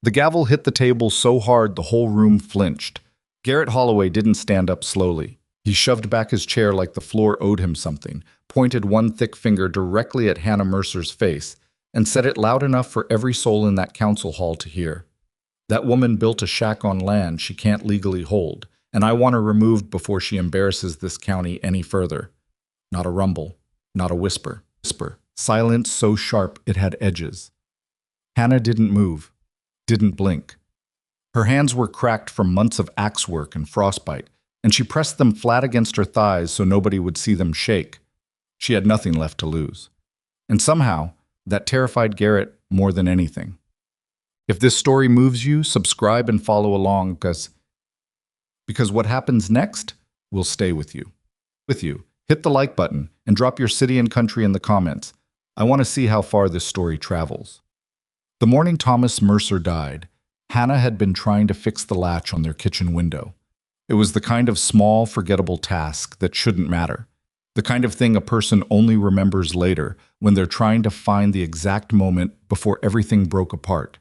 The gavel hit the table so hard the whole room flinched. Garrett Holloway didn't stand up slowly. He shoved back his chair like the floor owed him something, pointed one thick finger directly at Hannah Mercer's face, and said it loud enough for every soul in that council hall to hear. That woman built a shack on land she can't legally hold, and I want her removed before she embarrasses this county any further. Not a rumble, not a whisper. Silence so sharp it had edges. Hannah didn't move, didn't blink. Her hands were cracked from months of axe work and frostbite, and she pressed them flat against her thighs so nobody would see them shake. She had nothing left to lose. And somehow, that terrified Garrett more than anything. If this story moves you, subscribe and follow along because what happens next will stay with you. Hit the like button and drop your city and country in the comments. I want to see how far this story travels. The morning Thomas Mercer died, Hannah had been trying to fix the latch on their kitchen window. It was the kind of small, forgettable task that shouldn't matter. The kind of thing a person only remembers later when they're trying to find the exact moment before everything broke apart.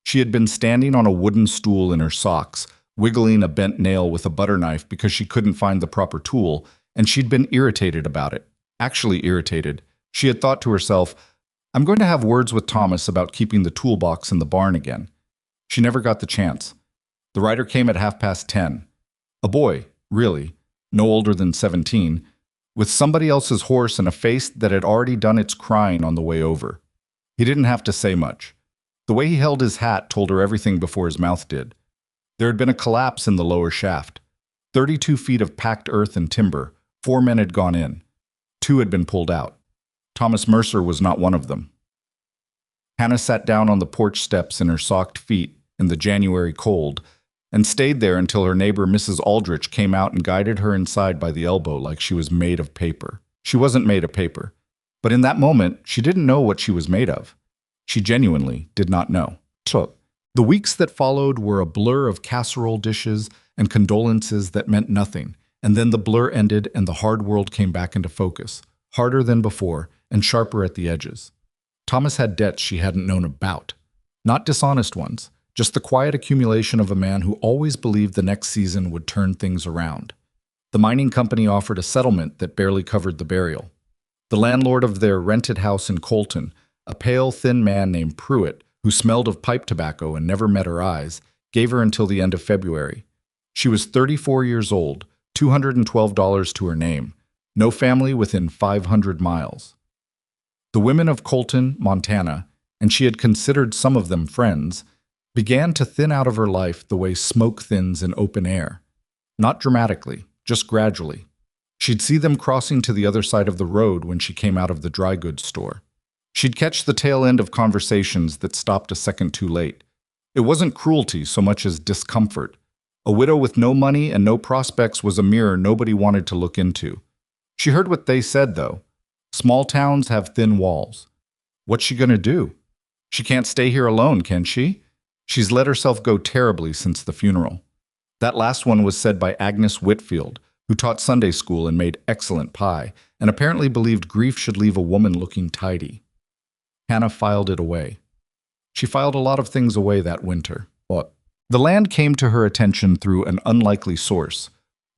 She had been standing on a wooden stool in her socks, wiggling a bent nail with a butter knife because she couldn't find the proper tool, and she'd been irritated about it. Actually irritated. She had thought to herself, I'm going to have words with Thomas about keeping the toolbox in the barn again. She never got the chance. The rider came at 10:30. A boy, really, no older than 17, with somebody else's horse and a face that had already done its crying on the way over. He didn't have to say much. The way he held his hat told her everything before his mouth did. There had been a collapse in the lower shaft. 32 feet of packed earth and timber. 4 men had gone in. 2 had been pulled out. Thomas Mercer was not one of them. Hannah sat down on the porch steps in her socked feet in the January cold and stayed there until her neighbor Mrs. Aldrich came out and guided her inside by the elbow like she was made of paper. She wasn't made of paper, but in that moment she didn't know what she was made of. She genuinely did not know. The weeks that followed were a blur of casserole dishes and condolences that meant nothing, and then the blur ended and the hard world came back into focus, harder than before and sharper at the edges. Thomas had debts she hadn't known about. Not dishonest ones, just the quiet accumulation of a man who always believed the next season would turn things around. The mining company offered a settlement that barely covered the burial. The landlord of their rented house in Colton, a pale, thin man named Pruitt, who smelled of pipe tobacco and never met her eyes, gave her until the end of February. She was 34 years old, $212 to her name, no family within 500 miles. The women of Colton, Montana, and she had considered some of them friends, began to thin out of her life the way smoke thins in open air. Not dramatically, just gradually. She'd see them crossing to the other side of the road when she came out of the dry goods store. She'd catch the tail end of conversations that stopped a second too late. It wasn't cruelty so much as discomfort. A widow with no money and no prospects was a mirror nobody wanted to look into. She heard what they said, though. Small towns have thin walls. What's she going to do? She can't stay here alone, can she? She's let herself go terribly since the funeral. That last one was said by Agnes Whitfield, who taught Sunday school and made excellent pie, and apparently believed grief should leave a woman looking tidy. Hannah filed it away. She filed a lot of things away that winter. But the land came to her attention through an unlikely source,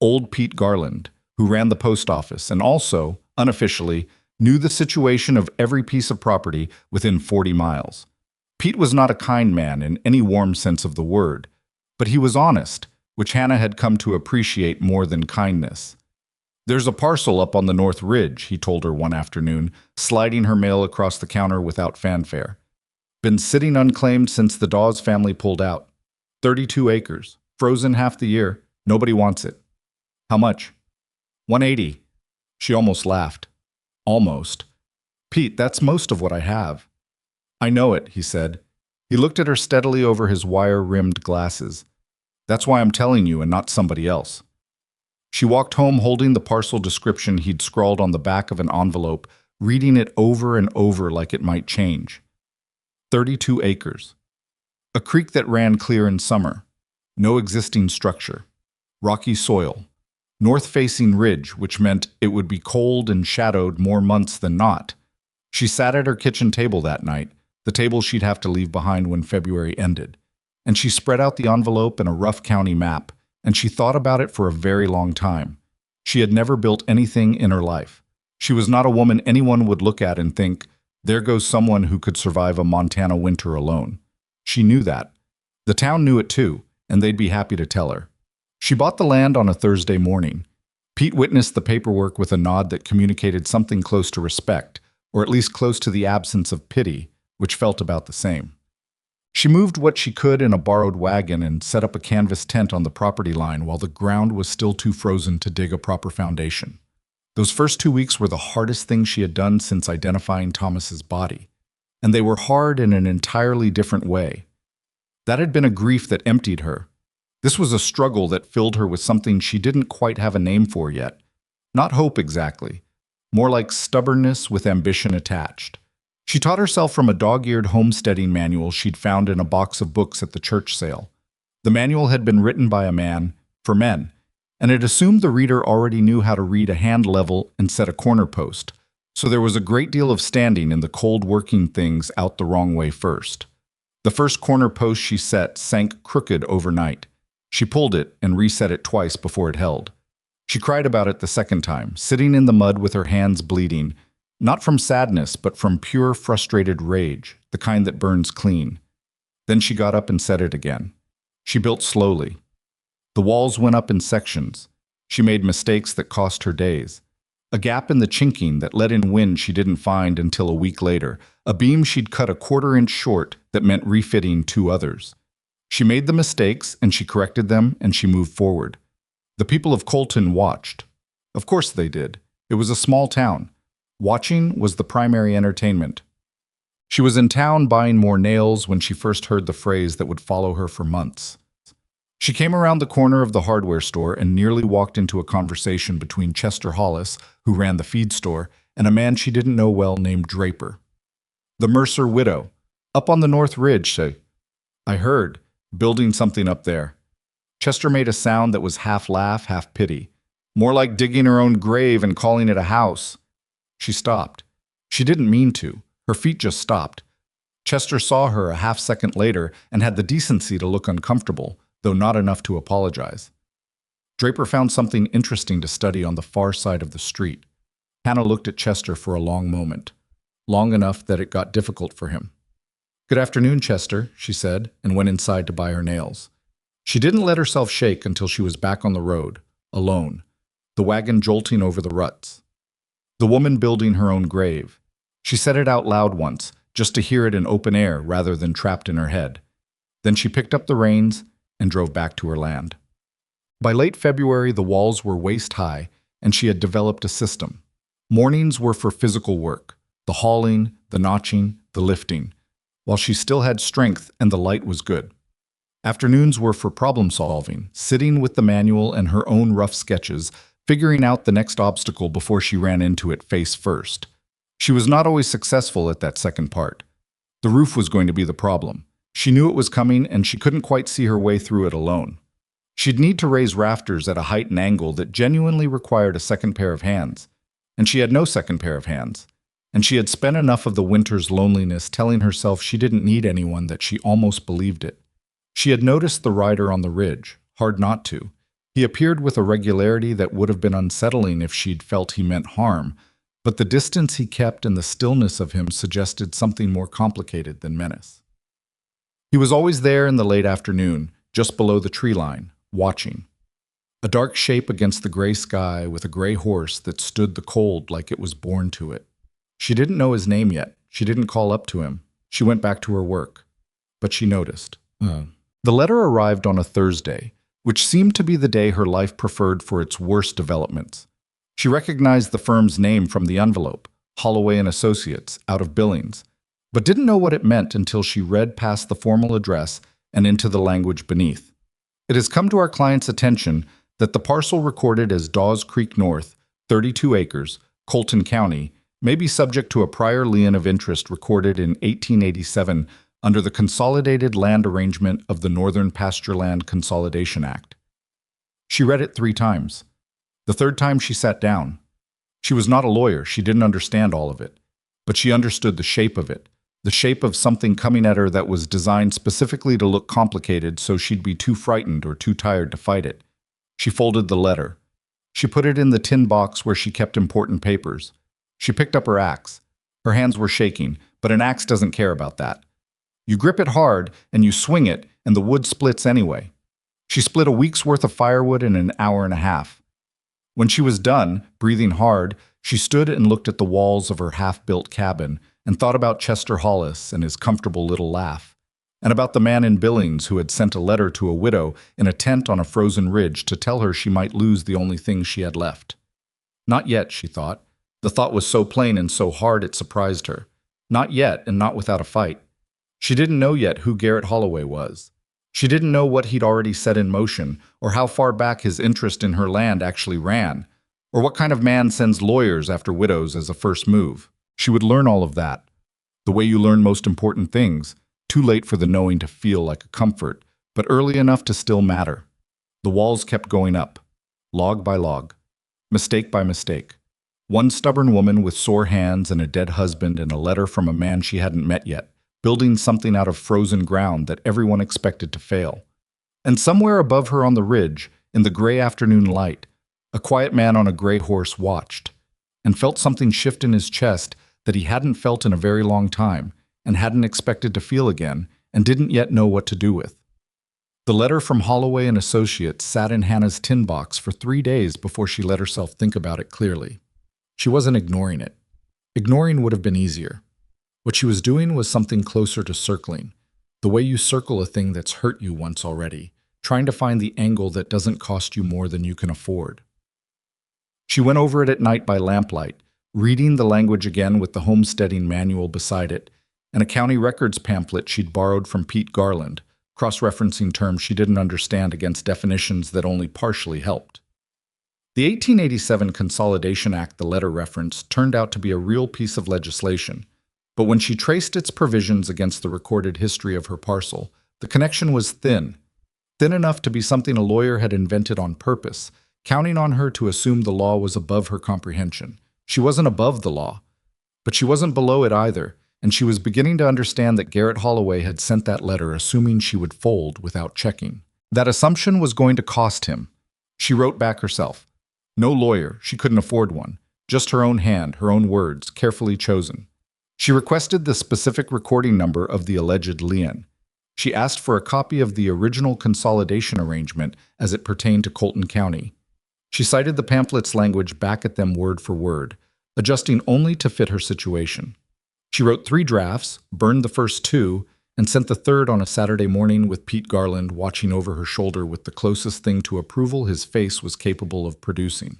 old Pete Garland, who ran the post office and also, unofficially, knew the situation of every piece of property within 40 miles. Pete was not a kind man in any warm sense of the word, but he was honest, which Hannah had come to appreciate more than kindness. There's a parcel up on the North Ridge, he told her one afternoon, sliding her mail across the counter without fanfare. Been sitting unclaimed since the Dawes family pulled out. 32 acres, frozen half the year, nobody wants it. How much? $180. She almost laughed. Almost. Pete, that's most of what I have. I know it, he said. He looked at her steadily over his wire-rimmed glasses. That's why I'm telling you and not somebody else. She walked home holding the parcel description he'd scrawled on the back of an envelope, reading it over and over like it might change. 32 acres. A creek that ran clear in summer. No existing structure. Rocky soil. North-facing ridge, which meant it would be cold and shadowed more months than not. She sat at her kitchen table that night, the table she'd have to leave behind when February ended. And she spread out the envelope and a rough county map, and she thought about it for a very long time. She had never built anything in her life. She was not a woman anyone would look at and think, there goes someone who could survive a Montana winter alone. She knew that. The town knew it too, and they'd be happy to tell her. She bought the land on a Thursday morning. Pete witnessed the paperwork with a nod that communicated something close to respect, or at least close to the absence of pity, which felt about the same. She moved what she could in a borrowed wagon and set up a canvas tent on the property line while the ground was still too frozen to dig a proper foundation. Those first 2 weeks were the hardest thing she had done since identifying Thomas's body, and they were hard in an entirely different way. That had been a grief that emptied her. This was a struggle that filled her with something she didn't quite have a name for yet. Not hope exactly, more like stubbornness with ambition attached. She taught herself from a dog-eared homesteading manual she'd found in a box of books at the church sale. The manual had been written by a man, for men, and it assumed the reader already knew how to read a hand level and set a corner post, so there was a great deal of standing in the cold working things out the wrong way first. The first corner post she set sank crooked overnight. She pulled it and reset it twice before it held. She cried about it the second time, sitting in the mud with her hands bleeding, not from sadness, but from pure, frustrated rage, the kind that burns clean. Then she got up and set it again. She built slowly. The walls went up in sections. She made mistakes that cost her days. A gap in the chinking that let in wind she didn't find until a week later. A beam she'd cut a quarter-inch short that meant refitting 2 others. She made the mistakes, and she corrected them, and she moved forward. The people of Colton watched. Of course they did. It was a small town. Watching was the primary entertainment. She was in town buying more nails when she first heard the phrase that would follow her for months. She came around the corner of the hardware store and nearly walked into a conversation between Chester Hollis, who ran the feed store, and a man she didn't know well named Draper. The Mercer widow. Up on the North Ridge, say. I heard. Building something up there. Chester made a sound that was half laugh, half pity. More like digging her own grave and calling it a house. She stopped. She didn't mean to. Her feet just stopped. Chester saw her a half-second later and had the decency to look uncomfortable, though not enough to apologize. Draper found something interesting to study on the far side of the street. Hannah looked at Chester for a long moment, long enough that it got difficult for him. Good afternoon, Chester, she said, and went inside to buy her nails. She didn't let herself shake until she was back on the road, alone, the wagon jolting over the ruts. The woman building her own grave. She said it out loud once, just to hear it in open air rather than trapped in her head. Then she picked up the reins and drove back to her land. By late February, the walls were waist-high, and she had developed a system. Mornings were for physical work, the hauling, the notching, the lifting, while she still had strength and the light was good. Afternoons were for problem-solving, sitting with the manual and her own rough sketches, figuring out the next obstacle before she ran into it face first. She was not always successful at that second part. The roof was going to be the problem. She knew it was coming, and she couldn't quite see her way through it alone. She'd need to raise rafters at a height and angle that genuinely required a second pair of hands. And she had no second pair of hands. And she had spent enough of the winter's loneliness telling herself she didn't need anyone that she almost believed it. She had noticed the rider on the ridge, hard not to. He appeared with a regularity that would have been unsettling if she'd felt he meant harm, but the distance he kept and the stillness of him suggested something more complicated than menace. He was always there in the late afternoon, just below the tree line, watching. A dark shape against the gray sky with a gray horse that stood the cold like it was born to it. She didn't know his name yet. She didn't call up to him. She went back to her work. But she noticed. The letter arrived on a Thursday, which seemed to be the day her life preferred for its worst developments. She recognized the firm's name from the envelope, Holloway & Associates, out of Billings, but didn't know what it meant until she read past the formal address and into the language beneath. It has come to our client's attention that the parcel recorded as Dawes Creek North, 32 acres, Colton County, may be subject to a prior lien of interest recorded in 1887 under the Consolidated Land Arrangement of the Northern Pasture Land Consolidation Act. She read it 3 times. The third time she sat down. She was not a lawyer, she didn't understand all of it, but she understood the shape of it, the shape of something coming at her that was designed specifically to look complicated so she'd be too frightened or too tired to fight it. She folded the letter. She put it in the tin box where she kept important papers. She picked up her axe. Her hands were shaking, but an axe doesn't care about that. You grip it hard, and you swing it, and the wood splits anyway. She split a week's worth of firewood in an hour and a half. When she was done, breathing hard, she stood and looked at the walls of her half-built cabin and thought about Chester Hollis and his comfortable little laugh, and about the man in Billings who had sent a letter to a widow in a tent on a frozen ridge to tell her she might lose the only thing she had left. Not yet, she thought. The thought was so plain and so hard it surprised her. Not yet, and not without a fight. She didn't know yet who Garrett Holloway was. She didn't know what he'd already set in motion, or how far back his interest in her land actually ran, or what kind of man sends lawyers after widows as a first move. She would learn all of that. The way you learn most important things, too late for the knowing to feel like a comfort, but early enough to still matter. The walls kept going up, log by log, mistake by mistake. One stubborn woman with sore hands and a dead husband and a letter from a man she hadn't met yet, building something out of frozen ground that everyone expected to fail. And somewhere above her on the ridge, in the gray afternoon light, a quiet man on a gray horse watched, and felt something shift in his chest that he hadn't felt in a very long time, and hadn't expected to feel again, and didn't yet know what to do with. The letter from Holloway and Associates sat in Hannah's tin box for 3 days before she let herself think about it clearly. She wasn't ignoring it. Ignoring would have been easier. What she was doing was something closer to circling, the way you circle a thing that's hurt you once already, trying to find the angle that doesn't cost you more than you can afford. She went over it at night by lamplight, reading the language again with the homesteading manual beside it, and a county records pamphlet she'd borrowed from Pete Garland, cross-referencing terms she didn't understand against definitions that only partially helped. The 1887 Consolidation Act the letter referenced turned out to be a real piece of legislation, but when she traced its provisions against the recorded history of her parcel, the connection was thin enough to be something a lawyer had invented on purpose, counting on her to assume the law was above her comprehension. She wasn't above the law, but she wasn't below it either, and she was beginning to understand that Garrett Holloway had sent that letter assuming she would fold without checking. That assumption was going to cost him. She wrote back herself. No lawyer, she couldn't afford one. Just her own hand, her own words, carefully chosen. She requested the specific recording number of the alleged lien. She asked for a copy of the original consolidation arrangement as it pertained to Colton County. She cited the pamphlet's language back at them word for word, adjusting only to fit her situation. She wrote 3 drafts, burned the first 2, and sent the third on a Saturday morning with Pete Garland watching over her shoulder with the closest thing to approval his face was capable of producing.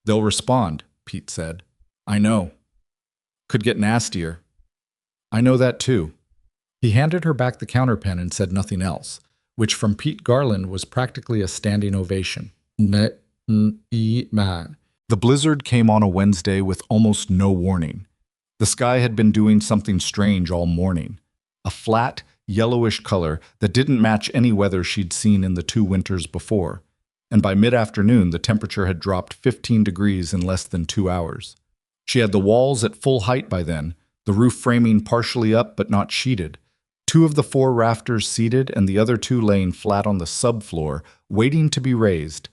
They'll respond, Pete said. I know. Could get nastier. I know that too. He handed her back the counterpen and said nothing else, which from Pete Garland was practically a standing ovation. The blizzard came on a Wednesday with almost no warning. The sky had been doing something strange all morning. A flat, yellowish color that didn't match any weather she'd seen in the 2 winters before, and by mid-afternoon the temperature had dropped 15 degrees in less than 2 hours. She had the walls at full height by then, the roof framing partially up but not sheeted, 2 of the 4 rafters seated and the other 2 laying flat on the subfloor, waiting to be raised.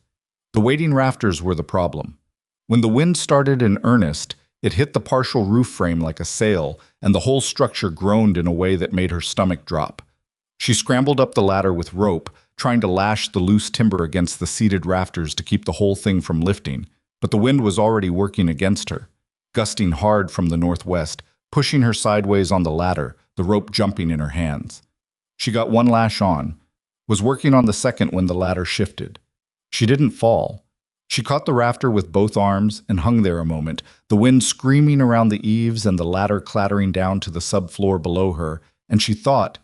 The waiting rafters were the problem. When the wind started in earnest, it hit the partial roof frame like a sail, and the whole structure groaned in a way that made her stomach drop. She scrambled up the ladder with rope, trying to lash the loose timber against the seated rafters to keep the whole thing from lifting, but the wind was already working against her, gusting hard from the northwest, pushing her sideways on the ladder, the rope jumping in her hands. She got 1 lash on, was working on the second when the ladder shifted. She didn't fall. She caught the rafter with both arms and hung there a moment, the wind screaming around the eaves and the ladder clattering down to the subfloor below her, and she thought,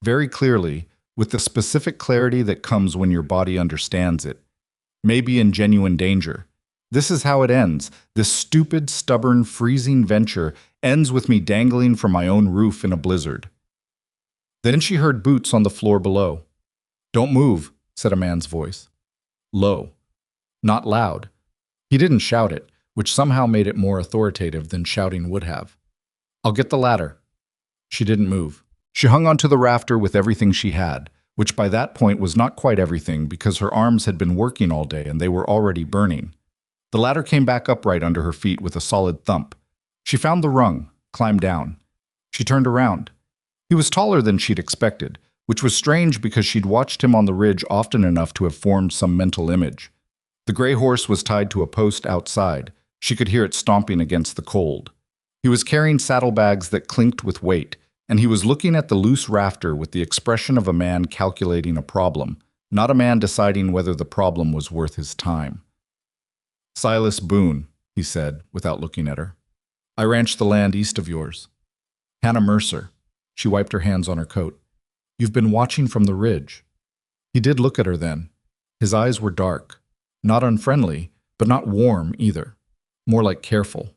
very clearly, with the specific clarity that comes when your body understands it, maybe in genuine danger. This is how it ends. This stupid, stubborn, freezing venture ends with me dangling from my own roof in a blizzard. Then she heard boots on the floor below. Don't move, said a man's voice. Low. Not loud. He didn't shout it, which somehow made it more authoritative than shouting would have. I'll get the ladder. She didn't move. She hung onto the rafter with everything she had, which by that point was not quite everything because her arms had been working all day and they were already burning. The ladder came back upright under her feet with a solid thump. She found the rung, climbed down. She turned around. He was taller than she'd expected, which was strange because she'd watched him on the ridge often enough to have formed some mental image. The gray horse was tied to a post outside. She could hear it stomping against the cold. He was carrying saddlebags that clinked with weight, and he was looking at the loose rafter with the expression of a man calculating a problem, not a man deciding whether the problem was worth his time. "Silas Boone," he said, without looking at her. "I ranch the land east of yours." "Hannah Mercer." She wiped her hands on her coat. "You've been watching from the ridge." He did look at her then. His eyes were dark, not unfriendly, but not warm either, more like careful.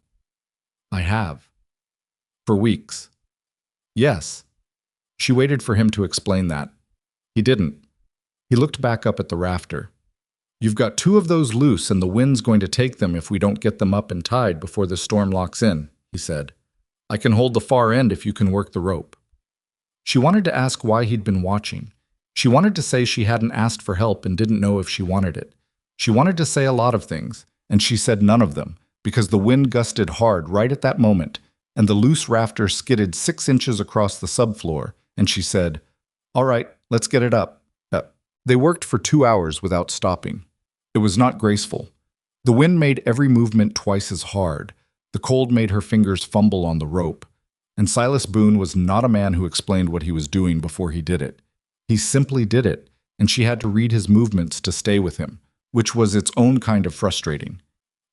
"I have." "For weeks." "Yes." She waited for him to explain that. He didn't. He looked back up at the rafter. "You've got two of those loose and the wind's going to take them if we don't get them up and tied before the storm locks in," he said. "I can hold the far end if you can work the rope." She wanted to ask why he'd been watching. She wanted to say she hadn't asked for help and didn't know if she wanted it. She wanted to say a lot of things, and she said none of them, because the wind gusted hard right at that moment, and the loose rafter skidded 6 inches across the subfloor, and she said, "All right, let's get it up." They worked for 2 hours without stopping. It was not graceful. The wind made every movement twice as hard. The cold made her fingers fumble on the rope. And Silas Boone was not a man who explained what he was doing before he did it. He simply did it, and she had to read his movements to stay with him, which was its own kind of frustrating.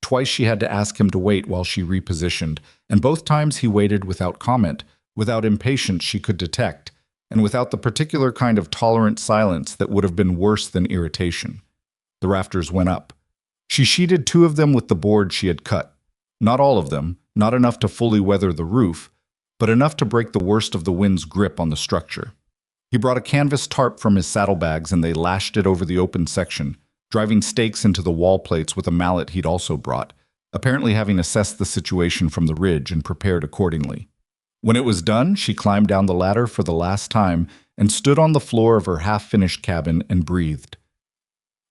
Twice she had to ask him to wait while she repositioned, and both times he waited without comment, without impatience she could detect, and without the particular kind of tolerant silence that would have been worse than irritation. The rafters went up. She sheeted 2 of them with the board she had cut. Not all of them, not enough to fully weather the roof, but enough to break the worst of the wind's grip on the structure. He brought a canvas tarp from his saddlebags and they lashed it over the open section, driving stakes into the wall plates with a mallet he'd also brought, apparently having assessed the situation from the ridge and prepared accordingly. When it was done, she climbed down the ladder for the last time and stood on the floor of her half-finished cabin and breathed.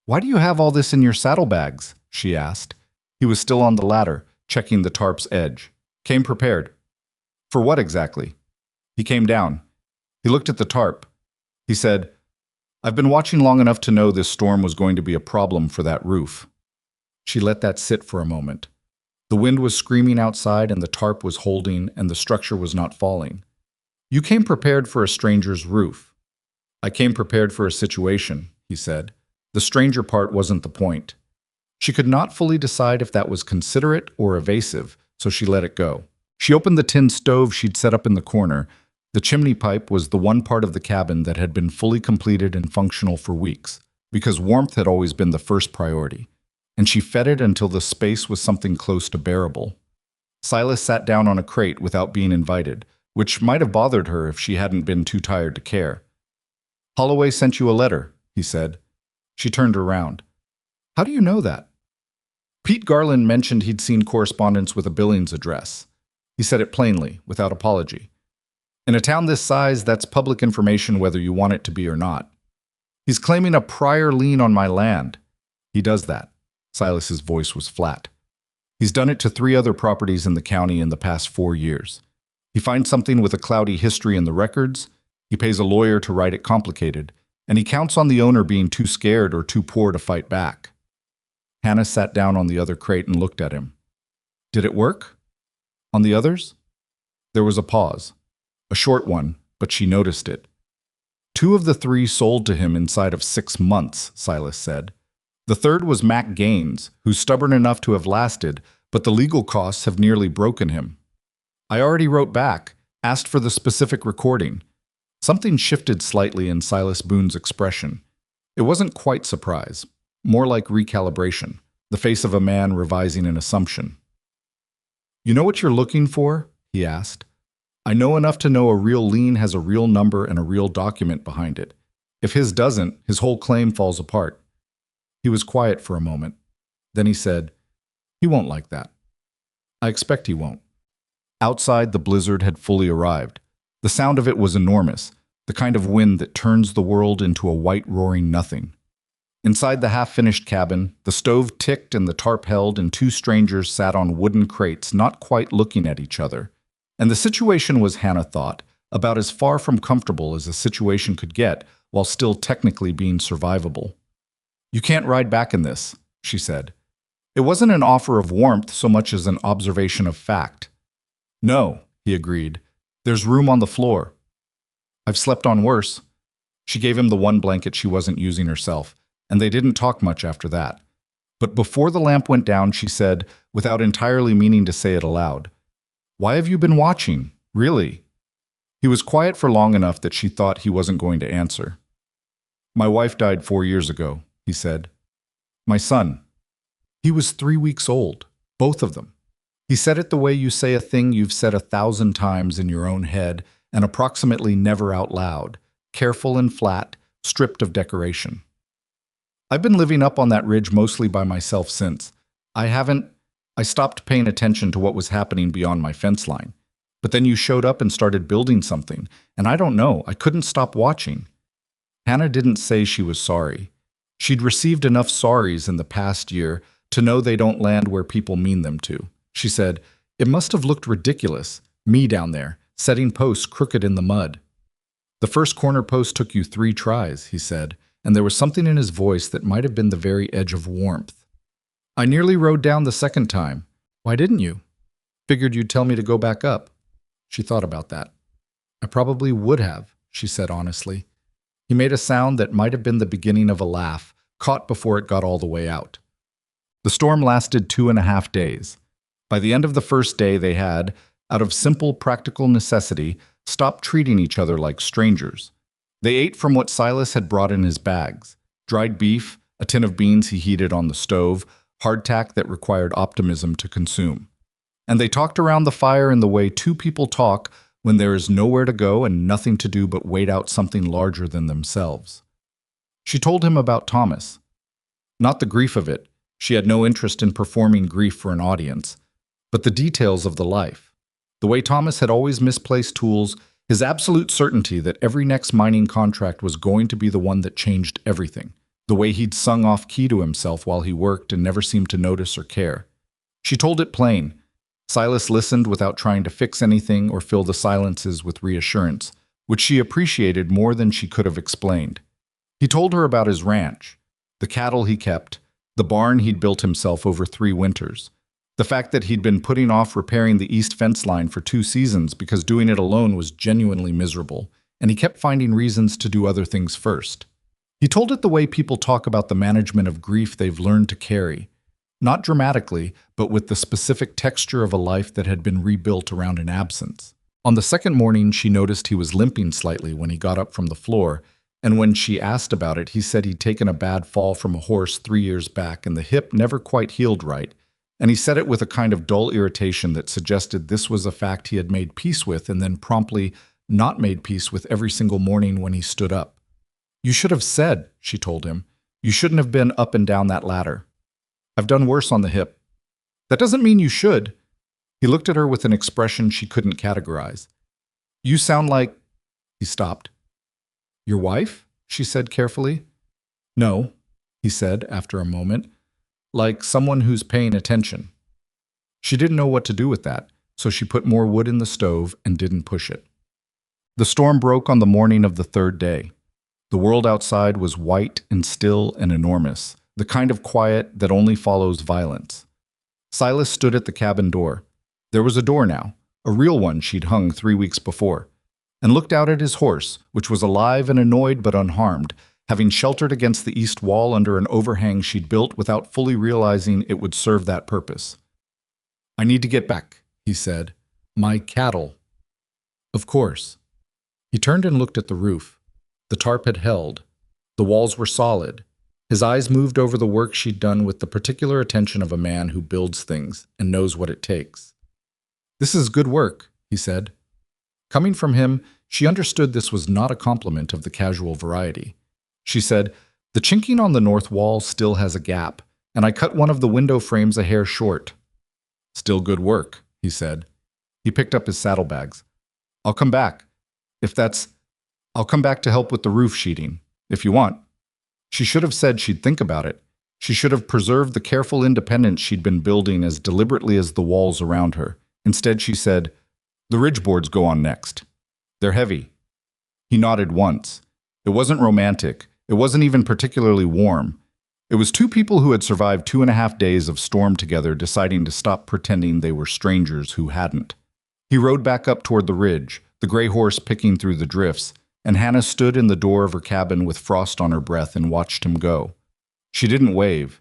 "Why do you have all this in your saddlebags?" she asked. He was still on the ladder, checking the tarp's edge. "Came prepared." "For what exactly?" He came down. He looked at the tarp. He said, "I've been watching long enough to know this storm was going to be a problem for that roof." She let that sit for a moment. The wind was screaming outside and the tarp was holding and the structure was not falling. "You came prepared for a stranger's roof." "I came prepared for a situation," he said. The stranger part wasn't the point. She could not fully decide if that was considerate or evasive, so she let it go. She opened the tin stove she'd set up in the corner. The chimney pipe was the one part of the cabin that had been fully completed and functional for weeks, because warmth had always been the first priority, and she fed it until the space was something close to bearable. Silas sat down on a crate without being invited, which might have bothered her if she hadn't been too tired to care. "Holloway sent you a letter," he said. She turned around. "How do you know that?" Pete Garland mentioned he'd seen correspondence with a Billings address. He said it plainly, without apology. "In a town this size, that's public information whether you want it to be or not. He's claiming a prior lien on my land." "He does that." Silas's voice was flat. "He's done it to 3 other properties in the county in the past 4 years. He finds something with a cloudy history in the records, he pays a lawyer to write it complicated, and he counts on the owner being too scared or too poor to fight back." Hannah sat down on the other crate and looked at him. "Did it work? On the others?" There was a pause. A short one, but she noticed it. 2 of the 3 sold to him inside of 6 months, Silas said. The third was Mac Gaines, who's stubborn enough to have lasted, but the legal costs have nearly broken him. "I already wrote back, asked for the specific recording." Something shifted slightly in Silas Boone's expression. It wasn't quite surprise, more like recalibration, the face of a man revising an assumption. "You know what you're looking for?" he asked. "I know enough to know a real lien has a real number and a real document behind it. If his doesn't, his whole claim falls apart." He was quiet for a moment. Then he said, "He won't like that." "I expect he won't." Outside, the blizzard had fully arrived. The The sound of it was enormous, the kind of wind that turns the world into a white roaring nothing. Inside the half-finished cabin, the stove ticked and the tarp held, and two strangers sat on wooden crates, not quite looking at each other. And the situation was, Hannah thought, about as far from comfortable as a situation could get, while still technically being survivable. "You can't ride back in this," she said. It wasn't an offer of warmth so much as an observation of fact. "No," he agreed. "There's room on the floor." "I've slept on worse." She gave him the one blanket she wasn't using herself, and they didn't talk much after that. But before the lamp went down, she said, without entirely meaning to say it aloud, "Why have you been watching? Really?" He was quiet for long enough that she thought he wasn't going to answer. "My wife died 4 years ago," he said. "My son." He was 3 weeks old, both of them. He said it the way you say a thing you've said 1,000 times in your own head and approximately never out loud, careful and flat, stripped of decoration. "I've been living up on that ridge mostly by myself since. I stopped paying attention to what was happening beyond my fence line. But then you showed up and started building something, and I don't know, I couldn't stop watching." Hannah didn't say she was sorry. She'd received enough sorries in the past year to know they don't land where people mean them to. She said, "It must have looked ridiculous, me down there, setting posts crooked in the mud." "The first corner post took you 3 tries," he said, and there was something in his voice that might have been the very edge of warmth. "I nearly rode down the second time." "Why didn't you?" "Figured you'd tell me to go back up." She thought about that. "I probably would have," she said honestly. He made a sound that might have been the beginning of a laugh, caught before it got all the way out. The storm lasted 2.5 days. By the end of the first day, they had, out of simple practical necessity, stopped treating each other like strangers. They ate from what Silas had brought in his bags: dried beef, a tin of beans he heated on the stove, hardtack that required optimism to consume. And they talked around the fire in the way two people talk when there is nowhere to go and nothing to do but wait out something larger than themselves. She told him about Thomas. Not the grief of it. She had no interest in performing grief for an audience, but the details of the life. The way Thomas had always misplaced tools, his absolute certainty that every next mining contract was going to be the one that changed everything. The way he'd sung off key to himself while he worked and never seemed to notice or care. She told it plain. Silas listened without trying to fix anything or fill the silences with reassurance, which she appreciated more than she could have explained. He told her about his ranch, the cattle he kept, the barn he'd built himself over 3 winters, the fact that he'd been putting off repairing the east fence line for 2 seasons because doing it alone was genuinely miserable, and he kept finding reasons to do other things first. He told it the way people talk about the management of grief they've learned to carry, not dramatically, but with the specific texture of a life that had been rebuilt around an absence. On the second morning, she noticed he was limping slightly when he got up from the floor, and when she asked about it, he said he'd taken a bad fall from a horse 3 years back and the hip never quite healed right, and he said it with a kind of dull irritation that suggested this was a fact he had made peace with and then promptly not made peace with every single morning when he stood up. "You should have said," she told him. "You shouldn't have been up and down that ladder. I've done worse on the hip." "That doesn't mean you should." He looked at her with an expression she couldn't categorize. "You sound like—" He stopped. "Your wife?" she said carefully. "No," he said after a moment. "Like someone who's paying attention." She didn't know what to do with that, so she put more wood in the stove and didn't push it. The storm broke on the morning of the 3rd day. The world outside was white and still and enormous, the kind of quiet that only follows violence. Silas stood at the cabin door. There was a door now, a real one she'd hung 3 weeks before, and looked out at his horse, which was alive and annoyed but unharmed, having sheltered against the east wall under an overhang she'd built without fully realizing it would serve that purpose. "I need to get back," he said. "My cattle." "Of course." He turned and looked at the roof. The tarp had held. The walls were solid. His eyes moved over the work she'd done with the particular attention of a man who builds things and knows what it takes. "This is good work," he said. Coming from him, she understood this was not a compliment of the casual variety. She said, "The chinking on the north wall still has a gap, and I cut one of the window frames a hair short." "Still good work," he said. He picked up his saddlebags. "I'll come back. If that's, I'll come back to help with the roof sheeting, if you want. She should have said she'd think about it. She should have preserved the careful independence she'd been building as deliberately as the walls around her. Instead, she said, "The ridge boards go on next. They're heavy." He nodded once. It wasn't romantic. It wasn't even particularly warm. It was two people who had survived 2.5 days of storm together deciding to stop pretending they were strangers who hadn't. He rode back up toward the ridge, the gray horse picking through the drifts, and Hannah stood in the door of her cabin with frost on her breath and watched him go. She didn't wave.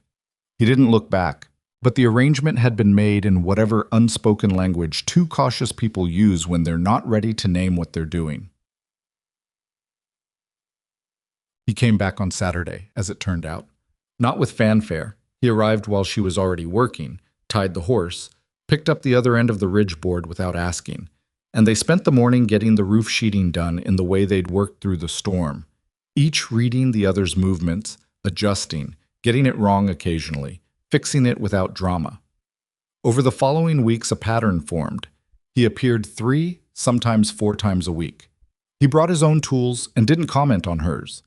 He didn't look back. But the arrangement had been made in whatever unspoken language two cautious people use when they're not ready to name what they're doing. He came back on Saturday, as it turned out. Not with fanfare. He arrived while she was already working, tied the horse, picked up the other end of the ridge board without asking, and they spent the morning getting the roof sheeting done in the way they'd worked through the storm, each reading the other's movements, adjusting, getting it wrong occasionally, fixing it without drama. Over the following weeks, a pattern formed. He appeared 3, sometimes 4 times a week. He brought his own tools and didn't comment on hers.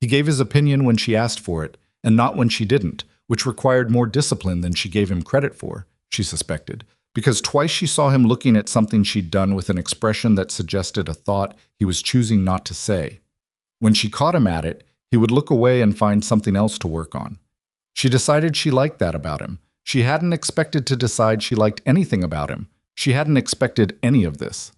He gave his opinion when she asked for it, and not when she didn't, which required more discipline than she gave him credit for, she suspected, because twice she saw him looking at something she'd done with an expression that suggested a thought he was choosing not to say. When she caught him at it, he would look away and find something else to work on. She decided she liked that about him. She hadn't expected to decide she liked anything about him. She hadn't expected any of this.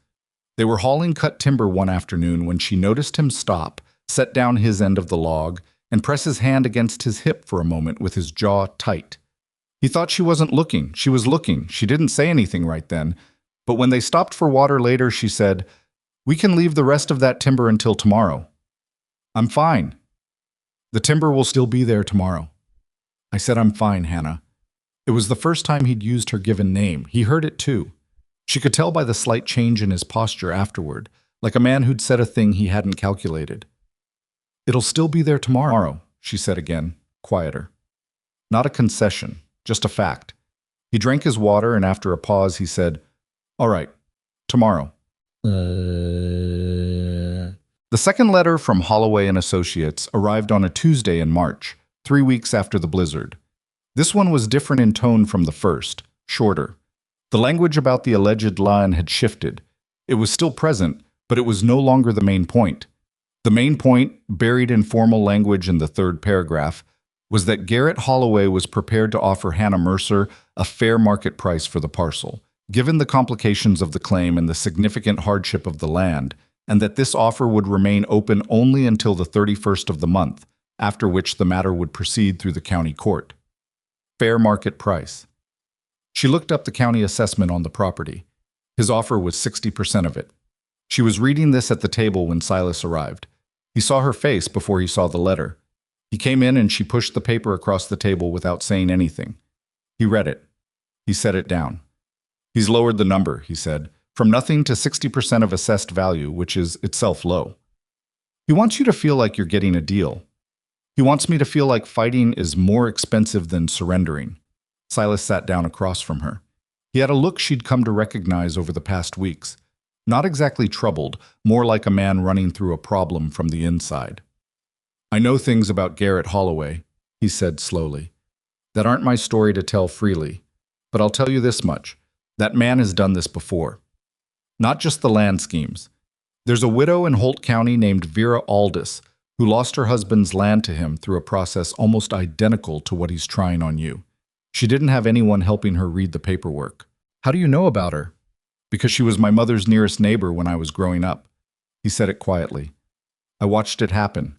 They were hauling cut timber one afternoon when she noticed him stop, set down his end of the log, and press his hand against his hip for a moment with his jaw tight. He thought she wasn't looking. She was looking. She didn't say anything right then. But when they stopped for water later, she said, "We can leave the rest of that timber until tomorrow." "I'm fine." "The timber will still be there tomorrow." I said, "I'm fine, Hannah." It was the first time he'd used her given name. He heard it too. She could tell by the slight change in his posture afterward, like a man who'd said a thing he hadn't calculated. "It'll still be there tomorrow," she said again, quieter. Not a concession, just a fact. He drank his water, and after a pause he said, "All right, tomorrow." The second letter from Holloway and Associates arrived on a Tuesday in March, 3 weeks after the blizzard. This one was different in tone from the first, shorter. The language about the alleged lion had shifted. It was still present, but it was no longer the main point. The main point, buried in formal language in the third paragraph, was that Garrett Holloway was prepared to offer Hannah Mercer a fair market price for the parcel, given the complications of the claim and the significant hardship of the land, and that this offer would remain open only until the 31st of the month, after which the matter would proceed through the county court. Fair market price. She looked up the county assessment on the property. His offer was 60% of it. She was reading this at the table when Silas arrived. He saw her face before he saw the letter. He came in and she pushed the paper across the table without saying anything. He read it. He set it down. "He's lowered the number," he said, "from nothing to 60% of assessed value, which is itself low. He wants you to feel like you're getting a deal. He wants me to feel like fighting is more expensive than surrendering." Silas sat down across from her. He had a look she'd come to recognize over the past weeks. Not exactly troubled, more like a man running through a problem from the inside. "I know things about Garrett Holloway," he said slowly, "that aren't my story to tell freely. But I'll tell you this much. That man has done this before. Not just the land schemes. There's a widow in Holt County named Vera Aldis who lost her husband's land to him through a process almost identical to what he's trying on you. She didn't have anyone helping her read the paperwork. How do you know about her?" "Because she was my mother's nearest neighbor when I was growing up." He said it quietly. "I watched it happen.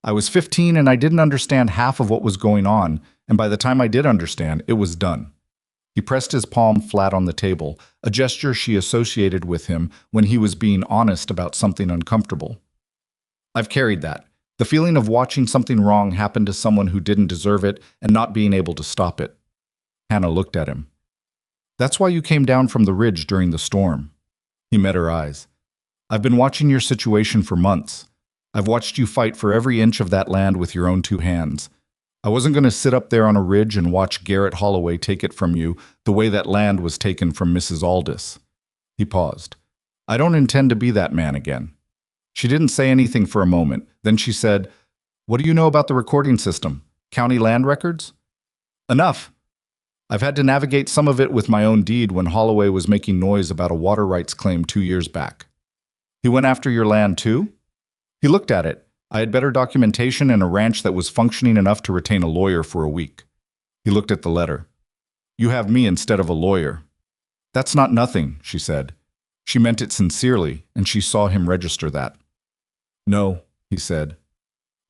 I was 15 and I didn't understand half of what was going on, and by the time I did understand, it was done." He pressed his palm flat on the table, a gesture she associated with him when he was being honest about something uncomfortable. "I've carried that. The feeling of watching something wrong happen to someone who didn't deserve it and not being able to stop it." Hannah looked at him. "That's why you came down from the ridge during the storm." He met her eyes. "I've been watching your situation for months. I've watched you fight for every inch of that land with your own 2 hands. I wasn't going to sit up there on a ridge and watch Garrett Holloway take it from you the way that land was taken from Mrs. Aldis." He paused. "I don't intend to be that man again." She didn't say anything for a moment. Then she said, "What do you know about the recording system? County land records?" "Enough. I've had to navigate some of it with my own deed when Holloway was making noise about a water rights claim 2 years back." "He went after your land too?" "He looked at it. I had better documentation and a ranch that was functioning enough to retain a lawyer for a week." He looked at the letter. "You have me instead of a lawyer." "That's not nothing," she said. She meant it sincerely, and she saw him register that. "No," he said,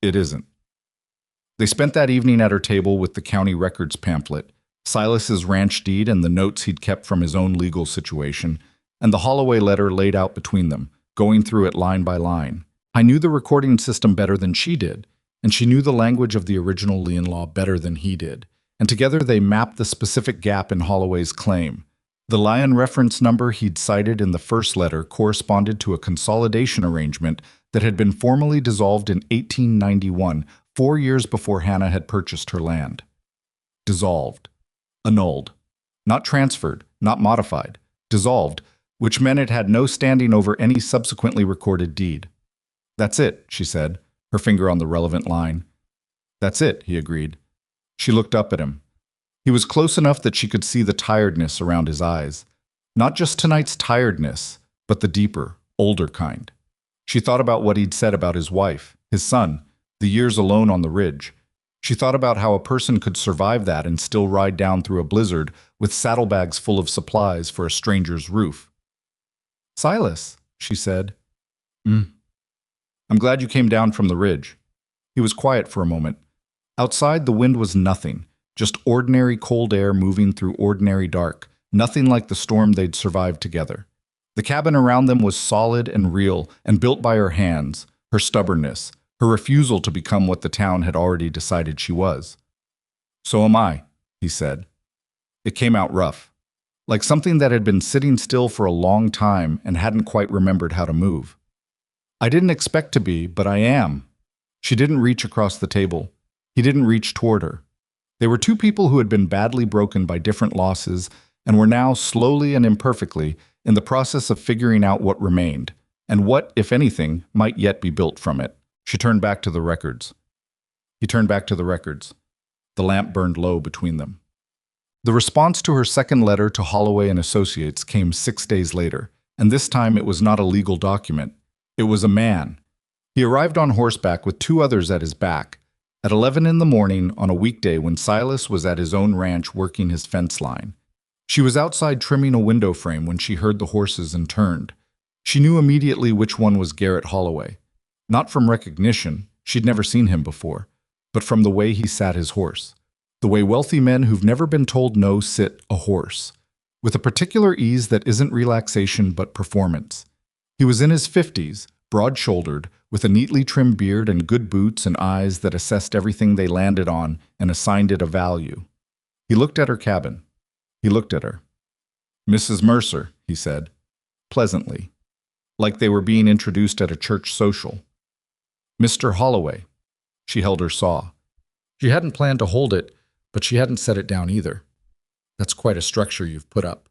"it isn't." They spent that evening at her table with the county records pamphlet, Silas's ranch deed and the notes he'd kept from his own legal situation, and the Holloway letter laid out between them, going through it line by line. I knew the recording system better than she did, and she knew the language of the original lien law better than he did, and together they mapped the specific gap in Holloway's claim. The Lyon reference number he'd cited in the first letter corresponded to a consolidation arrangement that had been formally dissolved in 1891, 4 years before Hannah had purchased her land. Dissolved. Annulled. Not transferred, not modified. Dissolved, which meant it had no standing over any subsequently recorded deed. "That's it," she said, her finger on the relevant line. "That's it," he agreed. She looked up at him. He was close enough that she could see the tiredness around his eyes. Not just tonight's tiredness, but the deeper, older kind. She thought about what he'd said about his wife, his son, the years alone on the ridge. She thought about how a person could survive that and still ride down through a blizzard with saddlebags full of supplies for a stranger's roof. "Silas," she said. "I'm glad you came down from the ridge." He was quiet for a moment. Outside, the wind was nothing, just ordinary cold air moving through ordinary dark, nothing like the storm they'd survived together. The cabin around them was solid and real and built by her hands, her stubbornness, her refusal to become what the town had already decided she was. "So am I," he said. It came out rough, like something that had been sitting still for a long time and hadn't quite remembered how to move. "I didn't expect to be, but I am." She didn't reach across the table. He didn't reach toward her. They were two people who had been badly broken by different losses and were now, slowly and imperfectly, in the process of figuring out what remained, and what, if anything, might yet be built from it. She turned back to the records. He turned back to the records. The lamp burned low between them. The response to her second letter to Holloway and Associates came 6 days later, and this time it was not a legal document. It was a man. He arrived on horseback with 2 others at his back, at 11 in the morning on a weekday when Silas was at his own ranch working his fence line. She was outside trimming a window frame when she heard the horses and turned. She knew immediately which one was Garrett Holloway. Not from recognition, she'd never seen him before, but from the way he sat his horse. The way wealthy men who've never been told no sit a horse, with a particular ease that isn't relaxation but performance. He was in his 50s, broad-shouldered, with a neatly trimmed beard and good boots and eyes that assessed everything they landed on and assigned it a value. He looked at her cabin. He looked at her. "Mrs. Mercer," he said, pleasantly, like they were being introduced at a church social. "Mr. Holloway." She held her saw. She hadn't planned to hold it, but she hadn't set it down either. "That's quite a structure you've put up."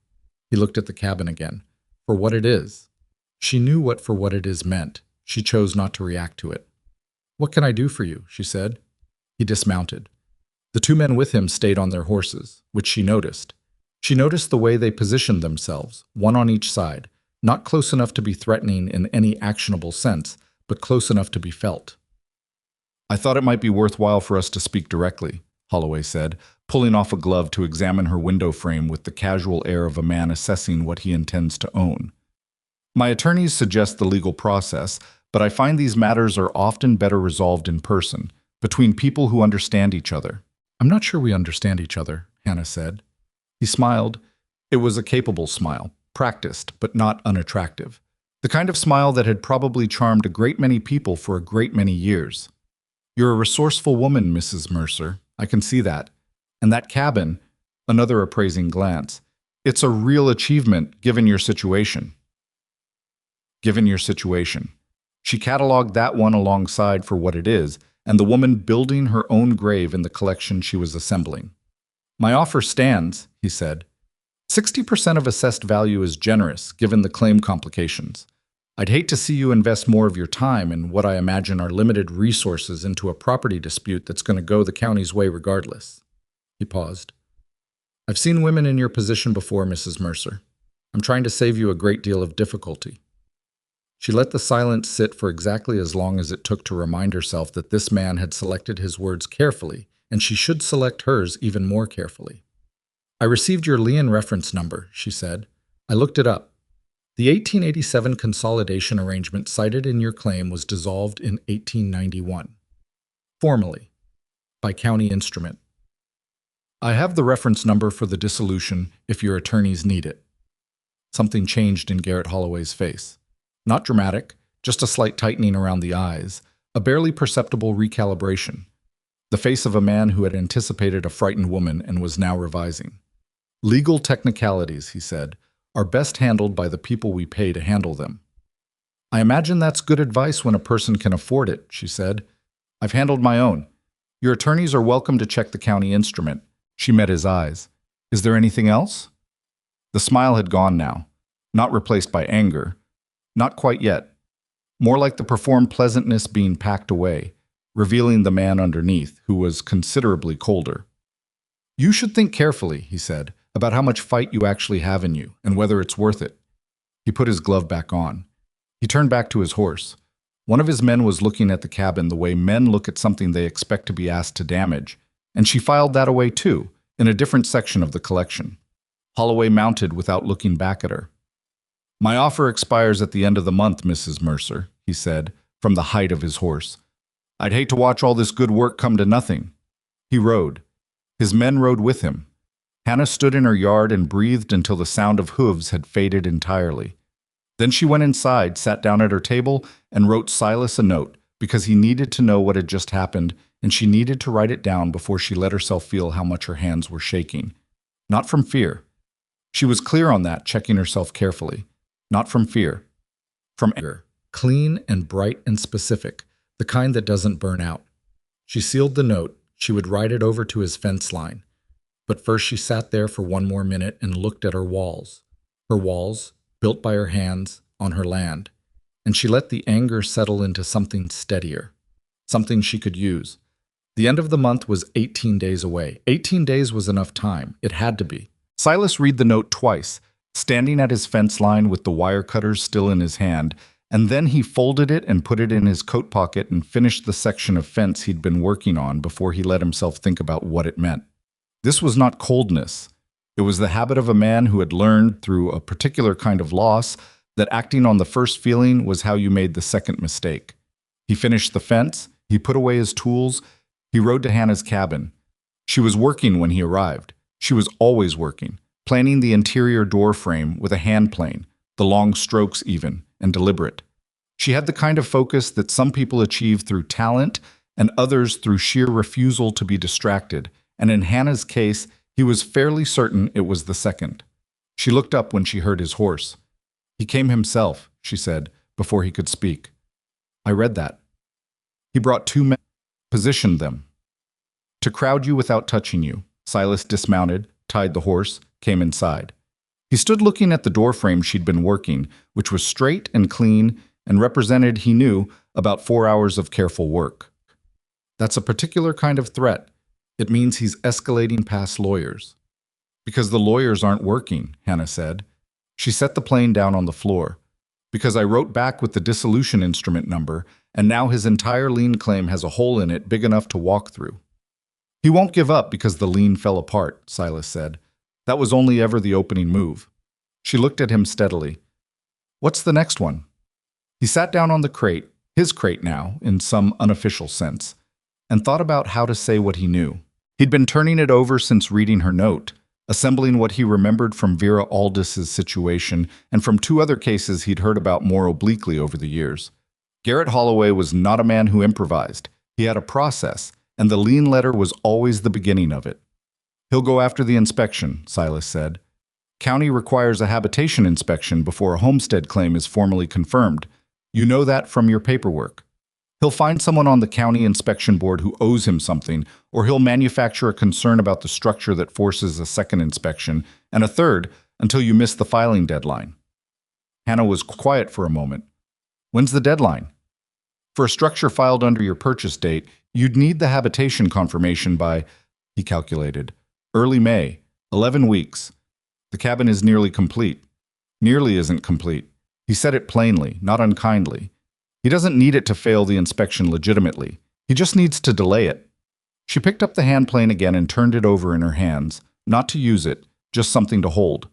He looked at the cabin again. "For what it is." She knew what "for what it is" meant. She chose not to react to it. "What can I do for you?" she said. He dismounted. The 2 men with him stayed on their horses, which she noticed. She noticed the way they positioned themselves, one on each side, not close enough to be threatening in any actionable sense, but close enough to be felt. "I thought it might be worthwhile for us to speak directly," Holloway said, pulling off a glove to examine her window frame with the casual air of a man assessing what he intends to own. "My attorneys suggest the legal process, but I find these matters are often better resolved in person, between people who understand each other." "I'm not sure we understand each other," Hannah said. He smiled. It was a capable smile, practiced but not unattractive. The kind of smile that had probably charmed a great many people for a great many years. "You're a resourceful woman, Mrs. Mercer. I can see that. And that cabin," another appraising glance, "it's a real achievement given your situation." Given your situation. She cataloged that one alongside for what it is, and the woman building her own grave in the collection she was assembling. "My offer stands," he said. 60% of assessed value is generous, given the claim complications. I'd hate to see you invest more of your time and what I imagine are limited resources into a property dispute that's going to go the county's way regardless. He paused. I've seen women in your position before, Mrs. Mercer. I'm trying to save you a great deal of difficulty. She let the silence sit for exactly as long as it took to remind herself that this man had selected his words carefully, and she should select hers even more carefully. I received your lien reference number, she said. I looked it up. The 1887 consolidation arrangement cited in your claim was dissolved in 1891. Formally, by county instrument. I have the reference number for the dissolution if your attorneys need it. Something changed in Garrett Holloway's face. Not dramatic, just a slight tightening around the eyes, a barely perceptible recalibration. The face of a man who had anticipated a frightened woman and was now revising. Legal technicalities, he said, are best handled by the people we pay to handle them. I imagine that's good advice when a person can afford it, she said. I've handled my own. Your attorneys are welcome to check the county instrument. She met his eyes. Is there anything else? The smile had gone now, not replaced by anger. Not quite yet. More like the performed pleasantness being packed away, revealing the man underneath, who was considerably colder. You should think carefully, he said, about how much fight you actually have in you, and whether it's worth it. He put his glove back on. He turned back to his horse. One of his men was looking at the cabin the way men look at something they expect to be asked to damage, and she filed that away too, in a different section of the collection. Holloway mounted without looking back at her. My offer expires at the end of the month, Mrs. Mercer, he said, from the height of his horse. I'd hate to watch all this good work come to nothing. He rode. His men rode with him. Hannah stood in her yard and breathed until the sound of hooves had faded entirely. Then she went inside, sat down at her table, and wrote Silas a note, because he needed to know what had just happened, and she needed to write it down before she let herself feel how much her hands were shaking. Not from fear. She was clear on that, checking herself carefully. Not from fear. From anger. Clean and bright and specific, the kind that doesn't burn out. She sealed the note. She would write it over to his fence line. But first she sat there for one more minute and looked at her walls. Her walls, built by her hands, on her land. And she let the anger settle into something steadier. Something she could use. The end of the month was 18 days away. 18 days was enough time. It had to be. Silas read the note twice, standing at his fence line with the wire cutters still in his hand, and then he folded it and put it in his coat pocket and finished the section of fence he'd been working on before he let himself think about what it meant. This was not coldness. It was the habit of a man who had learned through a particular kind of loss that acting on the first feeling was how you made the second mistake. He finished the fence, he put away his tools, he rode to Hannah's cabin. She was working when he arrived. She was always working, planning the interior door frame with a hand plane, the long strokes even, and deliberate. She had the kind of focus that some people achieve through talent and others through sheer refusal to be distracted, and in Hannah's case, he was fairly certain it was the second. She looked up when she heard his horse. He came himself, she said, before he could speak. I read that. He brought two men, positioned them. To crowd you without touching you. Silas dismounted, tied the horse, came inside. He stood looking at the doorframe she'd been working, which was straight and clean and represented, he knew, about 4 hours of careful work. That's a particular kind of threat. It means he's escalating past lawyers. Because the lawyers aren't working, Hannah said. She set the plane down on the floor. Because I wrote back with the dissolution instrument number, and now his entire lien claim has a hole in it big enough to walk through. He won't give up because the lien fell apart, Silas said. That was only ever the opening move. She looked at him steadily. What's the next one? He sat down on the crate, his crate now, in some unofficial sense, and thought about how to say what he knew. He'd been turning it over since reading her note, assembling what he remembered from Vera Aldis's situation and from 2 other cases he'd heard about more obliquely over the years. Garrett Holloway was not a man who improvised. He had a process, and the lien letter was always the beginning of it. He'll go after the inspection, Silas said. County requires a habitation inspection before a homestead claim is formally confirmed. You know that from your paperwork. He'll find someone on the county inspection board who owes him something, or he'll manufacture a concern about the structure that forces a second inspection, and a third, until you miss the filing deadline. Hannah was quiet for a moment. When's the deadline? For a structure filed under your purchase date, you'd need the habitation confirmation by, he calculated, early May, 11 weeks. The cabin is nearly complete. Nearly isn't complete. He said it plainly, not unkindly. He doesn't need it to fail the inspection legitimately. He just needs to delay it. She picked up the hand plane again and turned it over in her hands, not to use it, just something to hold.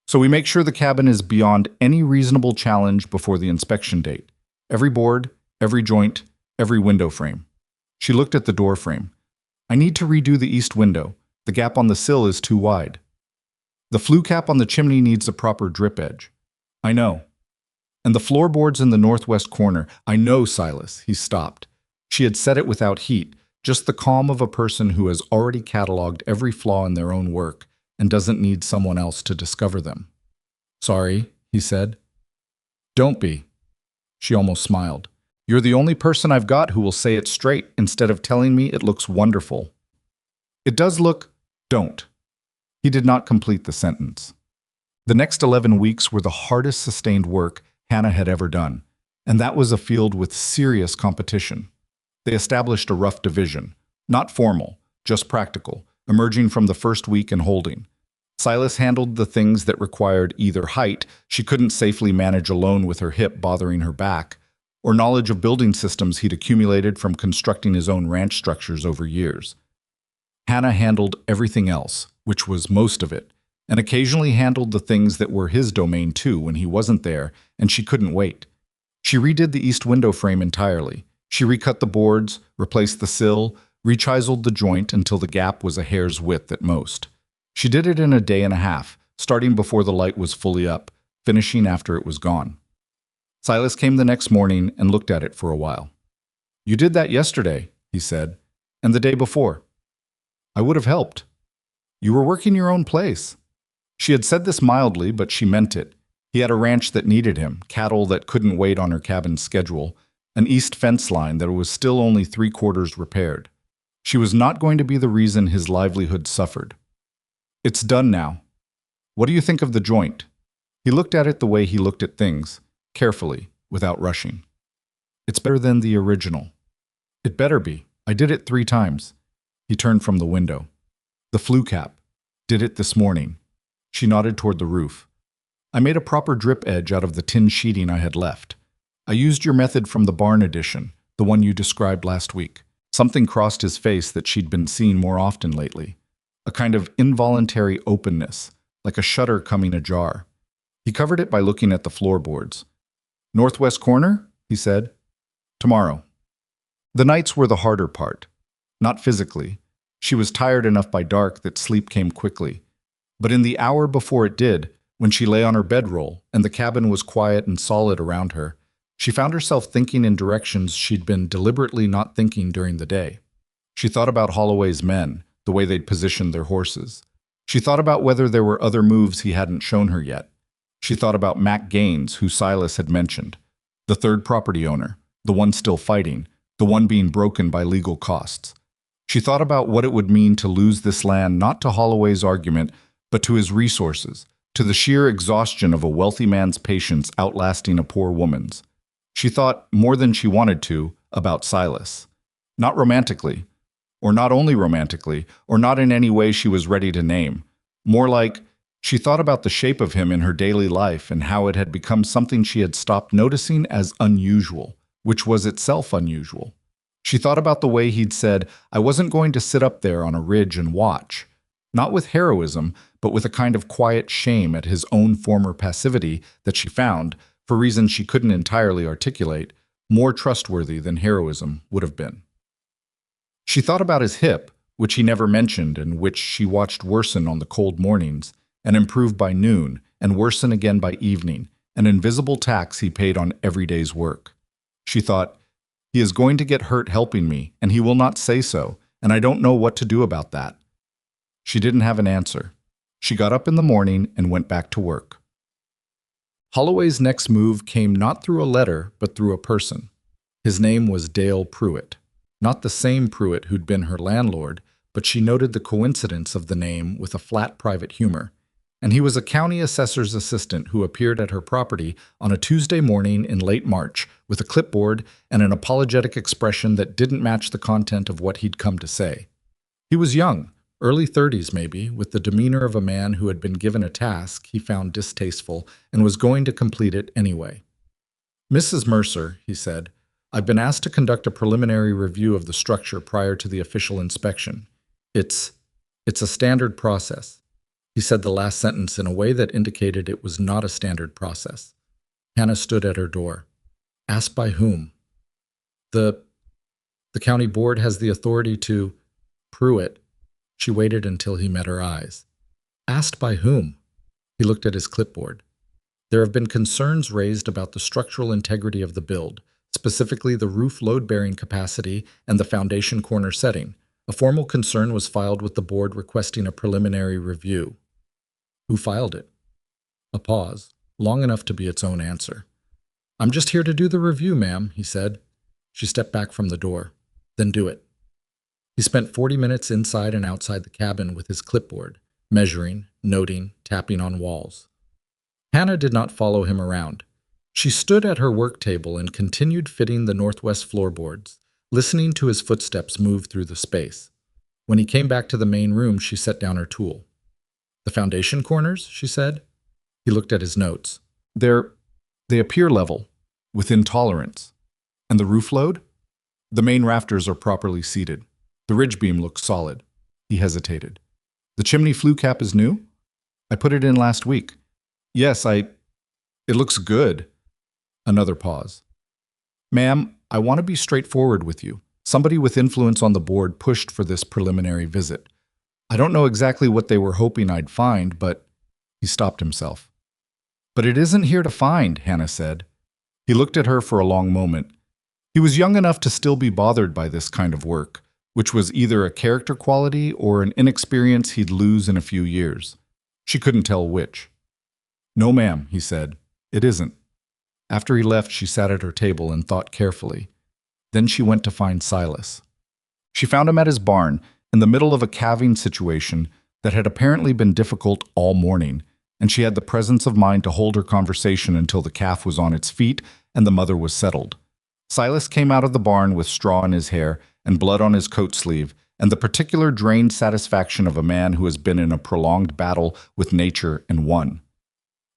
So we make sure the cabin is beyond any reasonable challenge before the inspection date. Every board, every joint, every window frame. She looked at the door frame. I need to redo the east window. The gap on the sill is too wide. The flue cap on the chimney needs a proper drip edge. I know. And the floorboards in the northwest corner. I know, Silas. He stopped. She had said it without heat, just the calm of a person who has already cataloged every flaw in their own work and doesn't need someone else to discover them. Sorry, he said. Don't be. She almost smiled. You're the only person I've got who will say it straight instead of telling me it looks wonderful. It does look, don't. He did not complete the sentence. The next 11 weeks were the hardest sustained work Hannah had ever done, and that was a field with serious competition. They established a rough division, not formal, just practical, emerging from the first week and holding. Silas handled the things that required either height she couldn't safely manage alone with her hip bothering her back, or knowledge of building systems he'd accumulated from constructing his own ranch structures over years. Hannah handled everything else, which was most of it, and occasionally handled the things that were his domain too when he wasn't there and she couldn't wait. She redid the east window frame entirely. She recut the boards, replaced the sill, rechiseled the joint until the gap was a hair's width at most. She did it in a day and a half, starting before the light was fully up, finishing after it was gone. Silas came the next morning and looked at it for a while. You did that yesterday, he said, and the day before. I would have helped. You were working your own place. She had said this mildly, but she meant it. He had a ranch that needed him, cattle that couldn't wait on her cabin's schedule, an east fence line that was still only 3/4 repaired. She was not going to be the reason his livelihood suffered. It's done now. What do you think of the joint? He looked at it the way he looked at things, carefully, without rushing. It's better than the original. It better be. I did it 3 times. He turned from the window. The flue cap. Did it this morning. She nodded toward the roof. I made a proper drip edge out of the tin sheeting I had left. I used your method from the barn edition, the one you described last week. Something crossed his face that she'd been seeing more often lately. A kind of involuntary openness, like a shutter coming ajar. He covered it by looking at the floorboards. Northwest corner? He said. Tomorrow. The nights were the harder part. Not physically. She was tired enough by dark that sleep came quickly. But in the hour before it did, when she lay on her bedroll and the cabin was quiet and solid around her, she found herself thinking in directions she'd been deliberately not thinking during the day. She thought about Holloway's men, the way they'd positioned their horses. She thought about whether there were other moves he hadn't shown her yet. She thought about Mac Gaines, who Silas had mentioned, the third property owner, the one still fighting, the one being broken by legal costs. She thought about what it would mean to lose this land not to Holloway's argument, but to his resources, to the sheer exhaustion of a wealthy man's patience outlasting a poor woman's. She thought, more than she wanted to, about Silas. Not romantically, or not only romantically, or not in any way she was ready to name. More like, she thought about the shape of him in her daily life and how it had become something she had stopped noticing as unusual, which was itself unusual. She thought about the way he'd said, I wasn't going to sit up there on a ridge and watch. Not with heroism, but with a kind of quiet shame at his own former passivity that she found, for reasons she couldn't entirely articulate, more trustworthy than heroism would have been. She thought about his hip, which he never mentioned and which she watched worsen on the cold mornings, and improve by noon, and worsen again by evening, an invisible tax he paid on every day's work. She thought, he is going to get hurt helping me, and he will not say so, and I don't know what to do about that. She didn't have an answer. She got up in the morning and went back to work. Holloway's next move came not through a letter, but through a person. His name was Dale Pruitt. Not the same Pruitt who'd been her landlord, but she noted the coincidence of the name with a flat private humor. and he was a county assessor's assistant who appeared at her property on a Tuesday morning in late March with a clipboard and an apologetic expression that didn't match the content of what he'd come to say. He was young, early 30s maybe, with the demeanor of a man who had been given a task he found distasteful and was going to complete it anyway. "Mrs. Mercer," he said, "I've been asked to conduct a preliminary review of the structure prior to the official inspection. It's a standard process." He said the last sentence in a way that indicated it was not a standard process. Hannah stood at her door. "Asked by whom?" The county board has the authority to Pruitt." She waited until he met her eyes. "Asked by whom?" He looked at his clipboard. "There have been concerns raised about the structural integrity of the build, specifically the roof load-bearing capacity and the foundation corner setting. A formal concern was filed with the board requesting a preliminary review." "Who filed it?" A pause, long enough to be its own answer. "I'm just here to do the review, ma'am," he said. She stepped back from the door. "Then do it." He spent 40 minutes inside and outside the cabin with his clipboard, measuring, noting, tapping on walls. Hannah did not follow him around. She stood at her work table and continued fitting the northwest floorboards, listening to his footsteps move through the space. When he came back to the main room, she set down her tool. "The foundation corners?" she said. He looked at his notes. They appear level, within tolerance. And the roof load? The main rafters are properly seated. The ridge beam looks solid." He hesitated. "The chimney flue cap is new? I put it in last week." "Yes, it looks good." Another pause. "Ma'am, I want to be straightforward with you. Somebody with influence on the board pushed for this preliminary visit. I don't know exactly what they were hoping I'd find, but—" He stopped himself. "But it isn't here to find," Hannah said. He looked at her for a long moment. He was young enough to still be bothered by this kind of work, which was either a character quality or an inexperience he'd lose in a few years. She couldn't tell which. "No, ma'am," he said. "It isn't." After he left, she sat at her table and thought carefully. Then she went to find Silas. She found him at his barn, in the middle of a calving situation that had apparently been difficult all morning, and she had the presence of mind to hold her conversation until the calf was on its feet and the mother was settled. Silas came out of the barn with straw in his hair and blood on his coat sleeve, and the particular drained satisfaction of a man who has been in a prolonged battle with nature and won.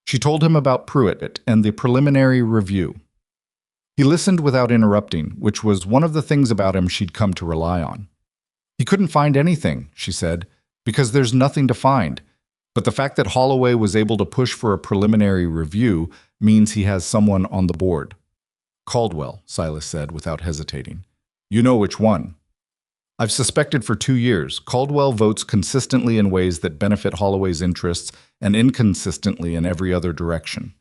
She told him about Pruitt and the preliminary review. He listened without interrupting, which was one of the things about him she'd come to rely on. "He couldn't find anything," she said, "because there's nothing to find. But the fact that Holloway was able to push for a preliminary review means he has someone on the board." "Caldwell," Silas said without hesitating. "You know which one." "I've suspected for 2 years. Caldwell votes consistently in ways that benefit Holloway's interests and inconsistently in every other direction.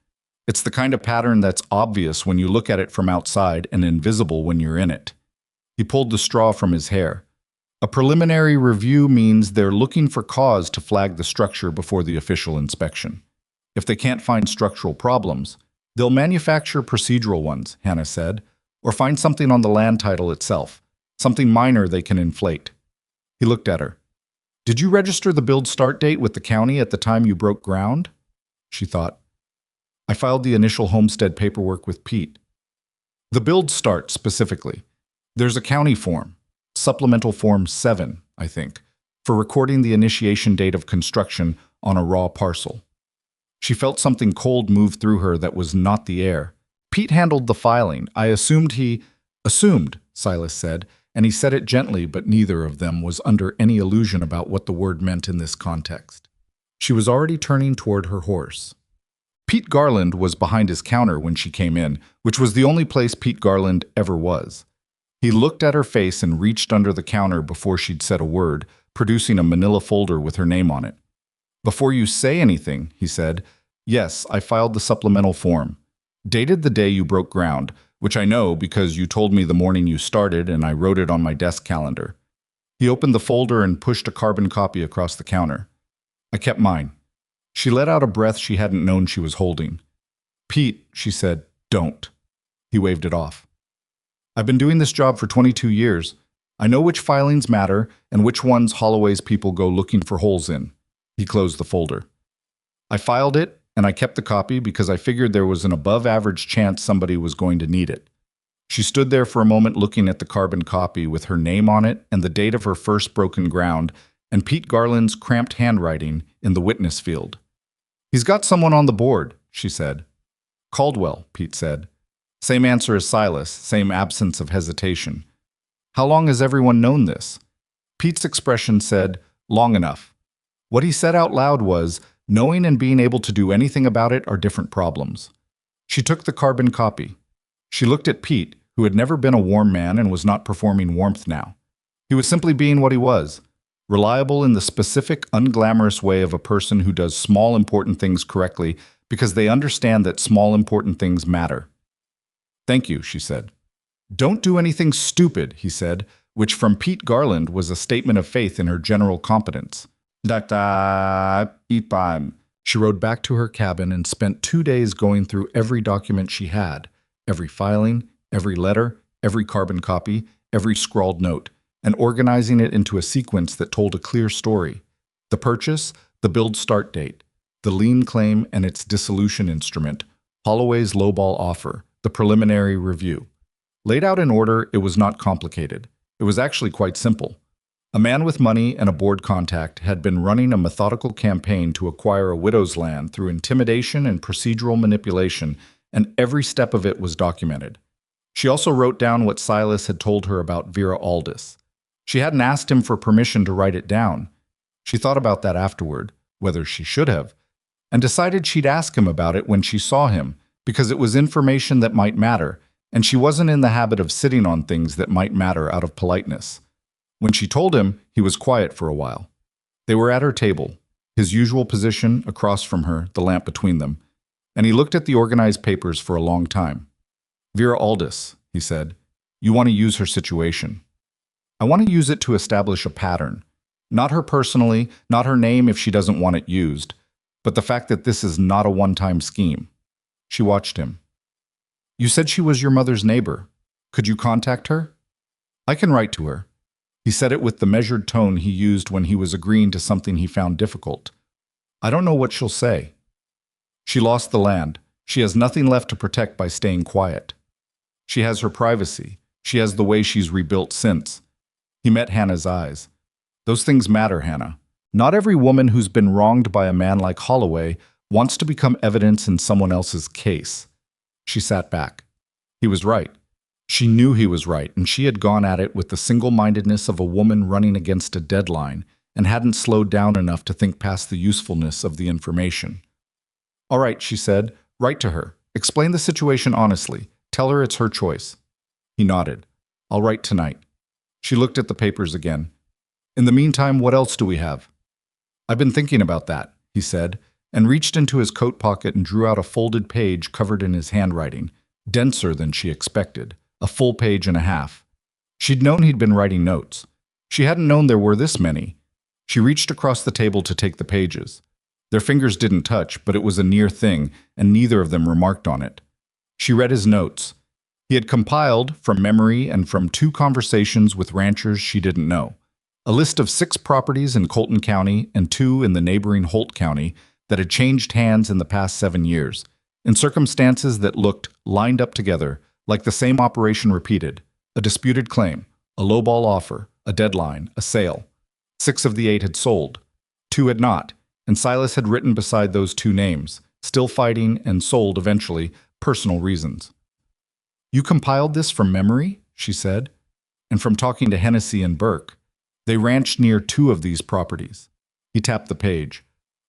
It's the kind of pattern that's obvious when you look at it from outside and invisible when you're in it." He pulled the straw from his hair. "A preliminary review means they're looking for cause to flag the structure before the official inspection. If they can't find structural problems, they'll manufacture procedural ones," Hannah said, "or find something on the land title itself, something minor they can inflate." He looked at her. "Did you register the build start date with the county at the time you broke ground?" She thought. "I filed the initial homestead paperwork with Pete." "The build start specifically. There's a county form, Supplemental Form 7, I think, for recording the initiation date of construction on a raw parcel." She felt something cold move through her that was not the air. "Pete handled the filing. I assumed he—" "Assumed," Silas said, and he said it gently, but neither of them was under any illusion about what the word meant in this context. She was already turning toward her horse. Pete Garland was behind his counter when she came in, which was the only place Pete Garland ever was. He looked at her face and reached under the counter before she'd said a word, producing a manila folder with her name on it. "Before you say anything," he said, "yes, I filed the supplemental form. Dated the day you broke ground, which I know because you told me the morning you started and I wrote it on my desk calendar." He opened the folder and pushed a carbon copy across the counter. "I kept mine." She let out a breath she hadn't known she was holding. "Pete," she said, "don't." He waved it off. "I've been doing this job for 22 years. I know which filings matter and which ones Holloway's people go looking for holes in." He closed the folder. I filed it, and I kept the copy because I figured there was an above-average chance somebody was going to need it. She stood there for a moment looking at the carbon copy with her name on it and the date of her first broken ground, and Pete Garland's cramped handwriting in the witness field. "He's got someone on the board," she said. "Caldwell," Pete said. Same answer as Silas, same absence of hesitation. "How long has everyone known this?" Pete's expression said, "Long enough." What he said out loud was, knowing and being able to do anything about it are different problems. She took the carbon copy. She looked at Pete, who had never been a warm man and was not performing warmth now. He was simply being what he was, reliable in the specific, unglamorous way of a person who does small, important things correctly because they understand that small, important things matter. "Thank you," she said. "Don't do anything stupid," he said, which from Pete Garland was a statement of faith in her general competence. She rode back to her cabin and spent 2 days going through every document she had, every filing, every letter, every carbon copy, every scrawled note, and organizing it into a sequence that told a clear story. The purchase, the build start date, the lien claim and its dissolution instrument, Holloway's lowball offer, the preliminary review. Laid out in order, it was not complicated. It was actually quite simple. A man with money and a board contact had been running a methodical campaign to acquire a widow's land through intimidation and procedural manipulation, and every step of it was documented. She also wrote down what Silas had told her about Vera Aldis. She hadn't asked him for permission to write it down. She thought about that afterward, whether she should have, and decided she'd ask him about it when she saw him, because it was information that might matter, and she wasn't in the habit of sitting on things that might matter out of politeness. When she told him, he was quiet for a while. They were at her table, his usual position across from her, the lamp between them, and he looked at the organized papers for a long time. "Vera Aldis," he said, "you want to use her situation. I want to use it to establish a pattern. Not her personally, not her name if she doesn't want it used, but the fact that this is not a one-time scheme." She watched him. "You said she was your mother's neighbor. Could you contact her?" "I can write to her." He said it with the measured tone he used when he was agreeing to something he found difficult. "I don't know what she'll say." "She lost the land. She has nothing left to protect by staying quiet. She has her privacy. She has the way she's rebuilt since." He met Hannah's eyes. "Those things matter, Hannah. Not every woman who's been wronged by a man like Holloway wants to become evidence in someone else's case." She sat back. He was right. She knew he was right, and she had gone at it with the single-mindedness of a woman running against a deadline and hadn't slowed down enough to think past the usefulness of the information. "All right," she said, "write to her. Explain the situation honestly. Tell her it's her choice." He nodded. "I'll write tonight." She looked at the papers again. "In the meantime, what else do we have?" "I've been thinking about that," he said, and reached into his coat pocket and drew out a folded page covered in his handwriting, denser than she expected, a full page and a half. She'd known he'd been writing notes. She hadn't known there were this many. She reached across the table to take the pages. Their fingers didn't touch, but it was a near thing, and neither of them remarked on it. She read his notes. He had compiled, from memory and from 2 conversations with ranchers she didn't know, a list of 6 properties in Colton County and 2 in the neighboring Holt County that had changed hands in the past 7 years, in circumstances that looked lined up together, like the same operation repeated: a disputed claim, a lowball offer, a deadline, a sale. 6 of the 8 had sold. 2 had not, and Silas had written beside those 2 names, still fighting and sold eventually, personal reasons. "You compiled this from memory?" she said. "And from talking to Hennessy and Burke. They ranched near 2 of these properties." He tapped the page.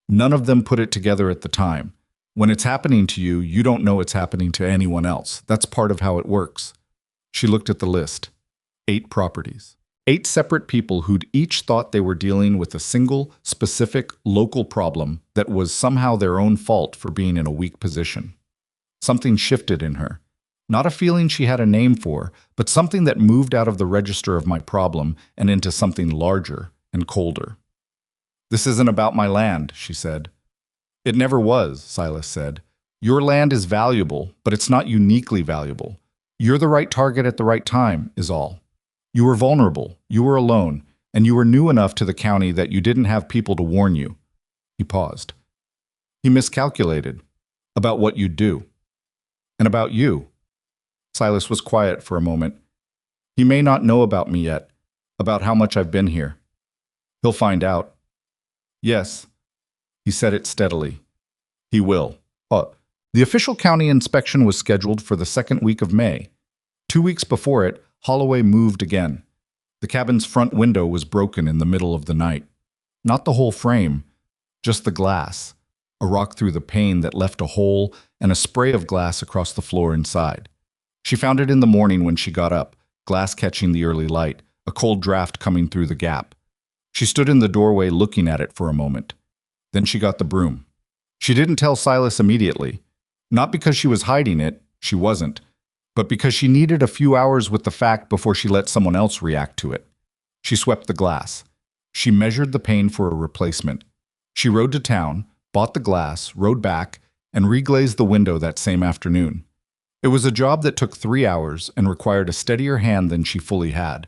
"None of them put it together at the time. When it's happening to you, you don't know it's happening to anyone else. That's part of how it works." She looked at the list. 8 properties. 8 separate people who'd each thought they were dealing with a single, specific, local problem that was somehow their own fault for being in a weak position. Something shifted in her. Not a feeling she had a name for, but something that moved out of the register of my problem and into something larger and colder. "This isn't about my land," she said. "It never was," Silas said. "Your land is valuable, but it's not uniquely valuable. You're the right target at the right time, is all. You were vulnerable, you were alone, and you were new enough to the county that you didn't have people to warn you." He paused. He miscalculated. About what you'd do. And about you. Silas was quiet for a moment. He may not know about me yet, about how much I've been here. He'll find out. Yes. He said it steadily. He will. The official county inspection was scheduled for the second week of May. 2 weeks before it, Holloway moved again. The cabin's front window was broken in the middle of the night. Not the whole frame, just the glass. A rock through the pane that left a hole and a spray of glass across the floor inside. She found it in the morning when she got up, glass catching the early light, a cold draft coming through the gap. She stood in the doorway looking at it for a moment. Then she got the broom. She didn't tell Silas immediately. Not because she was hiding it, she wasn't, but because she needed a few hours with the fact before she let someone else react to it. She swept the glass. She measured the pane for a replacement. She rode to town, bought the glass, rode back, and reglazed the window that same afternoon. It was a job that took 3 hours and required a steadier hand than she fully had,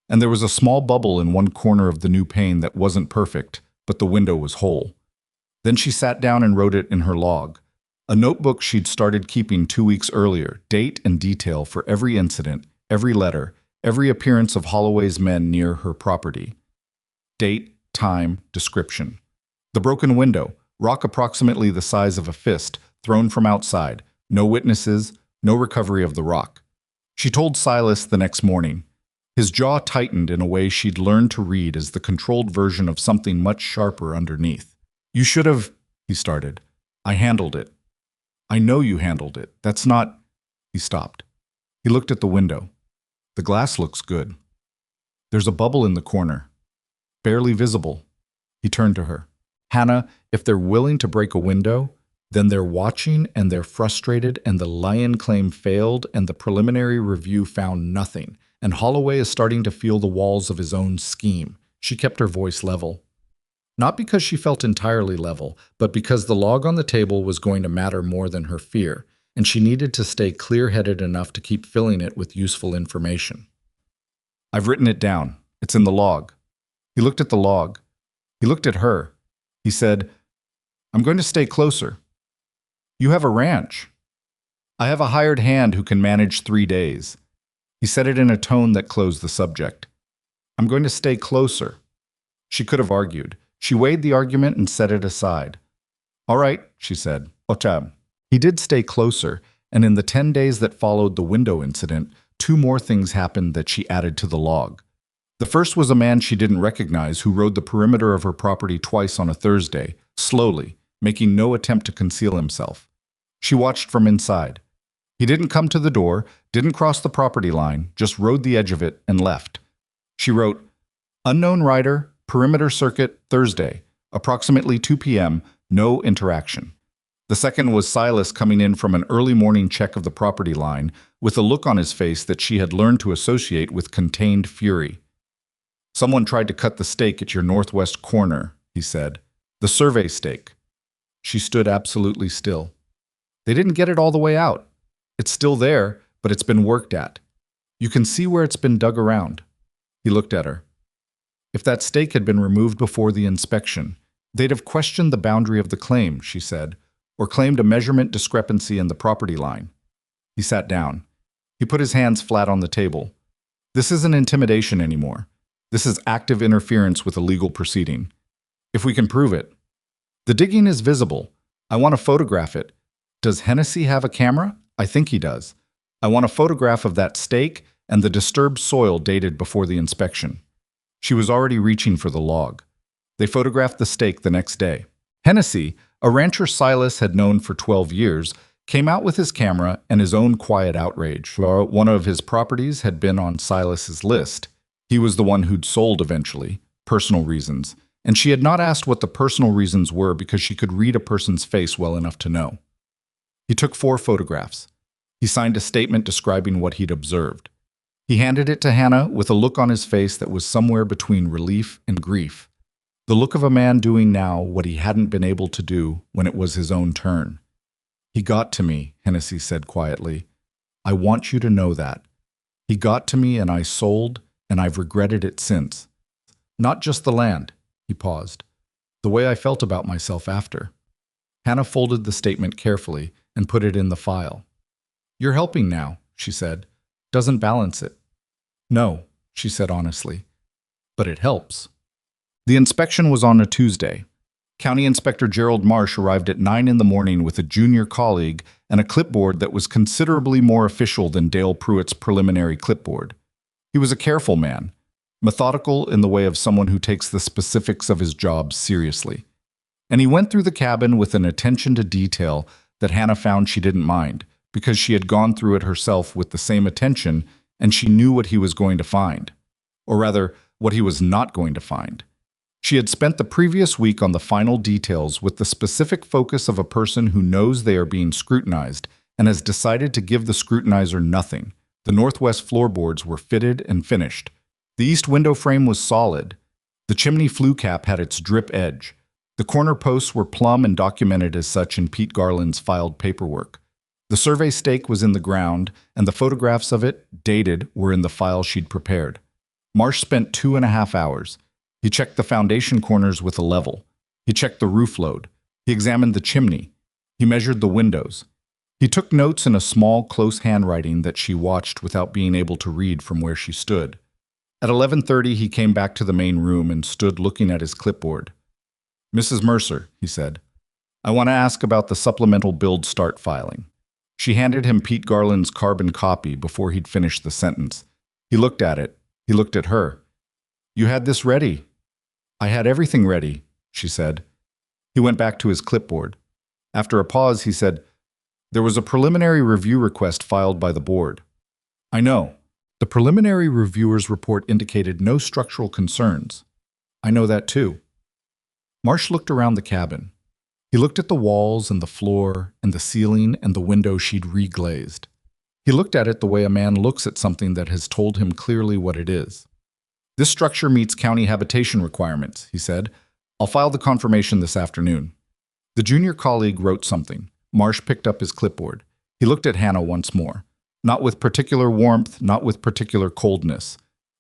and there was a small bubble in one corner of the new pane that wasn't perfect, but the window was whole. Then she sat down and wrote it in her log, a notebook she'd started keeping 2 weeks earlier, date and detail for every incident, every letter, every appearance of Holloway's men near her property. Date, time, description. The broken window, rock approximately the size of a fist, thrown from outside, no witnesses, no recovery of the rock. She told Silas the next morning. His jaw tightened in a way she'd learned to read as the controlled version of something much sharper underneath. You should have, he started. I handled it. I know you handled it. That's not... He stopped. He looked at the window. The glass looks good. There's a bubble in the corner. Barely visible. He turned to her. Hannah, if they're willing to break a window, then they're watching and they're frustrated and the lion claim failed and the preliminary review found nothing. And Holloway is starting to feel the walls of his own scheme. She kept her voice level. Not because she felt entirely level, but because the log on the table was going to matter more than her fear, and she needed to stay clear-headed enough to keep filling it with useful information. I've written it down. It's in the log. He looked at the log. He looked at her. He said, I'm going to stay closer. You have a ranch. I have a hired hand who can manage 3 days. He said it in a tone that closed the subject. I'm going to stay closer. She could have argued. She weighed the argument and set it aside. All right, she said. Ochab. He did stay closer, and in the 10 days that followed the window incident, 2 more things happened that she added to the log. The first was a man she didn't recognize who rode the perimeter of her property twice on a Thursday, slowly, making no attempt to conceal himself. She watched from inside. He didn't come to the door, didn't cross the property line, just rode the edge of it and left. She wrote, Unknown rider, perimeter circuit, Thursday, approximately 2 p.m., no interaction. The second was Silas coming in from an early morning check of the property line with a look on his face that she had learned to associate with contained fury. Someone tried to cut the stake at your northwest corner, he said. The survey stake. She stood absolutely still. They didn't get it all the way out. It's still there, but it's been worked at. You can see where it's been dug around. He looked at her. If that stake had been removed before the inspection, they'd have questioned the boundary of the claim, she said, or claimed a measurement discrepancy in the property line. He sat down. He put his hands flat on the table. This isn't intimidation anymore. This is active interference with a legal proceeding. If we can prove it. The digging is visible. I want to photograph it. Does Hennessy have a camera? I think he does. I want a photograph of that stake and the disturbed soil dated before the inspection. She was already reaching for the log. They photographed the stake the next day. Hennessy, a rancher Silas had known for 12 years, came out with his camera and his own quiet outrage. One of his properties had been on Silas's list. He was the one who'd sold eventually, personal reasons, and she had not asked what the personal reasons were because she could read a person's face well enough to know. He took 4 photographs. He signed a statement describing what he'd observed. He handed it to Hannah with a look on his face that was somewhere between relief and grief. The look of a man doing now what he hadn't been able to do when it was his own turn. He got to me, Hennessy said quietly. I want you to know that. He got to me and I sold, and I've regretted it since. Not just the land, he paused. The way I felt about myself after. Hannah folded the statement carefully and put it in the file. "You're helping now," she said. "Doesn't balance it." "No," she said honestly, "but it helps." The inspection was on a Tuesday. County Inspector Gerald Marsh arrived at 9 in the morning with a junior colleague and a clipboard that was considerably more official than Dale Pruitt's preliminary clipboard. He was a careful man, methodical in the way of someone who takes the specifics of his job seriously. And he went through the cabin with an attention to detail that Hannah found she didn't mind, because she had gone through it herself with the same attention and she knew what he was going to find. Or rather, what he was not going to find. She had spent the previous week on the final details with the specific focus of a person who knows they are being scrutinized and has decided to give the scrutinizer nothing. The northwest floorboards were fitted and finished. The east window frame was solid. The chimney flue cap had its drip edge. The corner posts were plumb and documented as such in Pete Garland's filed paperwork. The survey stake was in the ground, and the photographs of it, dated, were in the file she'd prepared. Marsh spent 2.5 hours. He checked the foundation corners with a level. He checked the roof load. He examined the chimney. He measured the windows. He took notes in a small, close handwriting that she watched without being able to read from where she stood. At 11:30, he came back to the main room and stood looking at his clipboard. "Mrs. Mercer," he said, "I want to ask about the supplemental build start filing." She handed him Pete Garland's carbon copy before he'd finished the sentence. He looked at it. He looked at her. "You had this ready." "I had everything ready," she said. He went back to his clipboard. After a pause, he said, "There was a preliminary review request filed by the board." "I know. The preliminary reviewer's report indicated no structural concerns." "I know that too." Marsh looked around the cabin. He looked at the walls and the floor and the ceiling and the window she'd reglazed. He looked at it the way a man looks at something that has told him clearly what it is. "This structure meets county habitation requirements," he said. "I'll file the confirmation this afternoon." The junior colleague wrote something. Marsh picked up his clipboard. He looked at Hannah once more. Not with particular warmth, not with particular coldness.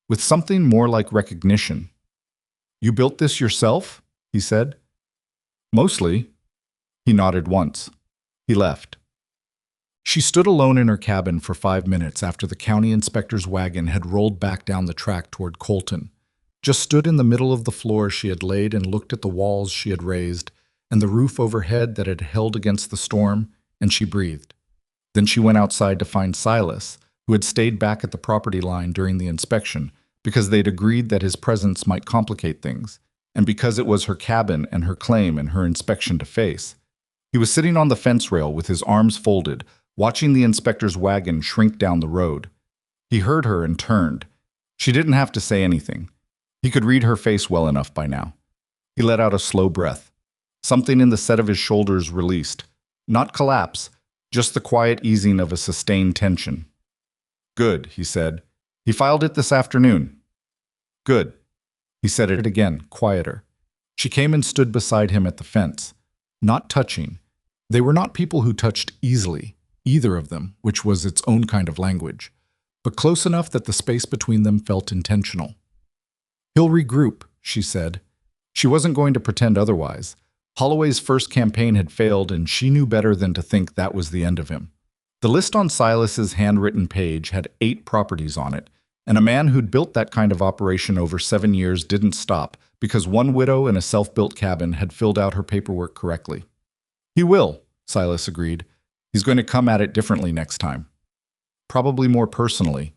With something more like recognition. "You built this yourself?" he said. "Mostly." He nodded once. He left. She stood alone in her cabin for 5 minutes after the county inspector's wagon had rolled back down the track toward Colton. Just stood in the middle of the floor she had laid and looked at the walls she had raised and the roof overhead that had held against the storm, and she breathed. Then she went outside to find Silas, who had stayed back at the property line during the inspection because they'd agreed that his presence might complicate things, and because it was her cabin and her claim and her inspection to face. He was sitting on the fence rail with his arms folded, watching the inspector's wagon shrink down the road. He heard her and turned. She didn't have to say anything. He could read her face well enough by now. He let out a slow breath. Something in the set of his shoulders released. Not collapse, just the quiet easing of a sustained tension. "Good," he said. "He filed it this afternoon." "Good." He said it again, quieter. She came and stood beside him at the fence. Not touching. They were not people who touched easily, either of them, which was its own kind of language, but close enough that the space between them felt intentional. "He'll regroup," she said. She wasn't going to pretend otherwise. Holloway's first campaign had failed, and she knew better than to think that was the end of him. The list on Silas's handwritten page had 8 properties on it, and a man who'd built that kind of operation over 7 years didn't stop because one widow in a self-built cabin had filled out her paperwork correctly. "He will," Silas agreed. "He's going to come at it differently next time. Probably more personally."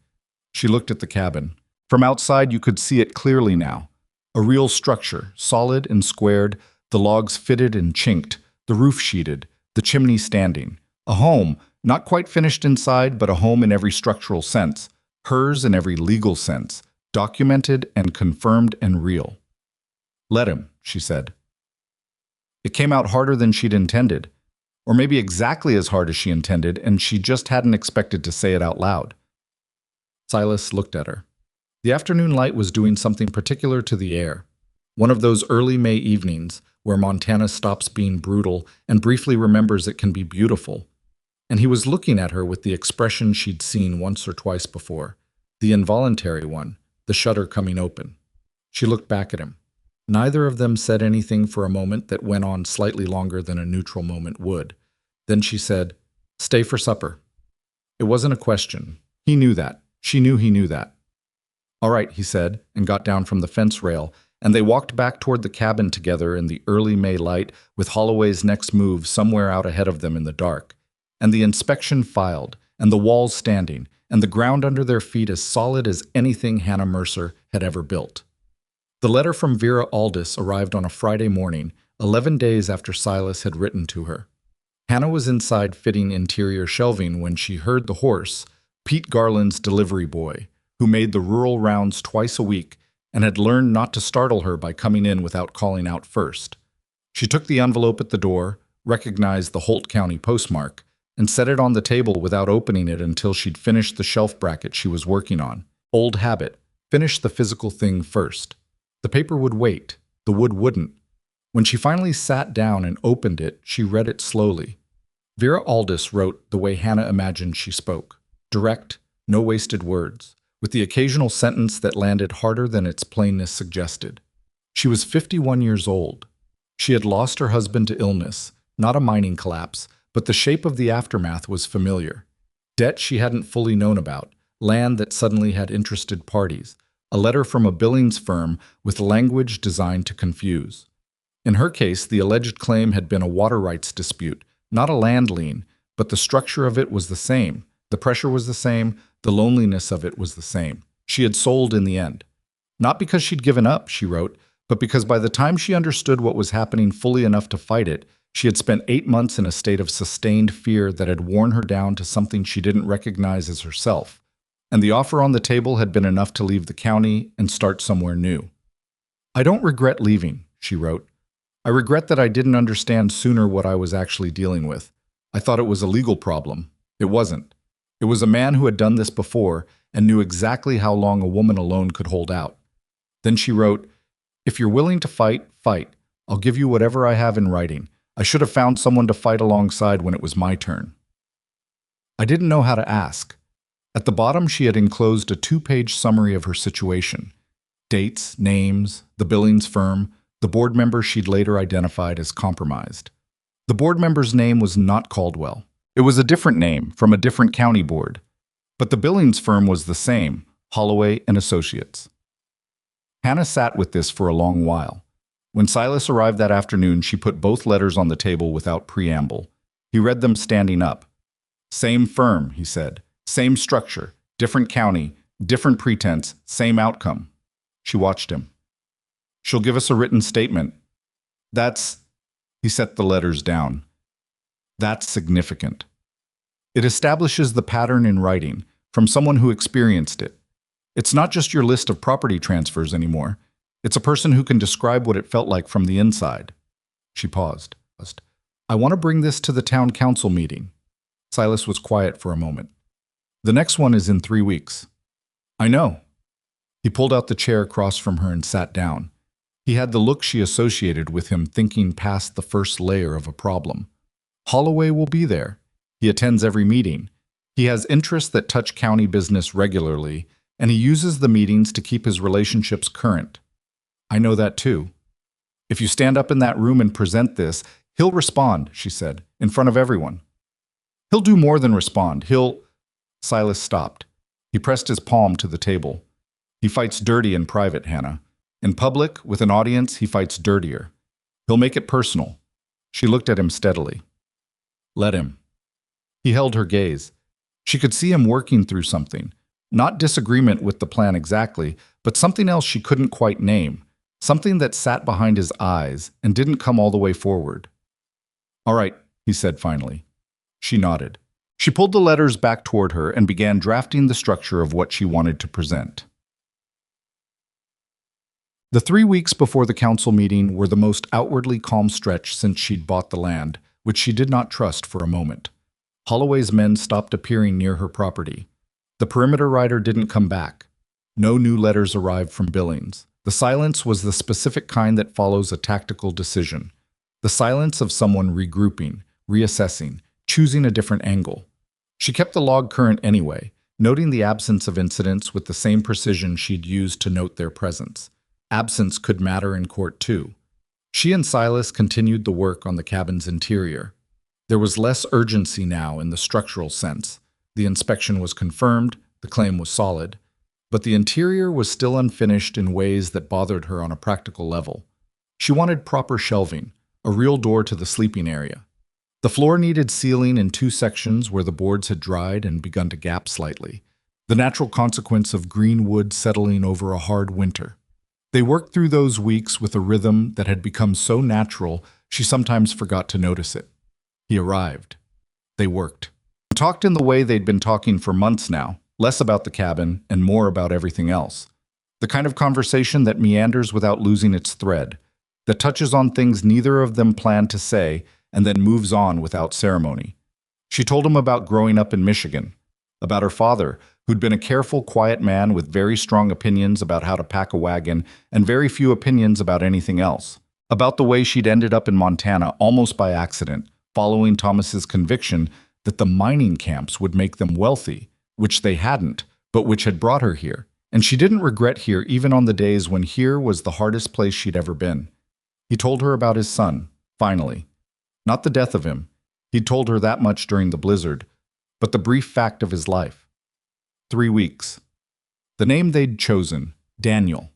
She looked at the cabin. From outside, you could see it clearly now. A real structure, solid and squared, the logs fitted and chinked, the roof sheeted, the chimney standing. A home, not quite finished inside, but a home in every structural sense. Hers in every legal sense, documented and confirmed and real. "Let him," she said. It came out harder than she'd intended, or maybe exactly as hard as she intended, and she just hadn't expected to say it out loud. Silas looked at her. The afternoon light was doing something particular to the air. One of those early May evenings where Montana stops being brutal and briefly remembers it can be beautiful. And he was looking at her with the expression she'd seen once or twice before, the involuntary one, the shutter coming open. She looked back at him. Neither of them said anything for a moment that went on slightly longer than a neutral moment would. Then she said, "Stay for supper." It wasn't a question. He knew that. She knew he knew that. "All right," he said, and got down from the fence rail, and they walked back toward the cabin together in the early May light, with Holloway's next move somewhere out ahead of them in the dark. And the inspection filed, and the walls standing, and the ground under their feet as solid as anything Hannah Mercer had ever built. The letter from Vera Aldis arrived on a Friday morning, 11 days after Silas had written to her. Hannah was inside fitting interior shelving when she heard the horse, Pete Garland's delivery boy, who made the rural rounds twice a week and had learned not to startle her by coming in without calling out first. She took the envelope at the door, recognized the Holt County postmark, and set it on the table without opening it until she'd finished the shelf bracket she was working on. Old habit. Finish the physical thing first. The paper would wait. The wood wouldn't. When she finally sat down and opened it, she read it slowly. Vera Aldis wrote the way Hannah imagined she spoke. Direct, no wasted words, with the occasional sentence that landed harder than its plainness suggested. She was 51 years old. She had lost her husband to illness, not a mining collapse, but the shape of the aftermath was familiar. Debt she hadn't fully known about, land that suddenly had interested parties, a letter from a Billings firm with language designed to confuse. In her case, the alleged claim had been a water rights dispute, not a land lien, but the structure of it was the same. The pressure was the same. The loneliness of it was the same. She had sold in the end. Not because she'd given up, she wrote, but because by the time she understood what was happening fully enough to fight it, she had spent 8 months in a state of sustained fear that had worn her down to something she didn't recognize as herself. And the offer on the table had been enough to leave the county and start somewhere new. "I don't regret leaving," she wrote. "I regret that I didn't understand sooner what I was actually dealing with. I thought it was a legal problem. It wasn't. It was a man who had done this before and knew exactly how long a woman alone could hold out." Then she wrote, "If you're willing to fight, fight. I'll give you whatever I have in writing. I should have found someone to fight alongside when it was my turn." I didn't know how to ask. At the bottom, she had enclosed a 2-page summary of her situation. Dates, names, the Billings firm, the board member she'd later identified as compromised. The board member's name was not Caldwell. It was a different name from a different county board. But the Billings firm was the same, Holloway and Associates. Hannah sat with this for a long while. When Silas arrived that afternoon, she put both letters on the table without preamble. He read them standing up. "Same firm," he said. "Same structure, different county, different pretense, same outcome." She watched him. "She'll give us a written statement." "That's—" He set the letters down. "That's significant. It establishes the pattern in writing from someone who experienced it. It's not just your list of property transfers anymore. It's a person who can describe what it felt like from the inside." She paused. "I want to bring this to the town council meeting." Silas was quiet for a moment. "The next one is in 3 weeks." "I know." He pulled out the chair across from her and sat down. He had the look she associated with him thinking past the first layer of a problem. "Holloway will be there. He attends every meeting. He has interests that touch county business regularly, and he uses the meetings to keep his relationships current. I know that too. If you stand up in that room and present this, he'll respond," she said, "in front of everyone. He'll do more than respond. He'll—" Silas stopped. He pressed his palm to the table. "He fights dirty in private, Hannah. In public, with an audience, he fights dirtier. He'll make it personal." She looked at him steadily. "Let him." He held her gaze. She could see him working through something. Not disagreement with the plan exactly, but something else she couldn't quite name. Something that sat behind his eyes and didn't come all the way forward. "All right," he said finally. She nodded. She pulled the letters back toward her and began drafting the structure of what she wanted to present. The 3 weeks before the council meeting were the most outwardly calm stretch since she'd bought the land, which she did not trust for a moment. Holloway's men stopped appearing near her property. The perimeter rider didn't come back. No new letters arrived from Billings. The silence was the specific kind that follows a tactical decision. The silence of someone regrouping, reassessing, choosing a different angle. She kept the log current anyway, noting the absence of incidents with the same precision she'd used to note their presence. Absence could matter in court too. She and Silas continued the work on the cabin's interior. There was less urgency now in the structural sense. The inspection was confirmed, the claim was solid, but the interior was still unfinished in ways that bothered her on a practical level. She wanted proper shelving, a real door to the sleeping area. The floor needed sealing in two sections where the boards had dried and begun to gap slightly, the natural consequence of green wood settling over a hard winter. They worked through those weeks with a rhythm that had become so natural she sometimes forgot to notice it. He arrived. They worked. Talked in the way they'd been talking for months now, less about the cabin and more about everything else. The kind of conversation that meanders without losing its thread, that touches on things neither of them planned to say and then moves on without ceremony. She told him about growing up in Michigan, about her father, who'd been a careful, quiet man with very strong opinions about how to pack a wagon and very few opinions about anything else, about the way she'd ended up in Montana almost by accident, following Thomas's conviction that the mining camps would make them wealthy, which they hadn't, but which had brought her here. And she didn't regret here even on the days when here was the hardest place she'd ever been. He told her about his son, finally. Not the death of him. He'd told her that much during the blizzard, but the brief fact of his life. 3 weeks. The name they'd chosen, Daniel.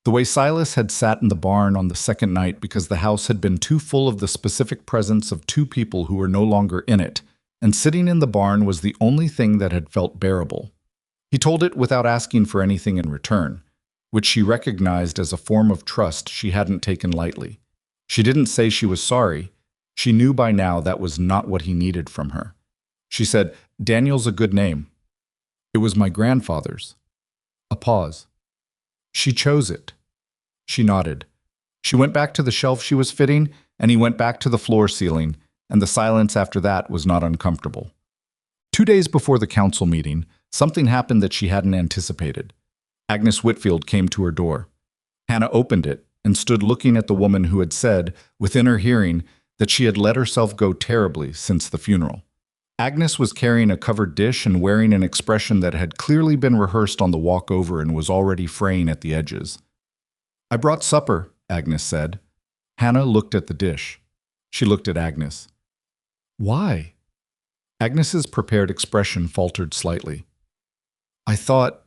The way Silas had sat in the barn on the second night because the house had been too full of the specific presence of two people who were no longer in it, and sitting in the barn was the only thing that had felt bearable. He told it without asking for anything in return, which she recognized as a form of trust she hadn't taken lightly. She didn't say she was sorry. She knew by now that was not what he needed from her. She said, "Daniel's a good name." "It was my grandfather's." A pause. "She chose it." She nodded. She went back to the shelf she was fitting, and he went back to the floor ceiling, and the silence after that was not uncomfortable. 2 days before the council meeting, something happened that she hadn't anticipated. Agnes Whitfield came to her door. Hannah opened it and stood looking at the woman who had said, within her hearing, that she had let herself go terribly since the funeral. Agnes was carrying a covered dish and wearing an expression that had clearly been rehearsed on the walk over and was already fraying at the edges. "I brought supper," Agnes said. Hannah looked at the dish. She looked at Agnes. "Why?" Agnes's prepared expression faltered slightly. "I thought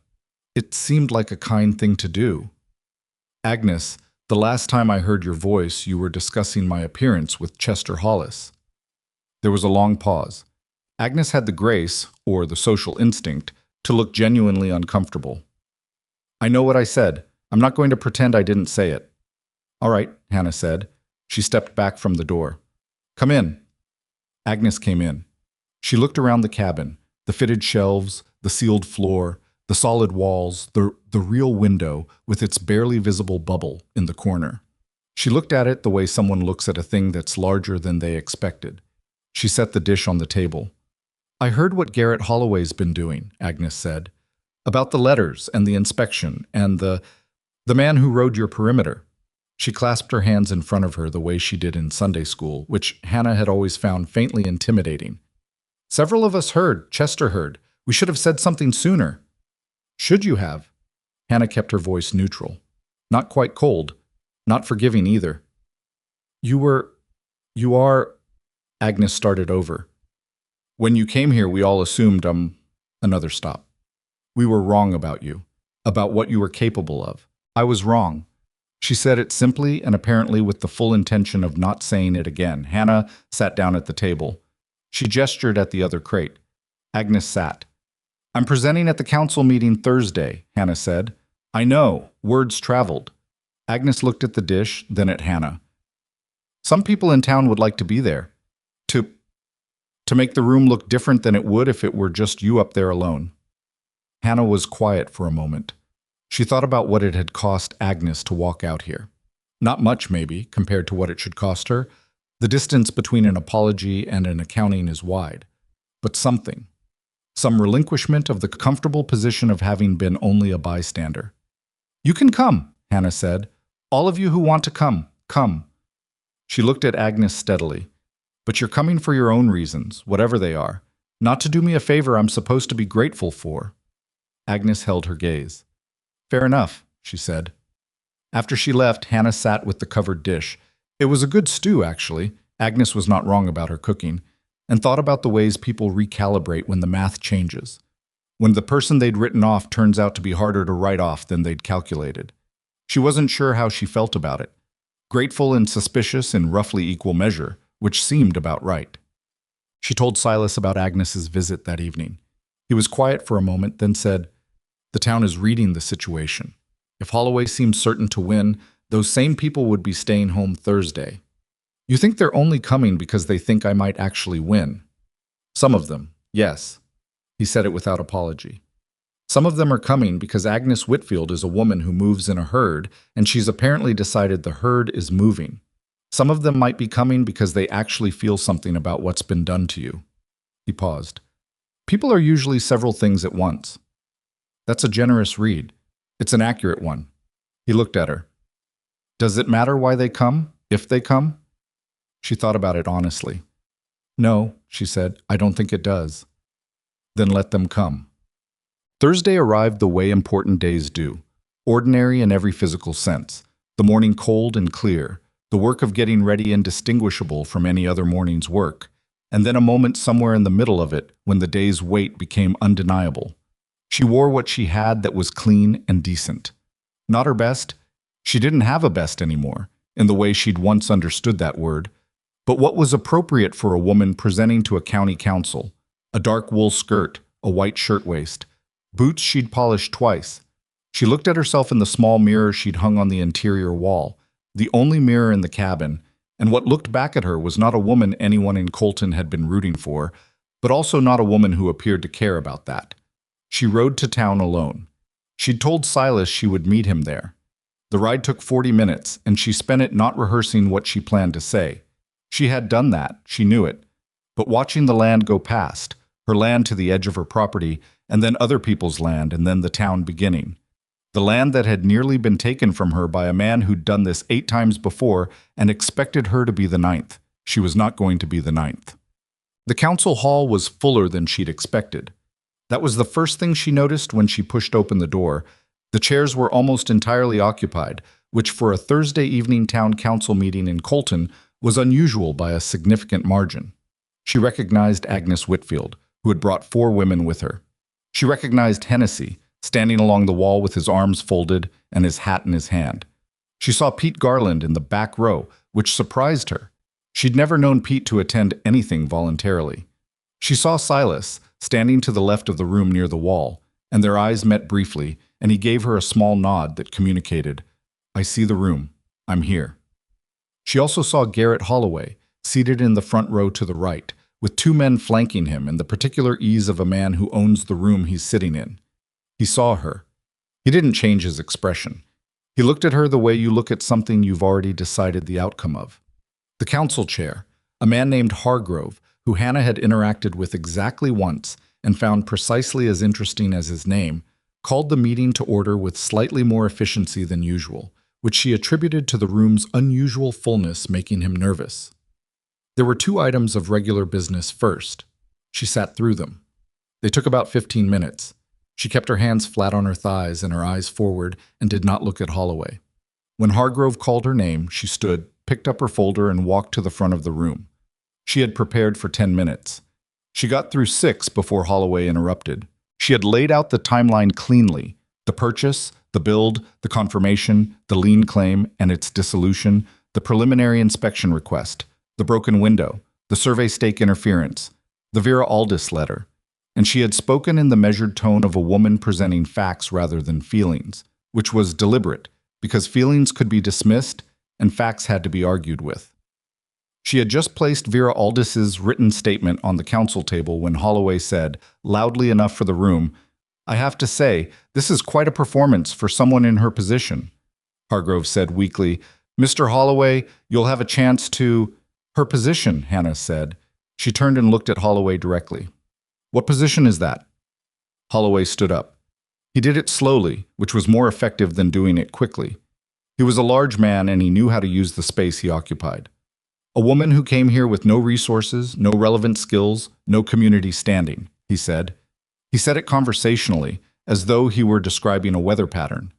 it seemed like a kind thing to do." "Agnes, the last time I heard your voice, you were discussing my appearance with Chester Hollis." There was a long pause. Agnes had the grace, or the social instinct, to look genuinely uncomfortable. "I know what I said. I'm not going to pretend I didn't say it." "All right," Hannah said. She stepped back from the door. "Come in." Agnes came in. She looked around the cabin, the fitted shelves, the sealed floor, the solid walls, the real window with its barely visible bubble in the corner. She looked at it the way someone looks at a thing that's larger than they expected. She set the dish on the table. "I heard what Garrett Holloway's been doing," Agnes said. "About the letters and the inspection and the man who rode your perimeter." She clasped her hands in front of her the way she did in Sunday school, which Hannah had always found faintly intimidating. "Several of us heard. Chester heard. We should have said something sooner." "Should you have?" Hannah kept her voice neutral. Not quite cold. Not forgiving either. You are," Agnes started over. "When you came here, we all assumed, another stop. We were wrong about you, about what you were capable of. I was wrong." She said it simply and apparently with the full intention of not saying it again. Hannah sat down at the table. She gestured at the other crate. Agnes sat. "I'm presenting at the council meeting Thursday," Hannah said. "I know. Words traveled." Agnes looked at the dish, then at Hannah. "Some people in town would like to be there. To make the room look different than it would if it were just you up there alone." Hannah was quiet for a moment. She thought about what it had cost Agnes to walk out here. Not much, maybe, compared to what it should cost her. The distance between an apology and an accounting is wide. But something. Some relinquishment of the comfortable position of having been only a bystander. "You can come," Hannah said. "All of you who want to come, come." She looked at Agnes steadily. "But you're coming for your own reasons, whatever they are. Not to do me a favor I'm supposed to be grateful for." Agnes held her gaze. "Fair enough," she said. After she left, Hannah sat with the covered dish. It was a good stew, actually. Agnes was not wrong about her cooking, and thought about the ways people recalibrate when the math changes. When the person they'd written off turns out to be harder to write off than they'd calculated. She wasn't sure how she felt about it. Grateful and suspicious in roughly equal measure, which seemed about right. She told Silas about Agnes's visit that evening. He was quiet for a moment, then said, "The town is reading the situation. If Holloway seems certain to win, those same people would be staying home Thursday. You think they're only coming because they think I might actually win?" "Some of them, yes." He said it without apology. "Some of them are coming because Agnes Whitfield is a woman who moves in a herd, and she's apparently decided the herd is moving. Some of them might be coming because they actually feel something about what's been done to you." He paused. "People are usually several things at once." "That's a generous read. It's an accurate one." He looked at her. "Does it matter why they come, if they come?" She thought about it honestly. "No," she said, "I don't think it does." "Then let them come." Thursday arrived the way important days do, ordinary in every physical sense, the morning cold and clear, the work of getting ready indistinguishable from any other morning's work, and then a moment somewhere in the middle of it when the day's weight became undeniable. She wore what she had that was clean and decent. Not her best. She didn't have a best anymore, in the way she'd once understood that word, but what was appropriate for a woman presenting to a county council: a dark wool skirt, a white shirtwaist, boots she'd polished twice. She looked at herself in the small mirror she'd hung on the interior wall, the only mirror in the cabin, and what looked back at her was not a woman anyone in Colton had been rooting for, but also not a woman who appeared to care about that. She rode to town alone. She'd told Silas she would meet him there. The ride took 40 minutes, and she spent it not rehearsing what she planned to say. She had done that, she knew it, but watching the land go past, her land to the edge of her property, and then other people's land, and then the town beginning. The land that had nearly been taken from her by a man who'd done this 8 times before and expected her to be the 9th. She was not going to be the 9th. The council hall was fuller than she'd expected. That was the first thing she noticed when she pushed open the door. The chairs were almost entirely occupied, which for a Thursday evening town council meeting in Colton was unusual by a significant margin. She recognized Agnes Whitfield, who had brought 4 women with her. She recognized Hennessy, standing along the wall with his arms folded and his hat in his hand. She saw Pete Garland in the back row, which surprised her. She'd never known Pete to attend anything voluntarily. She saw Silas, standing to the left of the room near the wall, and their eyes met briefly, and he gave her a small nod that communicated, "I see the room. I'm here." She also saw Garrett Holloway, seated in the front row to the right, with 2 men flanking him in the particular ease of a man who owns the room he's sitting in. He saw her. He didn't change his expression. He looked at her the way you look at something you've already decided the outcome of. The council chair, a man named Hargrove, who Hannah had interacted with exactly once and found precisely as interesting as his name, called the meeting to order with slightly more efficiency than usual, which she attributed to the room's unusual fullness making him nervous. There were 2 items of regular business first. She sat through them. They took about 15 minutes. She kept her hands flat on her thighs and her eyes forward and did not look at Holloway. When Hargrove called her name, she stood, picked up her folder, and walked to the front of the room. She had prepared for 10 minutes. She got through 6 before Holloway interrupted. She had laid out the timeline cleanly: the purchase, the build, the confirmation, the lien claim and its dissolution, the preliminary inspection request, the broken window, the survey stake interference, the Vera Aldis letter. And she had spoken in the measured tone of a woman presenting facts rather than feelings, which was deliberate, because feelings could be dismissed and facts had to be argued with. She had just placed Vera Aldis's written statement on the council table when Holloway said, loudly enough for the room, "I have to say, this is quite a performance for someone in her position." Hargrove said weakly, "Mr. Holloway, you'll have a chance to—" "Her position," Hannah said. She turned and looked at Holloway directly. "What position is that?" Holloway stood up. He did it slowly, which was more effective than doing it quickly. He was a large man and he knew how to use the space he occupied. "A woman who came here with no resources, no relevant skills, no community standing," he said. He said it conversationally, as though he were describing a weather pattern.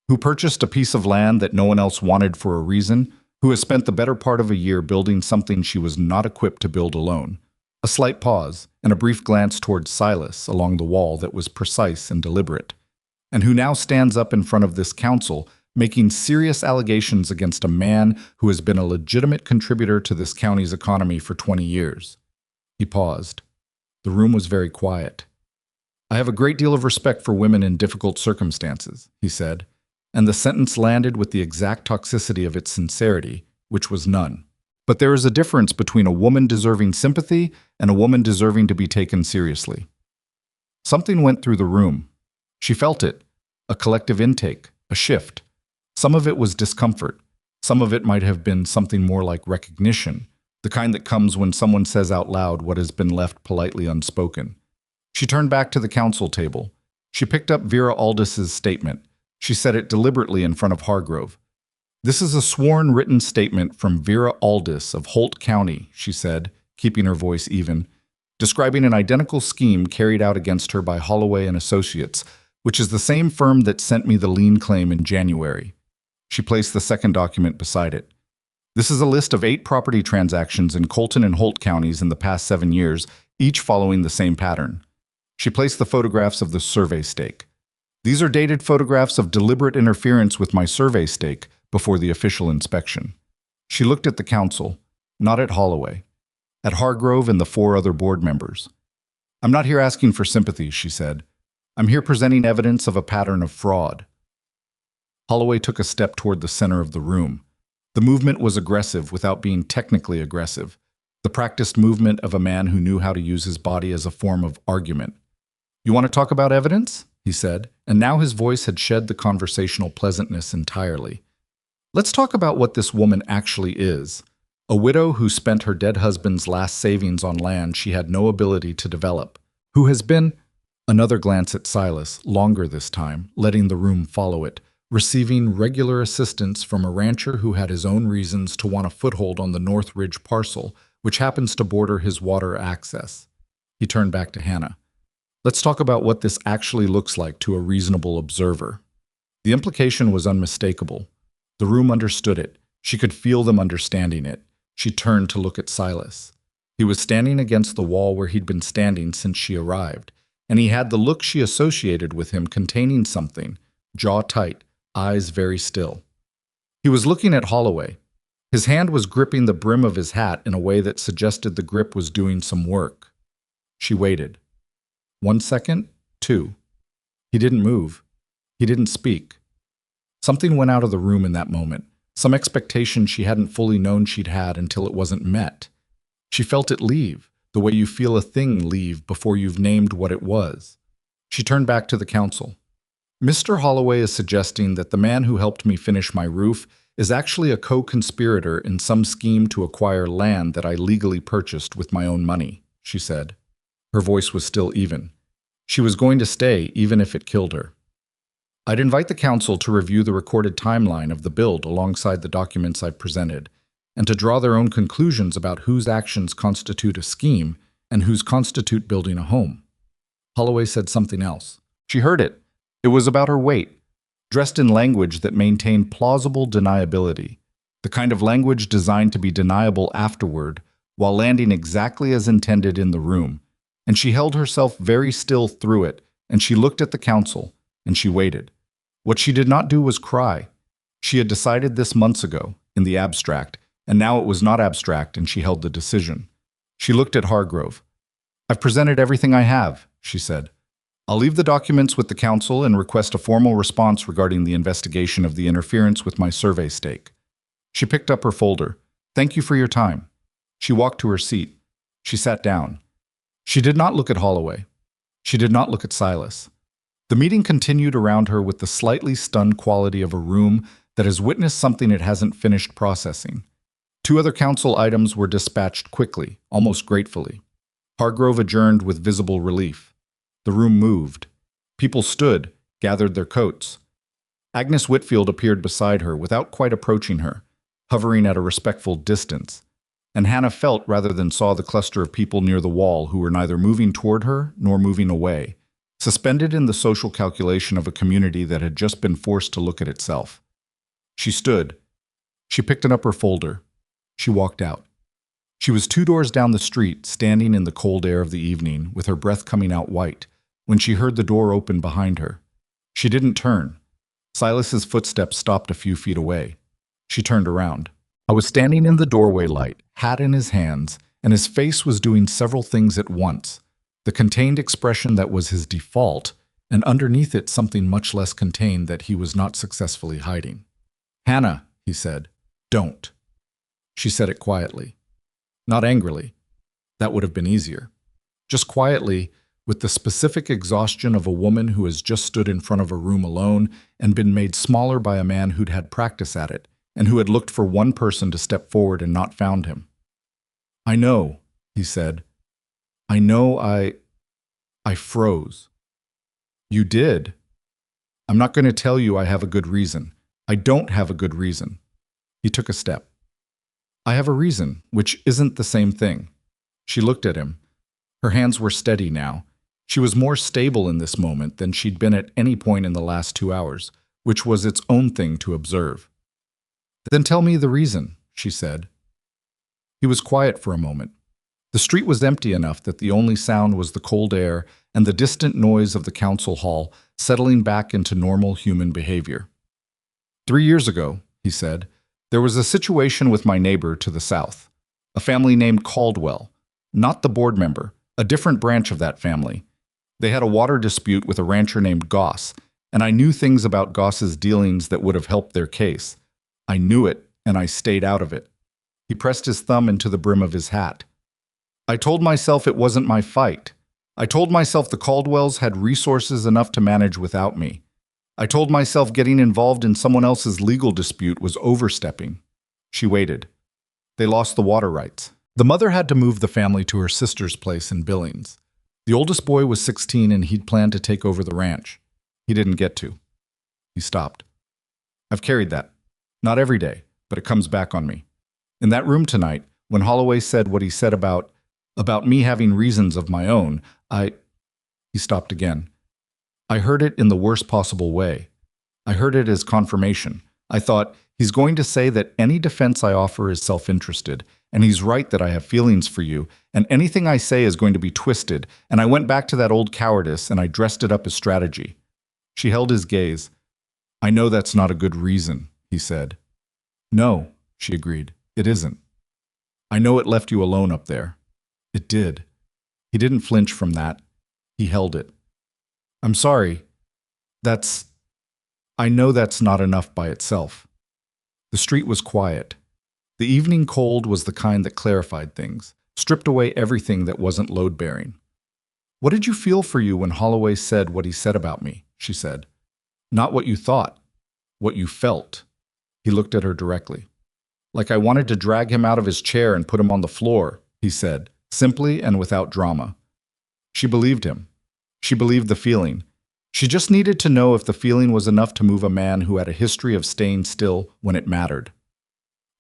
who purchased a piece of land that no one else wanted for a reason, who has spent the better part of a year building something she was not equipped to build alone. A slight pause, and a brief glance towards Silas along the wall that was precise and deliberate, and who now stands up in front of this council, making serious allegations against a man who has been a legitimate contributor to this county's economy for 20 years. He paused. The room was very quiet. I have a great deal of respect for women in difficult circumstances, he said, and the sentence landed with the exact toxicity of its sincerity, which was none. But there is a difference between a woman deserving sympathy and a woman deserving to be taken seriously. Something went through the room. She felt it, a collective intake, a shift. Some of it was discomfort. Some of it might have been something more like recognition, the kind that comes when someone says out loud what has been left politely unspoken. She turned back to the council table. She picked up Vera Aldis's statement. She said it deliberately in front of Hargrove. This is a sworn written statement from Vera Aldis of Holt County, she said, keeping her voice even, describing an identical scheme carried out against her by Holloway and Associates, which is the same firm that sent me the lien claim in January. She placed the second document beside it. This is a list of 8 property transactions in Colton and Holt counties in the past 7 years, each following the same pattern. She placed the photographs of the survey stake. These are dated photographs of deliberate interference with my survey stake before the official inspection. She looked at the council, not at Holloway, at Hargrove and the 4 other board members. I'm not here asking for sympathy, she said. I'm here presenting evidence of a pattern of fraud. Holloway took a step toward the center of the room. The movement was aggressive without being technically aggressive, the practiced movement of a man who knew how to use his body as a form of argument. You want to talk about evidence? He said, and now his voice had shed the conversational pleasantness entirely. Let's talk about what this woman actually is. A widow who spent her dead husband's last savings on land she had no ability to develop, who has been, another glance at Silas, longer this time, letting the room follow it, receiving regular assistance from a rancher who had his own reasons to want a foothold on the North Ridge parcel, which happens to border his water access. He turned back to Hannah. Let's talk about what this actually looks like to a reasonable observer. The implication was unmistakable. The room understood it. She could feel them understanding it. She turned to look at Silas. He was standing against the wall where he'd been standing since she arrived, and he had the look she associated with him containing something, jaw tight, eyes very still. He was looking at Holloway. His hand was gripping the brim of his hat in a way that suggested the grip was doing some work. She waited. 1 second, 2. He didn't move. He didn't speak. Something went out of the room in that moment, some expectation she hadn't fully known she'd had until it wasn't met. She felt it leave, the way you feel a thing leave before you've named what it was. She turned back to the council. Mr. Holloway is suggesting that the man who helped me finish my roof is actually a co-conspirator in some scheme to acquire land that I legally purchased with my own money, she said. Her voice was still even. She was going to stay even if it killed her. I'd invite the council to review the recorded timeline of the build alongside the documents I presented, and to draw their own conclusions about whose actions constitute a scheme and whose constitute building a home. Holloway said something else. She heard it. It was about her weight, dressed in language that maintained plausible deniability, the kind of language designed to be deniable afterward, while landing exactly as intended in the room. And she held herself very still through it, and she looked at the council, and she waited. What she did not do was cry. She had decided this months ago, in the abstract, and now it was not abstract, and she held the decision. She looked at Hargrove. I've presented everything I have, she said. I'll leave the documents with the council and request a formal response regarding the investigation of the interference with my survey stake. She picked up her folder. Thank you for your time. She walked to her seat. She sat down. She did not look at Holloway. She did not look at Silas. The meeting continued around her with the slightly stunned quality of a room that has witnessed something it hasn't finished processing. 2 other council items were dispatched quickly, almost gratefully. Hargrove adjourned with visible relief. The room moved. People stood, gathered their coats. Agnes Whitfield appeared beside her without quite approaching her, hovering at a respectful distance. And Hannah felt rather than saw the cluster of people near the wall who were neither moving toward her nor moving away, suspended in the social calculation of a community that had just been forced to look at itself. She stood. She picked up her folder. She walked out. She was 2 doors down the street, standing in the cold air of the evening, with her breath coming out white, when she heard the door open behind her. She didn't turn. Silas's footsteps stopped a few feet away. She turned around. I was standing in the doorway light, hat in his hands, and his face was doing several things at once. The contained expression that was his default, and underneath it something much less contained that he was not successfully hiding. "Hannah," he said, "don't." She said it quietly. Not angrily. That would have been easier. Just quietly, with the specific exhaustion of a woman who has just stood in front of a room alone and been made smaller by a man who'd had practice at it, and who had looked for one person to step forward and not found him. "I know," he said. "I know I froze." "You did?" "I'm not going to tell you I have a good reason. I don't have a good reason." He took a step. "I have a reason, which isn't the same thing." She looked at him. Her hands were steady now. She was more stable in this moment than she'd been at any point in the last 2 hours, which was its own thing to observe. "Then tell me the reason," she said. He was quiet for a moment. The street was empty enough that the only sound was the cold air and the distant noise of the council hall settling back into normal human behavior. 3 years ago," he said, "there was a situation with my neighbor to the south, a family named Caldwell, not the board member, a different branch of that family. They had a water dispute with a rancher named Goss, and I knew things about Goss's dealings that would have helped their case. I knew it, and I stayed out of it." He pressed his thumb into the brim of his hat. "I told myself it wasn't my fight. I told myself the Caldwells had resources enough to manage without me. I told myself getting involved in someone else's legal dispute was overstepping." She waited. "They lost the water rights. The mother had to move the family to her sister's place in Billings. The oldest boy was 16 and he'd planned to take over the ranch. He didn't get to." He stopped. "I've carried that. Not every day, but it comes back on me. In that room tonight, when Holloway said what he said about me having reasons of my own, He stopped again. "I heard it in the worst possible way. I heard it as confirmation. I thought, he's going to say that any defense I offer is self-interested, and he's right that I have feelings for you, and anything I say is going to be twisted, and I went back to that old cowardice and I dressed it up as strategy." She held his gaze. "I know that's not a good reason," he said. "No," she agreed, "it isn't. I know it left you alone up there." It did. He didn't flinch from that. He held it. "I'm sorry. I know that's not enough by itself." The street was quiet. The evening cold was the kind that clarified things, stripped away everything that wasn't load-bearing. "What did you feel for you when Holloway said what he said about me?" she said. "Not what you thought, what you felt." He looked at her directly. "Like I wanted to drag him out of his chair and put him on the floor," he said, simply and without drama. She believed him. She believed the feeling. She just needed to know if the feeling was enough to move a man who had a history of staying still when it mattered.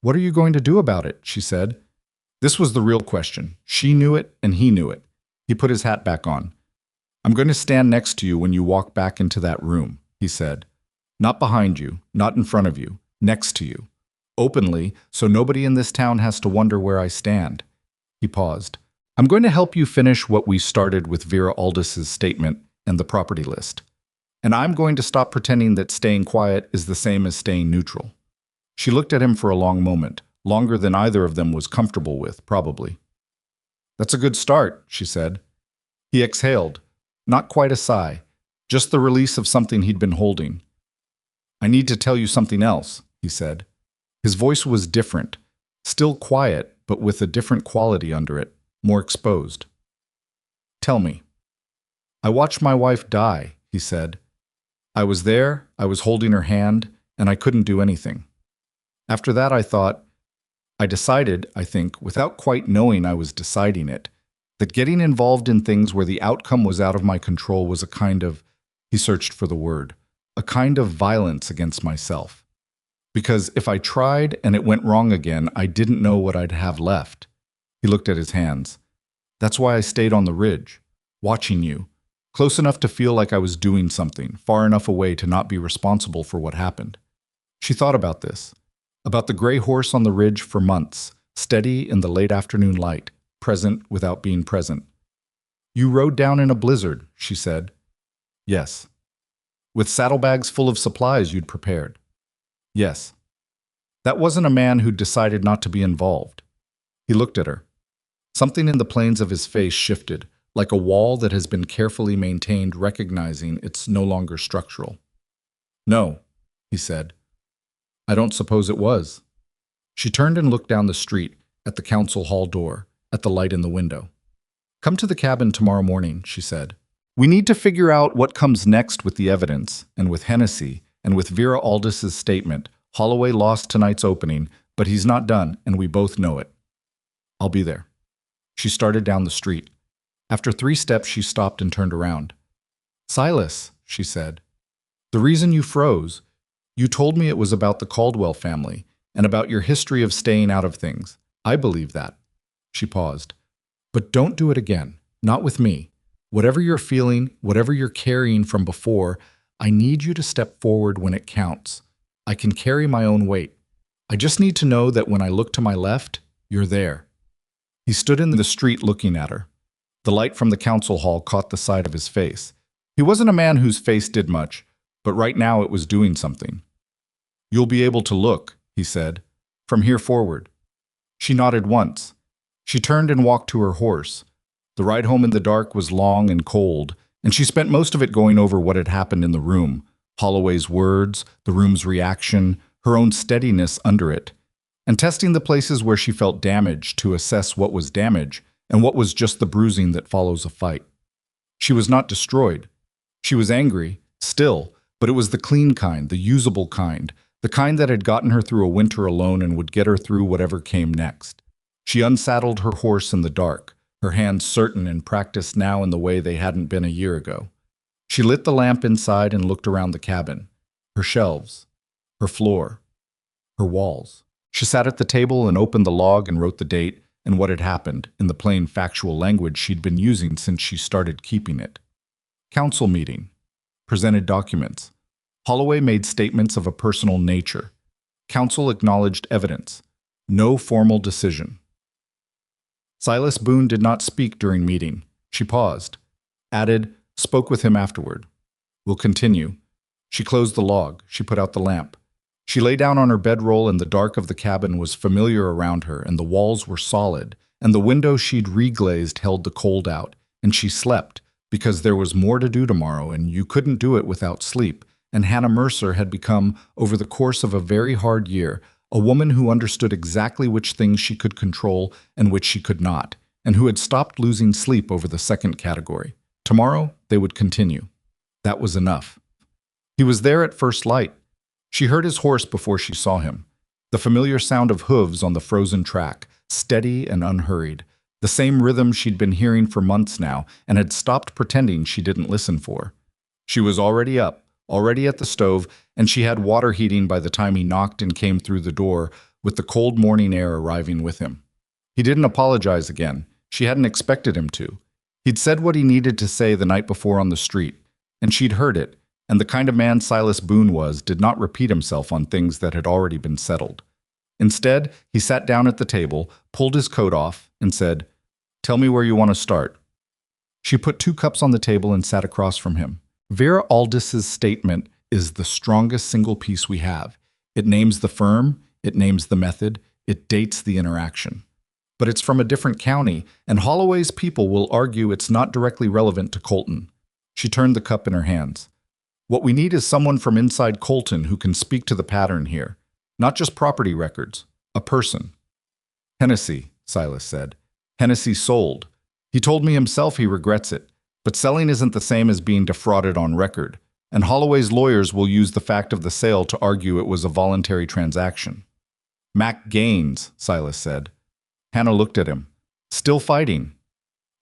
"What are you going to do about it?" she said. This was the real question. She knew it, and he knew it. He put his hat back on. "I'm going to stand next to you when you walk back into that room," he said. "Not behind you, not in front of you, next to you. Openly, so nobody in this town has to wonder where I stand." He paused. "I'm going to help you finish what we started with Vera Aldis's statement and the property list. And I'm going to stop pretending that staying quiet is the same as staying neutral." She looked at him for a long moment, longer than either of them was comfortable with, probably. "That's a good start," she said. He exhaled. Not quite a sigh, just the release of something he'd been holding. "I need to tell you something else," he said. His voice was different, still quiet, but with a different quality under it, more exposed. "Tell me." "I watched my wife die," he said. "I was there, I was holding her hand, and I couldn't do anything. After that I decided, I think, without quite knowing I was deciding it, that getting involved in things where the outcome was out of my control was a kind of," he searched for the word, "a kind of violence against myself. Because if I tried and it went wrong again, I didn't know what I'd have left." He looked at his hands. "That's why I stayed on the ridge, watching you, Close enough to feel like I was doing something, far enough away to not be responsible for what happened. She thought about this, about the gray horse on the ridge for months, steady in the late afternoon light, present without being present. You rode down in a blizzard, she said. Yes. With saddlebags full of supplies you'd prepared. Yes. That wasn't a man who'd decided not to be involved. He looked at her. Something in the planes of his face shifted, like a wall that has been carefully maintained, recognizing it's no longer structural. No, he said. I don't suppose it was. She turned and looked down the street, at the council hall door, at the light in the window. Come to the cabin tomorrow morning, she said. We need to figure out what comes next with the evidence, and with Hennessy, and with Vera Aldis's statement. Holloway lost tonight's opening, but he's not done, and we both know it. I'll be there. She started down the street. After 3 steps, she stopped and turned around. Silas, she said, the reason you froze, you told me it was about the Caldwell family, and about your history of staying out of things. I believe that. She paused. But don't do it again. Not with me. Whatever you're feeling, whatever you're carrying from before, I need you to step forward when it counts. I can carry my own weight. I just need to know that when I look to my left, you're there. He stood in the street looking at her. The light from the council hall caught the side of his face. He wasn't a man whose face did much, but right now it was doing something. You'll be able to look, he said, from here forward. She nodded once. She turned and walked to her horse. The ride home in the dark was long and cold, and she spent most of it going over what had happened in the room, Holloway's words, the room's reaction, her own steadiness under it, and testing the places where she felt damage to assess what was damage and what was just the bruising that follows a fight. She was not destroyed. She was angry, still, but it was the clean kind, the usable kind, the kind that had gotten her through a winter alone and would get her through whatever came next. She unsaddled her horse in the dark, her hands certain and practiced now in the way they hadn't been a year ago. She lit the lamp inside and looked around the cabin, her shelves, her floor, her walls. She sat at the table and opened the log and wrote the date and what had happened in the plain factual language she'd been using since she started keeping it. Council meeting. Presented documents. Holloway made statements of a personal nature. Council acknowledged evidence. No formal decision. Silas Boone did not speak during meeting. She paused. Added, spoke with him afterward. We'll continue. She closed the log. She put out the lamp. She lay down on her bedroll, and the dark of the cabin was familiar around her, and the walls were solid, and the window she'd reglazed held the cold out, and she slept, because there was more to do tomorrow, and you couldn't do it without sleep, and Hannah Mercer had become, over the course of a very hard year, a woman who understood exactly which things she could control and which she could not, and who had stopped losing sleep over the second category. Tomorrow, they would continue. That was enough. He was there at first light. She heard his horse before she saw him. The familiar sound of hooves on the frozen track, steady and unhurried. The same rhythm she'd been hearing for months now and had stopped pretending she didn't listen for. She was already up, already at the stove, and she had water heating by the time he knocked and came through the door, with the cold morning air arriving with him. He didn't apologize again. She hadn't expected him to. He'd said what he needed to say the night before on the street, and she'd heard it, and the kind of man Silas Boone was did not repeat himself on things that had already been settled. Instead, he sat down at the table, pulled his coat off, and said, "Tell me where you want to start." She put 2 cups on the table and sat across from him. Vera Aldis's statement is the strongest single piece we have. It names the firm, it names the method, it dates the interaction. But it's from a different county, and Holloway's people will argue it's not directly relevant to Colton. She turned the cup in her hands. What we need is someone from inside Colton who can speak to the pattern here. Not just property records, a person. Hennessy, Silas said. Hennessy sold. He told me himself he regrets it, but selling isn't the same as being defrauded on record, and Holloway's lawyers will use the fact of the sale to argue it was a voluntary transaction. Mac Gaines, Silas said. Hannah looked at him. Still fighting.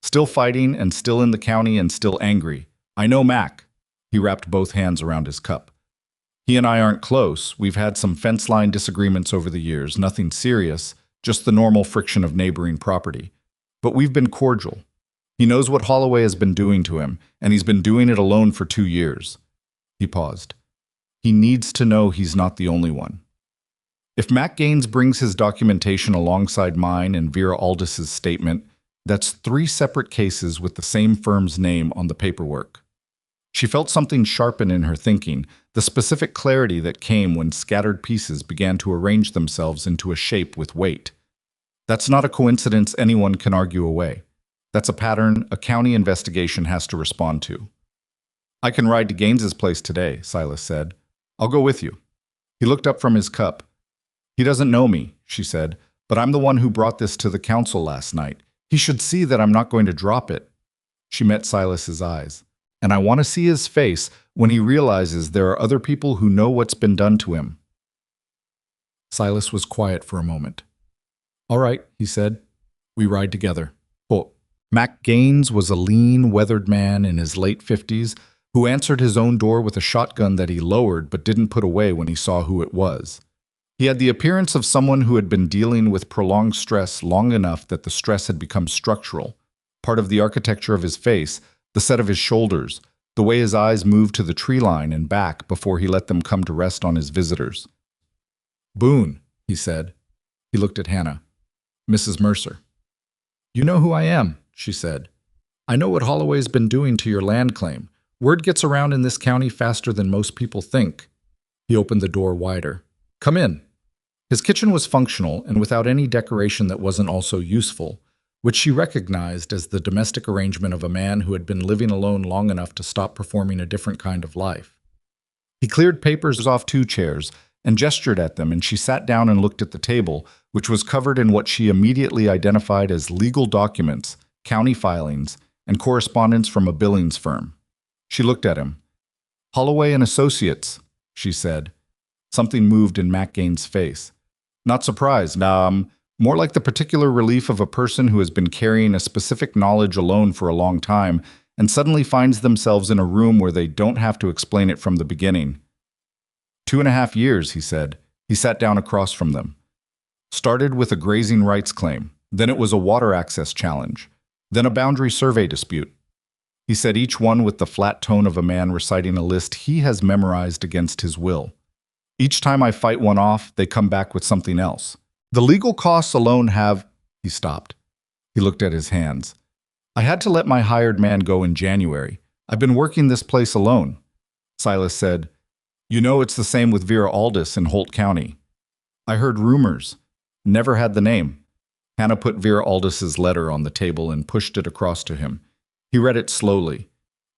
Still fighting and still in the county and still angry. I know Mac. He wrapped both hands around his cup. He and I aren't close. We've had some fence line disagreements over the years, nothing serious, just the normal friction of neighboring property. But we've been cordial. He knows what Holloway has been doing to him, and he's been doing it alone for 2 years. He paused. He needs to know he's not the only one. If Mac Gaines brings his documentation alongside mine and Vera Aldis's statement, that's 3 separate cases with the same firm's name on the paperwork. She felt something sharpen in her thinking, the specific clarity that came when scattered pieces began to arrange themselves into a shape with weight. That's not a coincidence anyone can argue away. That's a pattern a county investigation has to respond to. I can ride to Gaines's place today, Silas said. I'll go with you. He looked up from his cup. He doesn't know me, she said, but I'm the one who brought this to the council last night. He should see that I'm not going to drop it. She met Silas's eyes. And I want to see his face when he realizes there are other people who know what's been done to him. Silas was quiet for a moment. All right, he said. We ride together. Oh. Mac Gaines was a lean, weathered man in his late 50s who answered his own door with a shotgun that he lowered but didn't put away when he saw who it was. He had the appearance of someone who had been dealing with prolonged stress long enough that the stress had become structural, part of the architecture of his face, the set of his shoulders, the way his eyes moved to the tree line and back before he let them come to rest on his visitors. Boone, he said. He looked at Hannah. Mrs. Mercer. You know who I am, she said. I know what Holloway's been doing to your land claim. Word gets around in this county faster than most people think. He opened the door wider. Come in. His kitchen was functional and without any decoration that wasn't also useful, which she recognized as the domestic arrangement of a man who had been living alone long enough to stop performing a different kind of life. He cleared papers off 2 chairs and gestured at them, and she sat down and looked at the table, which was covered in what she immediately identified as legal documents, county filings, and correspondence from a billings firm. She looked at him. Holloway and Associates, she said. Something moved in Mac Gaines' face. Not surprised, more like the particular relief of a person who has been carrying a specific knowledge alone for a long time and suddenly finds themselves in a room where they don't have to explain it from the beginning. 2.5 years, he said. He sat down across from them. Started with a grazing rights claim. Then it was a water access challenge. Then a boundary survey dispute. He said each one with the flat tone of a man reciting a list he has memorized against his will. Each time I fight one off, they come back with something else. The legal costs alone have... He stopped. He looked at his hands. I had to let my hired man go in January. I've been working this place alone. Silas said, You know it's the same with Vera Aldis in Holt County. I heard rumors. Never had the name. Hannah put Vera Aldis's letter on the table and pushed it across to him. He read it slowly.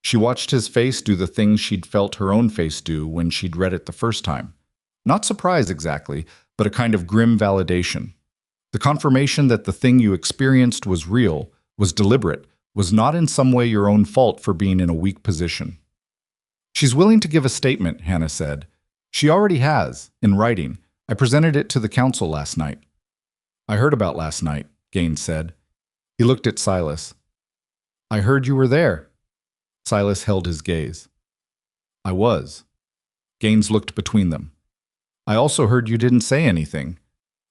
She watched his face do the things she'd felt her own face do when she'd read it the first time. Not surprise exactly, but a kind of grim validation. The confirmation that the thing you experienced was real, was deliberate, was not in some way your own fault for being in a weak position. She's willing to give a statement, Hannah said. She already has, in writing. I presented it to the council last night. I heard about last night, Gaines said. He looked at Silas. I heard you were there. Silas held his gaze. I was. Gaines looked between them. I also heard you didn't say anything.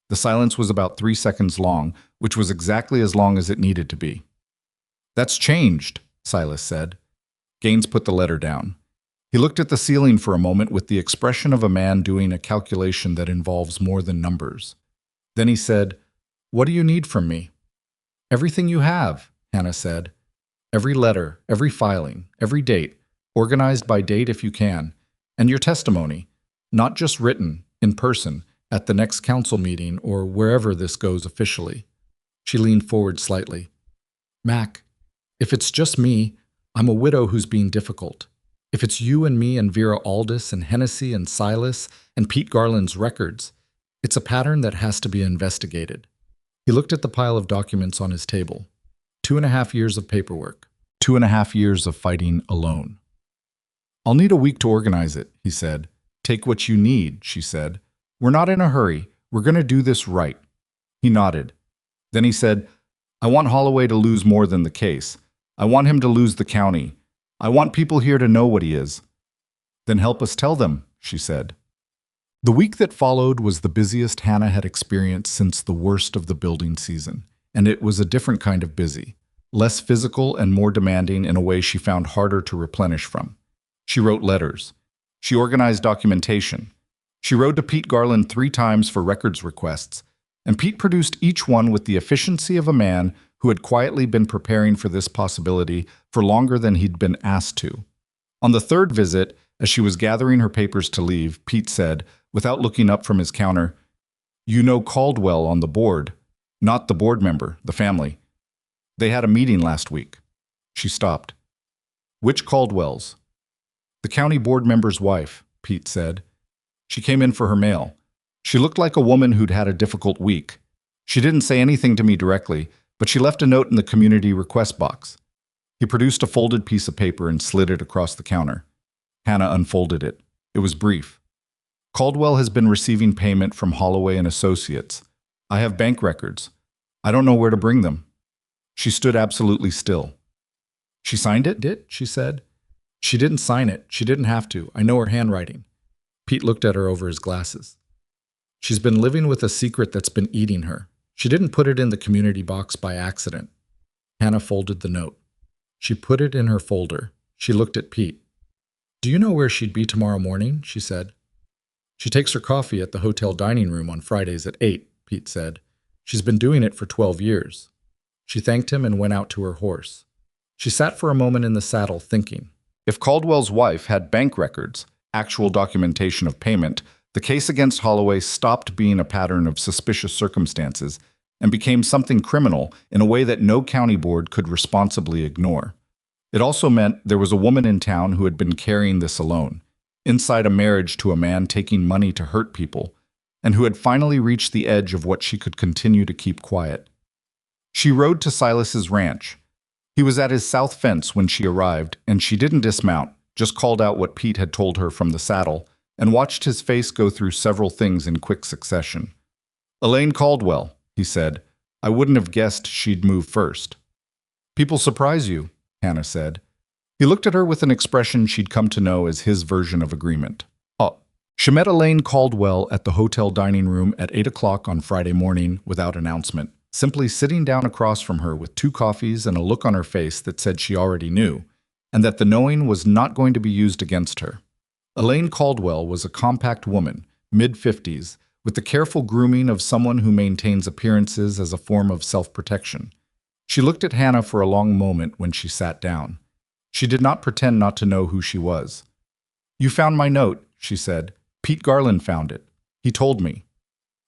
The silence was about 3 seconds long, which was exactly as long as it needed to be. That's changed, Silas said. Gaines put the letter down. He looked at the ceiling for a moment with the expression of a man doing a calculation that involves more than numbers. Then he said, What do you need from me? Everything you have, Hannah said. Every letter, every filing, every date, organized by date if you can, and your testimony, not just written, in person, at the next council meeting or wherever this goes officially. She leaned forward slightly. Mac, if it's just me, I'm a widow who's being difficult. If it's you and me and Vera Aldis and Hennessy and Silas and Pete Garland's records, it's a pattern that has to be investigated. He looked at the pile of documents on his table. 2.5 years of paperwork. 2.5 years of fighting alone. I'll need a week to organize it, he said. Take what you need, she said. We're not in a hurry. We're going to do this right. He nodded. Then he said, I want Holloway to lose more than the case. I want him to lose the county. I want people here to know what he is. Then help us tell them, she said. The week that followed was the busiest Hannah had experienced since the worst of the building season, and it was a different kind of busy. less physical and more demanding in a way she found harder to replenish from. She wrote letters. She organized documentation. She wrote to Pete Garland 3 times for records requests, and Pete produced each one with the efficiency of a man who had quietly been preparing for this possibility for longer than he'd been asked to. On the 3rd visit, as she was gathering her papers to leave, Pete said, without looking up from his counter, "You know Caldwell on the board." "Not the board member, the family. They had a meeting last week." She stopped. "Which Caldwells?" "The county board member's wife," Pete said. "She came in for her mail. She looked like a woman who'd had a difficult week. She didn't say anything to me directly, but she left a note in the community request box." He produced a folded piece of paper and slid it across the counter. Hannah unfolded it. It was brief. "Caldwell has been receiving payment from Holloway and Associates. I have bank records. I don't know where to bring them." She stood absolutely still. "She signed it?" she said. "She didn't sign it. She didn't have to. I know her handwriting." Pete looked at her over his glasses. "She's been living with a secret that's been eating her. She didn't put it in the community box by accident." Hannah folded the note. She put it in her folder. She looked at Pete. "Do you know where she'd be tomorrow morning?" she said. "She takes her coffee at the hotel dining room on Fridays at 8, Pete said. "She's been doing it for 12 years. She thanked him and went out to her horse. She sat for a moment in the saddle, thinking. If Caldwell's wife had bank records, actual documentation of payment, the case against Holloway stopped being a pattern of suspicious circumstances and became something criminal in a way that no county board could responsibly ignore. It also meant there was a woman in town who had been carrying this alone, inside a marriage to a man taking money to hurt people, and who had finally reached the edge of what she could continue to keep quiet. She rode to Silas's ranch. He was at his south fence when she arrived, and she didn't dismount, just called out what Pete had told her from the saddle, and watched his face go through several things in quick succession. "Elaine Caldwell," he said. "I wouldn't have guessed she'd move first." "People surprise you," Hannah said. He looked at her with an expression she'd come to know as his version of agreement. "Oh." She met Elaine Caldwell at the hotel dining room at 8 o'clock on Friday morning without announcement, simply sitting down across from her with 2 coffees and a look on her face that said she already knew, and that the knowing was not going to be used against her. Elaine Caldwell was a compact woman, mid-50s, with the careful grooming of someone who maintains appearances as a form of self-protection. She looked at Hannah for a long moment when she sat down. She did not pretend not to know who she was. "You found my note," she said. "Pete Garland found it. He told me."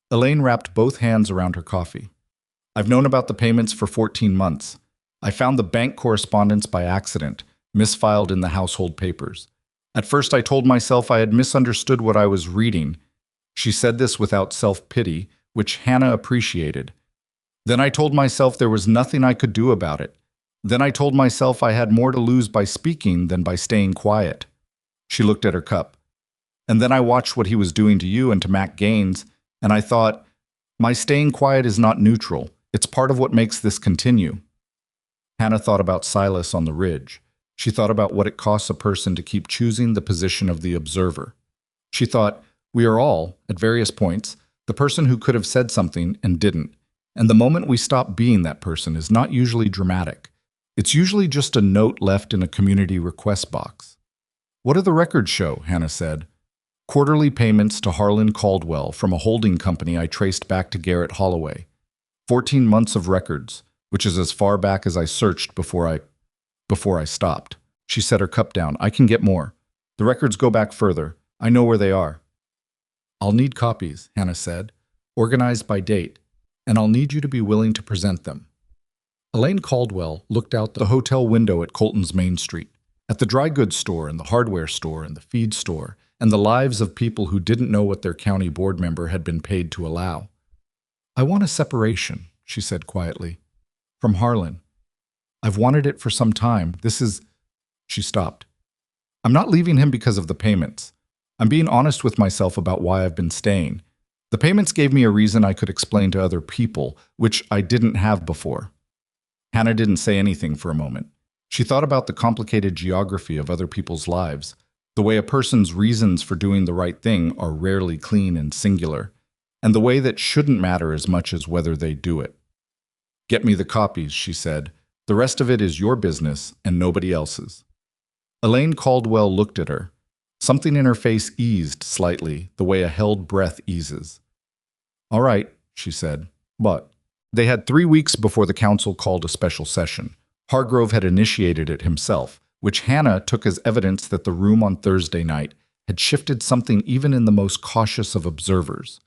Elaine wrapped both hands around her coffee. "I've known about the payments for 14 months. I found the bank correspondence by accident, misfiled in the household papers. At first I told myself I had misunderstood what I was reading." She said this without self-pity, which Hannah appreciated. "Then I told myself there was nothing I could do about it. Then I told myself I had more to lose by speaking than by staying quiet." She looked at her cup. "And then I watched what he was doing to you and to Mac Gaines, and I thought, my staying quiet is not neutral. It's part of what makes this continue." Hannah thought about Silas on the ridge. She thought about what it costs a person to keep choosing the position of the observer. She thought, we are all, at various points, the person who could have said something and didn't. And the moment we stop being that person is not usually dramatic. It's usually just a note left in a community request box. "What do the records show?" Hannah said. "Quarterly payments to Harlan Caldwell from a holding company I traced back to Garrett Holloway. 14 months of records, which is as far back as I searched before I stopped." She set her cup down. "I can get more. The records go back further. I know where they are." "I'll need copies," Hannah said, "organized by date, and I'll need you to be willing to present them." Elaine Caldwell looked out the hotel window at Colton's Main Street, at the dry goods store and the hardware store and the feed store, and the lives of people who didn't know what their county board member had been paid to allow. "I want a separation," she said quietly, "from Harlan. I've wanted it for some time. This is—" She stopped. "I'm not leaving him because of the payments. I'm being honest with myself about why I've been staying. The payments gave me a reason I could explain to other people, which I didn't have before." Hannah didn't say anything for a moment. She thought about the complicated geography of other people's lives, the way a person's reasons for doing the right thing are rarely clean and singular, and the way that shouldn't matter as much as whether they do it. "Get me the copies," she said. The rest of it is your business and nobody else's." Elaine Caldwell looked at her. Something in her face eased slightly, the way a held breath eases. "All right," she said, "but..." They had 3 weeks before the council called a special session. Hargrove had initiated it himself, which Hannah took as evidence that the room on Thursday night had shifted something even in the most cautious of observers.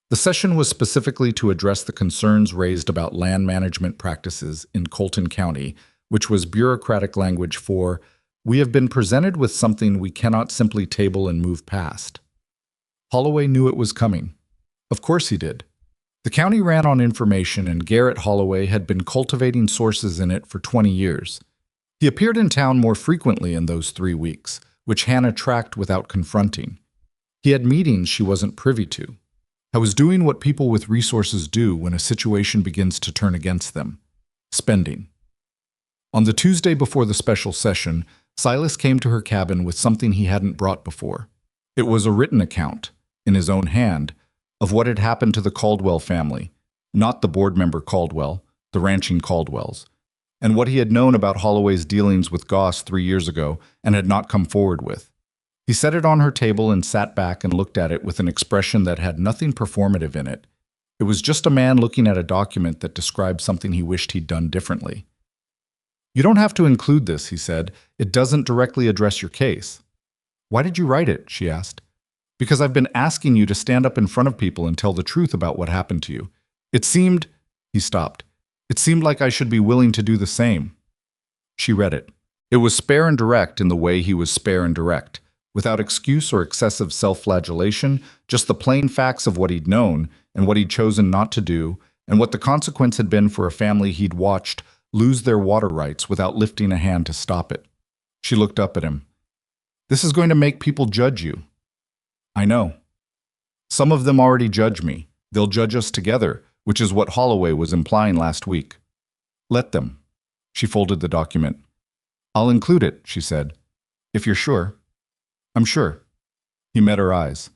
The session was specifically to address the concerns raised about land management practices in Colton County, which was bureaucratic language for, "We have been presented with something we cannot simply table and move past." Holloway knew it was coming. Of course he did. The county ran on information, and Garrett Holloway had been cultivating sources in it for 20 years. He appeared in town more frequently in those 3 weeks, which Hannah tracked without confronting. He had meetings she wasn't privy to. I was doing what people with resources do when a situation begins to turn against them: spending. On the Tuesday before the special session, Silas came to her cabin with something he hadn't brought before. It was a written account, in his own hand, of what had happened to the Caldwell family, not the board member Caldwell, the ranching Caldwells, and what he had known about Holloway's dealings with Goss 3 years ago and had not come forward with. He set it on her table and sat back and looked at it with an expression that had nothing performative in it. It was just a man looking at a document that described something he wished he'd done differently. "You don't have to include this," he said. "It doesn't directly address your case." "Why did you write it?" she asked. "Because I've been asking you to stand up in front of people and tell the truth about what happened to you. It seemed..." He stopped. "It seemed like I should be willing to do the same." She read it. It was spare and direct in the way he was spare and direct, without excuse or excessive self-flagellation, just the plain facts of what he'd known and what he'd chosen not to do, and what the consequence had been for a family he'd watched lose their water rights without lifting a hand to stop it. She looked up at him. "This is going to make people judge you." "I know. Some of them already judge me. They'll judge us together, which is what Holloway was implying last week." "Let them." She folded the document. "I'll include it," she said. "If you're sure." "I'm sure." He met her eyes.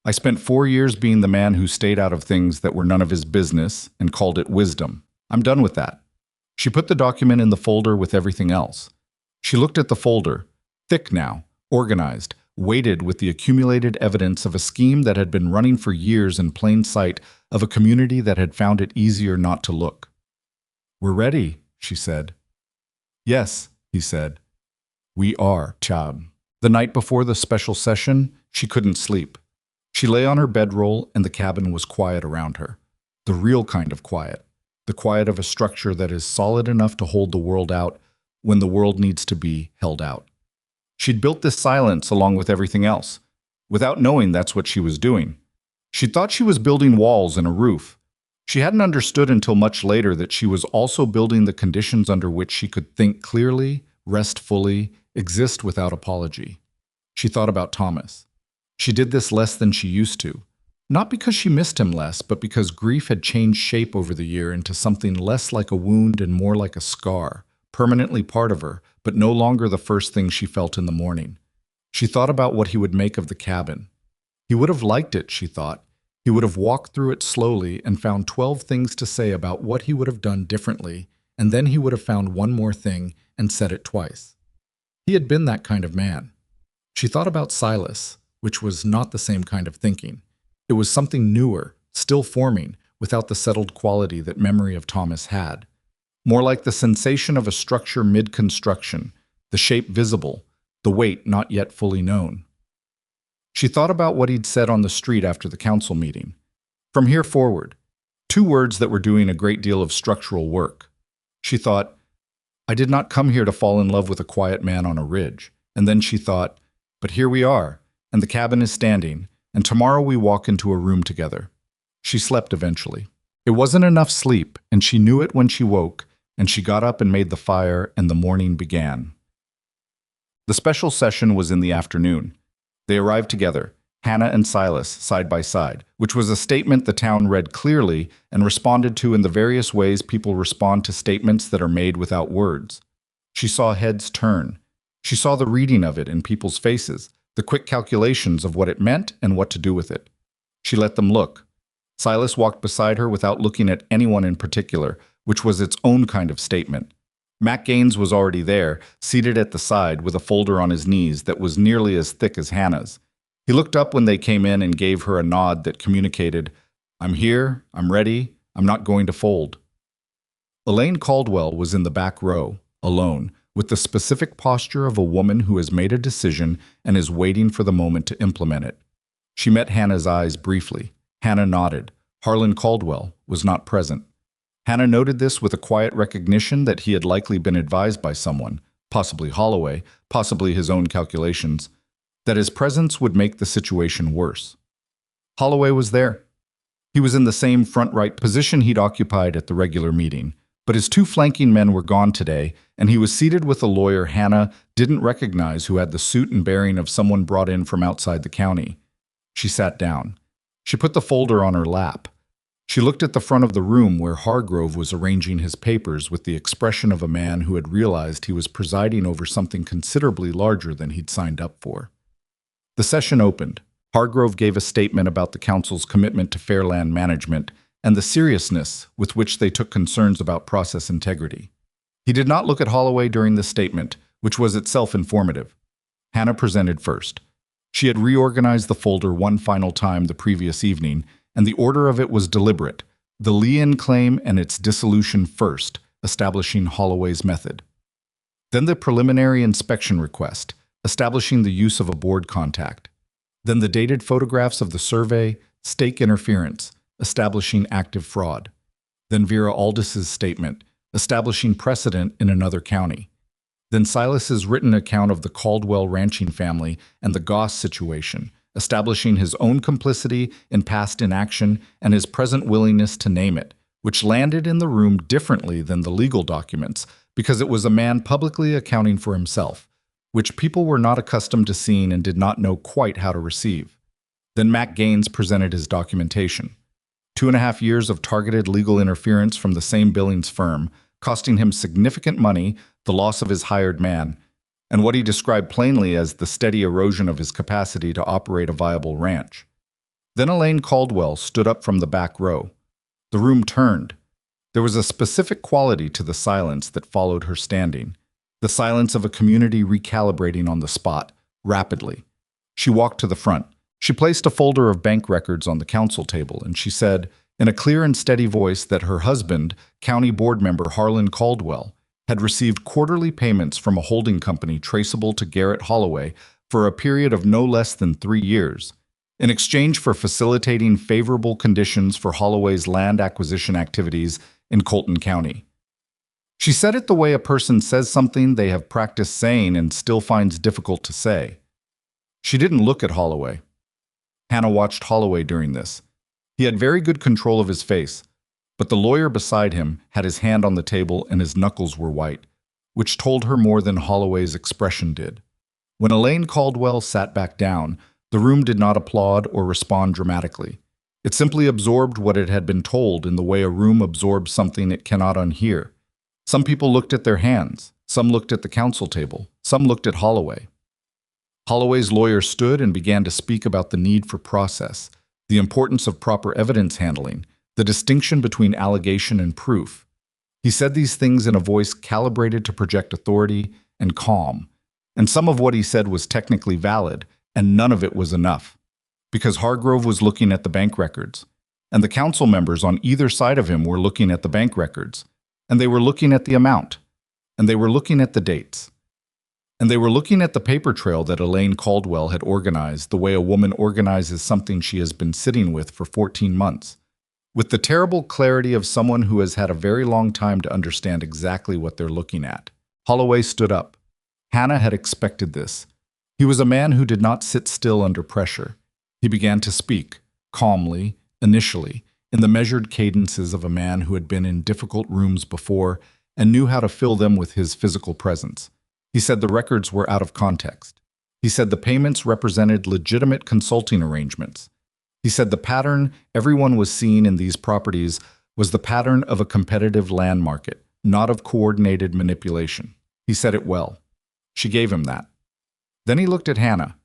"I spent 4 years being the man who stayed out of things that were none of his business and called it wisdom. I'm done with that." She put the document in the folder with everything else. She looked at the folder, thick now, organized, weighted with the accumulated evidence of a scheme that had been running for years in plain sight of a community that had found it easier not to look. "We're ready," she said. "Yes," he said. "We are, Chad." The night before the special session, she couldn't sleep. She lay on her bedroll and the cabin was quiet around her. The real kind of quiet. The quiet of a structure that is solid enough to hold the world out when the world needs to be held out. She'd built this silence along with everything else, without knowing that's what she was doing. She thought she was building walls and a roof. She hadn't understood until much later that she was also building the conditions under which she could think clearly, rest fully, exist without apology. She thought about Thomas. She did this less than she used to. Not because she missed him less, but because grief had changed shape over the year into something less like a wound and more like a scar, permanently part of her, but no longer the first thing she felt in the morning. She thought about what he would make of the cabin. He would have liked it, she thought. He would have walked through it slowly and found 12 things to say about what he would have done differently, and then he would have found one more thing and said it twice. He had been that kind of man. She thought about Silas, which was not the same kind of thinking. It was something newer, still forming, without the settled quality that memory of Thomas had. More like the sensation of a structure mid-construction, the shape visible, the weight not yet fully known. She thought about what he'd said on the street after the council meeting. From here forward, 2 words that were doing a great deal of structural work. She thought, "I did not come here to fall in love with a quiet man on a ridge." And then she thought, "But here we are, and the cabin is standing, and tomorrow we walk into a room together." She slept eventually. It wasn't enough sleep, and she knew it when she woke, and she got up and made the fire, and the morning began. The special session was in the afternoon. They arrived together, Hannah and Silas, side by side, which was a statement the town read clearly and responded to in the various ways people respond to statements that are made without words. She saw heads turn. She saw the reading of it in people's faces, the quick calculations of what it meant and what to do with it. She let them look. Silas walked beside her without looking at anyone in particular, which was its own kind of statement. Mac Gaines was already there, seated at the side with a folder on his knees that was nearly as thick as Hannah's. He looked up when they came in and gave her a nod that communicated, "I'm here, I'm ready, I'm not going to fold." Elaine Caldwell was in the back row, alone, with the specific posture of a woman who has made a decision and is waiting for the moment to implement it. She met Hannah's eyes briefly. Hannah nodded. Harlan Caldwell was not present. Hannah noted this with a quiet recognition that he had likely been advised by someone, possibly Holloway, possibly his own calculations, that his presence would make the situation worse. Holloway was there. He was in the same front right position he'd occupied at the regular meeting, but his two flanking men were gone today, and he was seated with a lawyer Hannah didn't recognize who had the suit and bearing of someone brought in from outside the county. She sat down. She put the folder on her lap. She looked at the front of the room where Hargrove was arranging his papers with the expression of a man who had realized he was presiding over something considerably larger than he'd signed up for. The session opened. Hargrove gave a statement about the council's commitment to fair land management and the seriousness with which they took concerns about process integrity. He did not look at Holloway during the statement, which was itself informative. Hannah presented first. She had reorganized the folder one final time the previous evening, and the order of it was deliberate. The lien claim and its dissolution first, establishing Holloway's method. Then the preliminary inspection request, establishing the use of a board contact. Then the dated photographs of the survey, stake interference, establishing active fraud. Then Vera Aldis's statement, establishing precedent in another county. Then Silas's written account of the Caldwell ranching family and the Goss situation, establishing his own complicity in past inaction and his present willingness to name it, which landed in the room differently than the legal documents because it was a man publicly accounting for himself, which people were not accustomed to seeing and did not know quite how to receive. Then Mac Gaines presented his documentation. 2.5 years of targeted legal interference from the same Billings firm, costing him significant money, the loss of his hired man, and what he described plainly as the steady erosion of his capacity to operate a viable ranch. Then Elaine Caldwell stood up from the back row. The room turned. There was a specific quality to the silence that followed her standing, the silence of a community recalibrating on the spot, rapidly. She walked to the front. She placed a folder of bank records on the council table, and she said, in a clear and steady voice, that her husband, county board member Harlan Caldwell, had received quarterly payments from a holding company traceable to Garrett Holloway for a period of no less than 3 years, in exchange for facilitating favorable conditions for Holloway's land acquisition activities in Colton County. She said it the way a person says something they have practiced saying and still finds difficult to say. She didn't look at Holloway. Hannah watched Holloway during this. He had very good control of his face, but the lawyer beside him had his hand on the table and his knuckles were white, which told her more than Holloway's expression did. When Elaine Caldwell sat back down, the room did not applaud or respond dramatically. It simply absorbed what it had been told in the way a room absorbs something it cannot unhear. Some people looked at their hands, some looked at the council table, some looked at Holloway. Holloway's lawyer stood and began to speak about the need for process, the importance of proper evidence handling, the distinction between allegation and proof. He said these things in a voice calibrated to project authority and calm, and some of what he said was technically valid, and none of it was enough, because Hargrove was looking at the bank records, and the council members on either side of him were looking at the bank records, and they were looking at the amount, and they were looking at the dates. And they were looking at the paper trail that Elaine Caldwell had organized the way a woman organizes something she has been sitting with for 14 months, with the terrible clarity of someone who has had a very long time to understand exactly what they're looking at. Holloway stood up. Hannah had expected this. He was a man who did not sit still under pressure. He began to speak, calmly, initially, in the measured cadences of a man who had been in difficult rooms before and knew how to fill them with his physical presence. He said the records were out of context. He said the payments represented legitimate consulting arrangements. He said the pattern everyone was seeing in these properties was the pattern of a competitive land market, not of coordinated manipulation. He said it well. She gave him that. Then he looked at Hannah.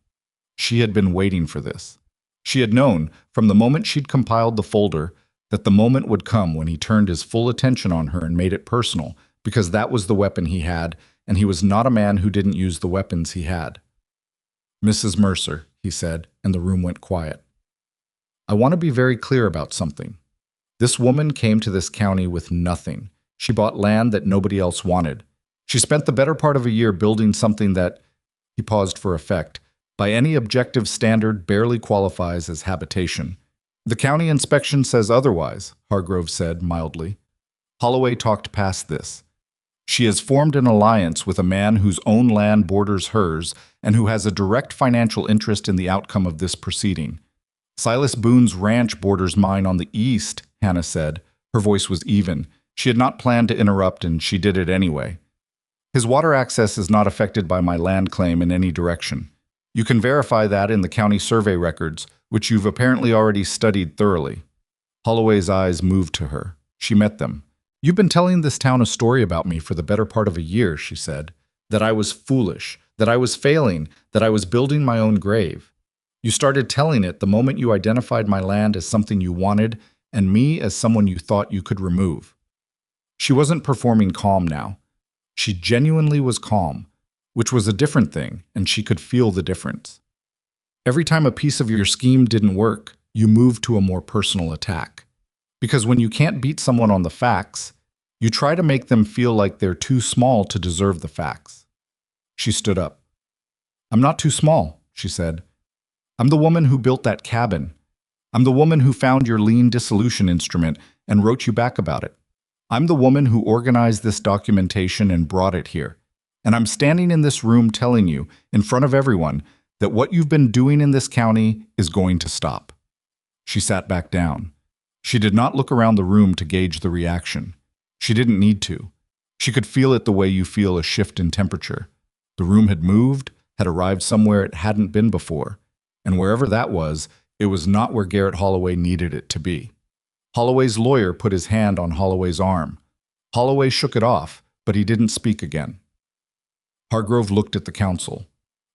She had been waiting for this. She had known, from the moment she'd compiled the folder, that the moment would come when he turned his full attention on her and made it personal, because that was the weapon he had, and he was not a man who didn't use the weapons he had. "Mrs. Mercer," he said, and the room went quiet. "I want to be very clear about something. This woman came to this county with nothing. She bought land that nobody else wanted. She spent the better part of a year building something that," he paused for effect, "by any objective standard barely qualifies as habitation." "The county inspection says otherwise," Hargrove said mildly. Holloway talked past this. "She has formed an alliance with a man whose own land borders hers and who has a direct financial interest in the outcome of this proceeding. Silas Boone's ranch borders mine on the east," Hannah said. Her voice was even. She had not planned to interrupt, and she did it anyway. "His water access is not affected by my land claim in any direction. You can verify that in the county survey records, which you've apparently already studied thoroughly." Holloway's eyes moved to her. She met them. "You've been telling this town a story about me for the better part of a year," she said. "That I was foolish, that I was failing, that I was building my own grave. You started telling it the moment you identified my land as something you wanted and me as someone you thought you could remove." She wasn't performing calm now. She genuinely was calm, which was a different thing, and she could feel the difference. "Every time a piece of your scheme didn't work, you moved to a more personal attack. Because when you can't beat someone on the facts, you try to make them feel like they're too small to deserve the facts." She stood up. "I'm not too small," she said. "I'm the woman who built that cabin. I'm the woman who found your lien dissolution instrument and wrote you back about it. I'm the woman who organized this documentation and brought it here. And I'm standing in this room telling you, in front of everyone, that what you've been doing in this county is going to stop." She sat back down. She did not look around the room to gauge the reaction. She didn't need to. She could feel it the way you feel a shift in temperature. The room had moved, had arrived somewhere it hadn't been before. And wherever that was, it was not where Garrett Holloway needed it to be. Holloway's lawyer put his hand on Holloway's arm. Holloway shook it off, but he didn't speak again. Hargrove looked at the council.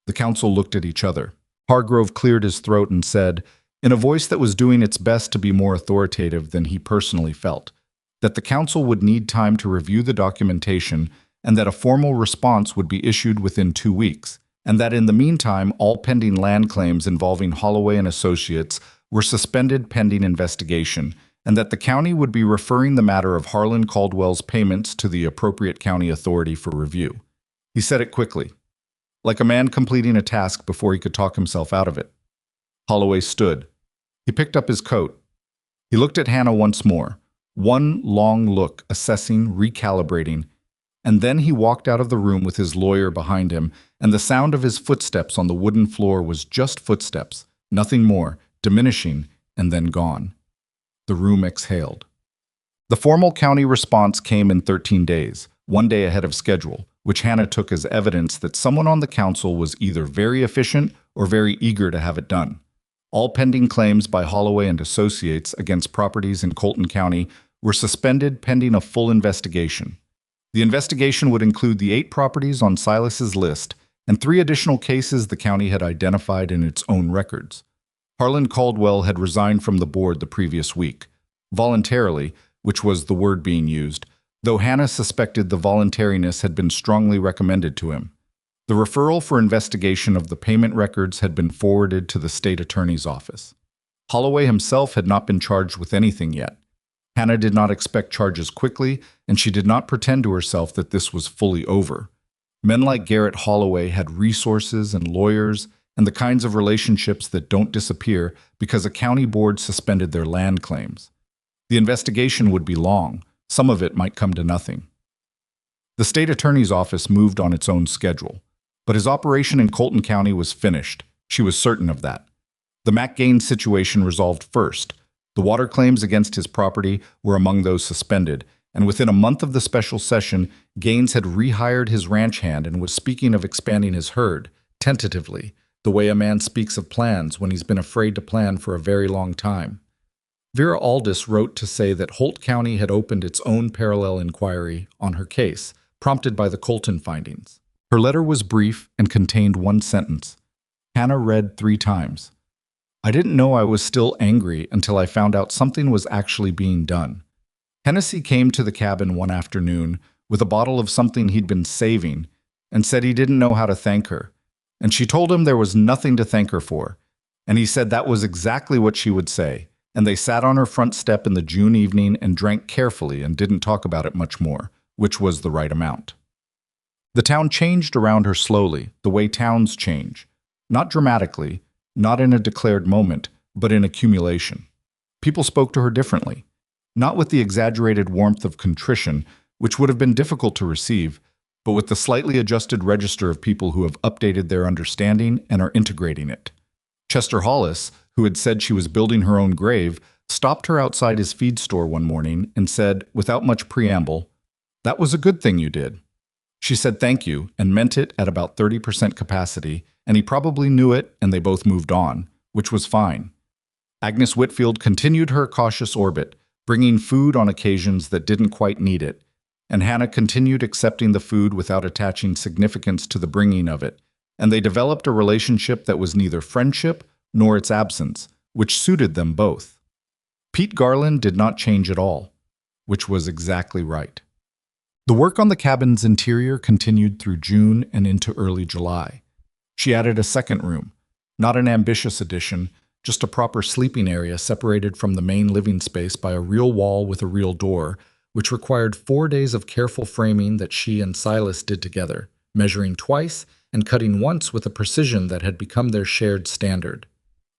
The council looked at each other. Hargrove cleared his throat and said, in a voice that was doing its best to be more authoritative than he personally felt, that the council would need time to review the documentation and that a formal response would be issued within 2 weeks, and that in the meantime all pending land claims involving Holloway and Associates were suspended pending investigation, and that the county would be referring the matter of Harlan Caldwell's payments to the appropriate county authority for review. He said it quickly, like a man completing a task before he could talk himself out of it. Holloway stood. He picked up his coat. He looked at Hannah once more, one long look, assessing, recalibrating, and then he walked out of the room with his lawyer behind him, and the sound of his footsteps on the wooden floor was just footsteps, nothing more, diminishing, and then gone. The room exhaled. The formal county response came in 13 days, 1 day ahead of schedule, which Hannah took as evidence that someone on the council was either very efficient or very eager to have it done. All pending claims by Holloway and Associates against properties in Colton County were suspended pending a full investigation. The investigation would include the 8 properties on Silas's list and 3 additional cases the county had identified in its own records. Harlan Caldwell had resigned from the board the previous week, voluntarily, which was the word being used, though Hannah suspected the voluntariness had been strongly recommended to him. The referral for investigation of the payment records had been forwarded to the state attorney's office. Holloway himself had not been charged with anything yet. Hannah did not expect charges quickly, and she did not pretend to herself that this was fully over. Men like Garrett Holloway had resources and lawyers and the kinds of relationships that don't disappear because a county board suspended their land claims. The investigation would be long. Some of it might come to nothing. The state attorney's office moved on its own schedule, but his operation in Colton County was finished. She was certain of that. The Mac Gaines situation resolved first. The water claims against his property were among those suspended, and within a month of the special session, Gaines had rehired his ranch hand and was speaking of expanding his herd, tentatively, the way a man speaks of plans when he's been afraid to plan for a very long time. Vera Aldis wrote to say that Holt County had opened its own parallel inquiry on her case, prompted by the Colton findings. Her letter was brief and contained 1 sentence. Hannah read 3 times. I didn't know I was still angry until I found out something was actually being done. Hennessy came to the cabin one afternoon, with a bottle of something he'd been saving, and said he didn't know how to thank her. And she told him there was nothing to thank her for. And he said that was exactly what she would say. And they sat on her front step in the June evening and drank carefully and didn't talk about it much more, which was the right amount. The town changed around her slowly, the way towns change. Not dramatically, not in a declared moment, but in accumulation. People spoke to her differently, not with the exaggerated warmth of contrition, which would have been difficult to receive, but with the slightly adjusted register of people who have updated their understanding and are integrating it. Chester Hollis, who had said she was building her own grave, stopped her outside his feed store one morning and said, without much preamble, "That was a good thing you did." She said thank you and meant it at about 30% capacity, and he probably knew it, and they both moved on, which was fine. Agnes Whitfield continued her cautious orbit, bringing food on occasions that didn't quite need it, and Hannah continued accepting the food without attaching significance to the bringing of it, and they developed a relationship that was neither friendship nor its absence, which suited them both. Pete Garland did not change at all, which was exactly right. The work on the cabin's interior continued through June and into early July. She added a second room, not an ambitious addition, just a proper sleeping area separated from the main living space by a real wall with a real door, which required 4 days of careful framing that she and Silas did together, measuring twice and cutting once with a precision that had become their shared standard.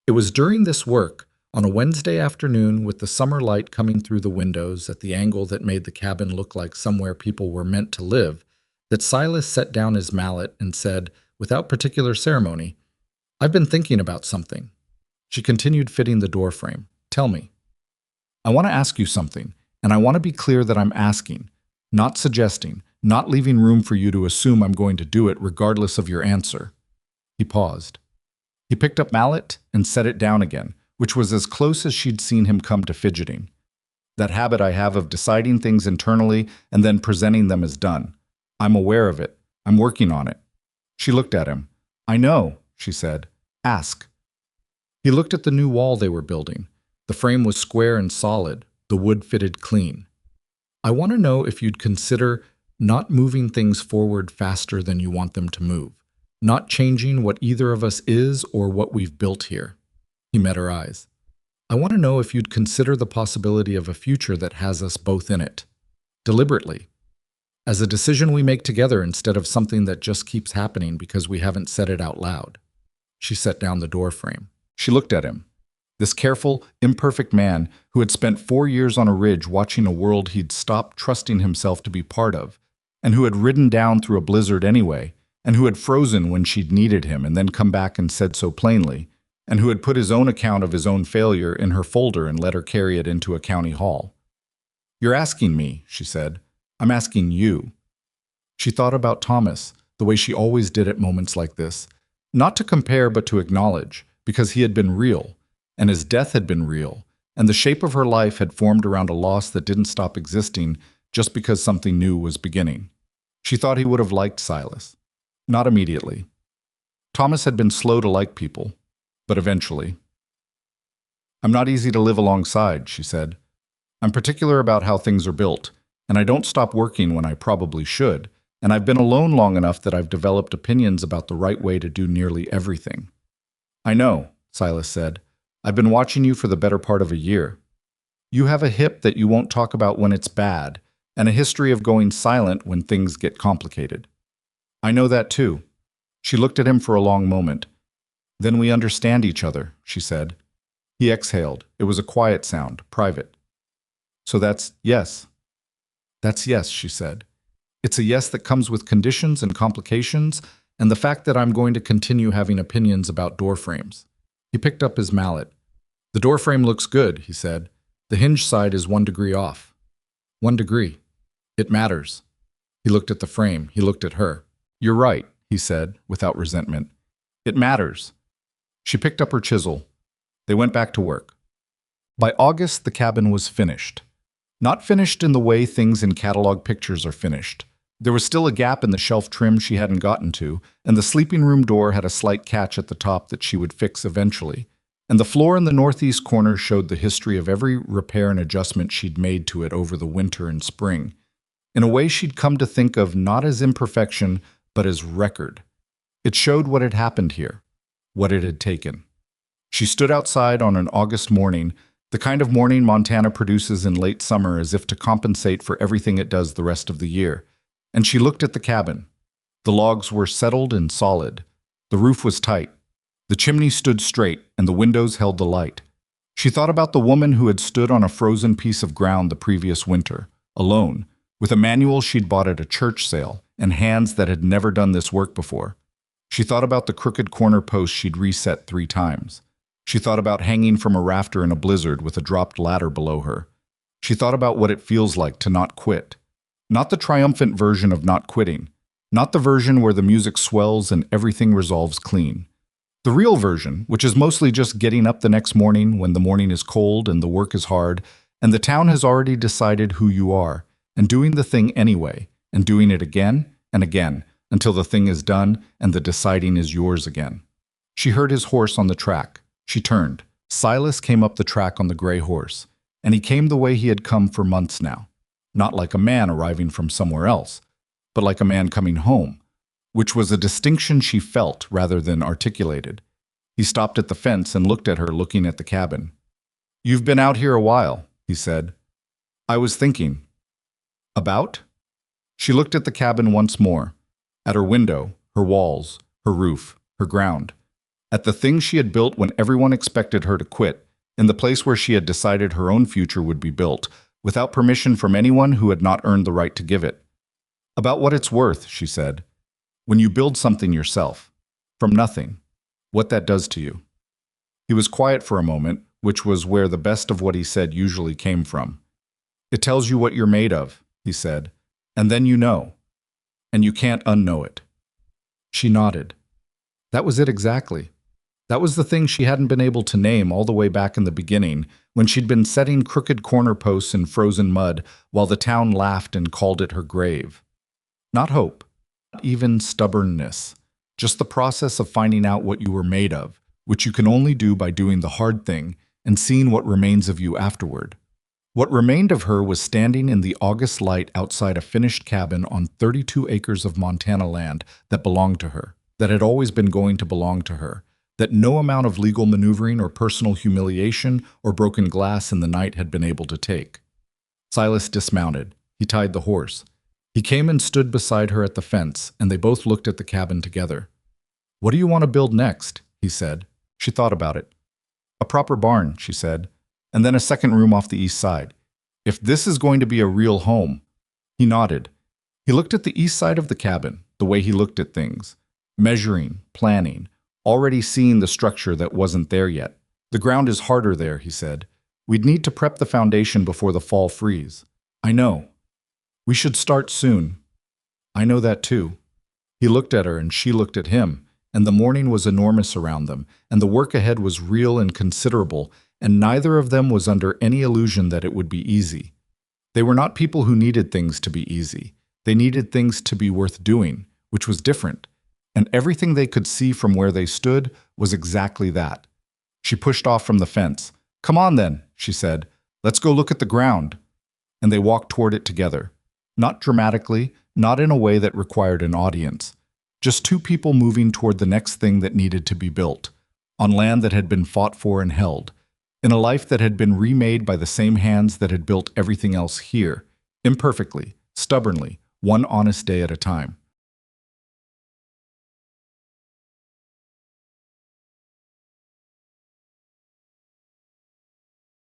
It was during this work, on a Wednesday afternoon with the summer light coming through the windows at the angle that made the cabin look like somewhere people were meant to live, that Silas set down his mallet and said, without particular ceremony, "I've been thinking about something." She continued fitting the door frame. "Tell me." "I want to ask you something, and I want to be clear that I'm asking, not suggesting, not leaving room for you to assume I'm going to do it regardless of your answer." He paused. He picked up mallet and set it down again, which was as close as she'd seen him come to fidgeting. "That habit I have of deciding things internally and then presenting them as done. I'm aware of it. I'm working on it." She looked at him. "I know," she said. "Ask." He looked at the new wall they were building. The frame was square and solid, the wood fitted clean. "I want to know if you'd consider not moving things forward faster than you want them to move, not changing what either of us is or what we've built here." He met her eyes. "I want to know if you'd consider the possibility of a future that has us both in it. Deliberately. As a decision we make together instead of something that just keeps happening because we haven't said it out loud." She set down the door frame. She looked at him. This careful, imperfect man who had spent 4 years on a ridge watching a world he'd stopped trusting himself to be part of, and who had ridden down through a blizzard anyway, and who had frozen when she'd needed him and then come back and said so plainly, and who had put his own account of his own failure in her folder and let her carry it into a county hall. "You're asking me," she said. "I'm asking you." She thought about Thomas, the way she always did at moments like this, not to compare but to acknowledge, because he had been real, and his death had been real, and the shape of her life had formed around a loss that didn't stop existing just because something new was beginning. She thought he would have liked Silas. Not immediately. Thomas had been slow to like people, but eventually. "I'm not easy to live alongside," she said. "I'm particular about how things are built, and I don't stop working when I probably should, and I've been alone long enough that I've developed opinions about the right way to do nearly everything." "I know," Silas said. "I've been watching you for the better part of a year. You have a hip that you won't talk about when it's bad, and a history of going silent when things get complicated." "I know that too." She looked at him for a long moment. "Then we understand each other," she said. He exhaled. It was a quiet sound, private. "So that's yes." "That's yes," she said. "It's a yes that comes with conditions and complications, and the fact that I'm going to continue having opinions about door frames." He picked up his mallet. "The door frame looks good," he said. "The hinge side is 1 degree off." 1 degree. It matters." He looked at the frame. He looked at her. "You're right," he said, without resentment. "It matters." She picked up her chisel. They went back to work. By August, the cabin was finished. Not finished in the way things in catalog pictures are finished. There was still a gap in the shelf trim she hadn't gotten to, and the sleeping room door had a slight catch at the top that she would fix eventually. And the floor in the northeast corner showed the history of every repair and adjustment she'd made to it over the winter and spring. in a way she'd come to think of not as imperfection, but as record. It showed what had happened here, what it had taken. She stood outside on an August morning, the kind of morning Montana produces in late summer as if to compensate for everything it does the rest of the year, and she looked at the cabin. The logs were settled and solid. The roof was tight. The chimney stood straight, and the windows held the light. She thought about the woman who had stood on a frozen piece of ground the previous winter, alone, with a manual she'd bought at a church sale, and hands that had never done this work before. She thought about the crooked corner post she'd reset 3 times. She thought about hanging from a rafter in a blizzard with a dropped ladder below her. She thought about what it feels like to not quit. Not the triumphant version of not quitting. Not the version where the music swells and everything resolves clean. The real version, which is mostly just getting up the next morning when the morning is cold and the work is hard, and the town has already decided who you are, and doing the thing anyway, and doing it again and again, until the thing is done and the deciding is yours again. She heard his horse on the track. She turned. Silas came up the track on the gray horse, and he came the way he had come for months now. Not like a man arriving from somewhere else, but like a man coming home, which was a distinction she felt rather than articulated. He stopped at the fence and looked at her, looking at the cabin. "You've been out here a while," he said. "I was thinking." "About?" She looked at the cabin once more, at her window, her walls, her roof, her ground, at the thing she had built when everyone expected her to quit, in the place where she had decided her own future would be built, without permission from anyone who had not earned the right to give it. "About what it's worth," she said. "When you build something yourself, from nothing, what that does to you." He was quiet for a moment, which was where the best of what he said usually came from. "It tells you what you're made of," he said, "and then you know, and you can't unknow it." She nodded. That was it exactly. That was the thing she hadn't been able to name all the way back in the beginning, when she'd been setting crooked corner posts in frozen mud while the town laughed and called it her grave. Not hope, not even stubbornness, just the process of finding out what you were made of, which you can only do by doing the hard thing and seeing what remains of you afterward. What remained of her was standing in the August light outside a finished cabin on 32 acres of Montana land that belonged to her, that had always been going to belong to her, that no amount of legal maneuvering or personal humiliation or broken glass in the night had been able to take. Silas dismounted. He tied the horse. He came and stood beside her at the fence, and they both looked at the cabin together. "What do you want to build next?" he said. She thought about it. "A proper barn," she said, "and then a second room off the east side. If this is going to be a real home." He nodded. He looked at the east side of the cabin, the way he looked at things, measuring, planning, already seeing the structure that wasn't there yet. "The ground is harder there," he said. "We'd need to prep the foundation before the fall freeze." "I know. We should start soon." "I know that too." He looked at her and she looked at him, and the morning was enormous around them, and the work ahead was real and considerable, and neither of them was under any illusion that it would be easy. They were not people who needed things to be easy. They needed things to be worth doing, which was different. And everything they could see from where they stood was exactly that. She pushed off from the fence. "Come on then," she said. "Let's go look at the ground." And they walked toward it together. Not dramatically, not in a way that required an audience. Just 2 people moving toward the next thing that needed to be built, on land that had been fought for and held, in a life that had been remade by the same hands that had built everything else here, imperfectly, stubbornly, one honest day at a time.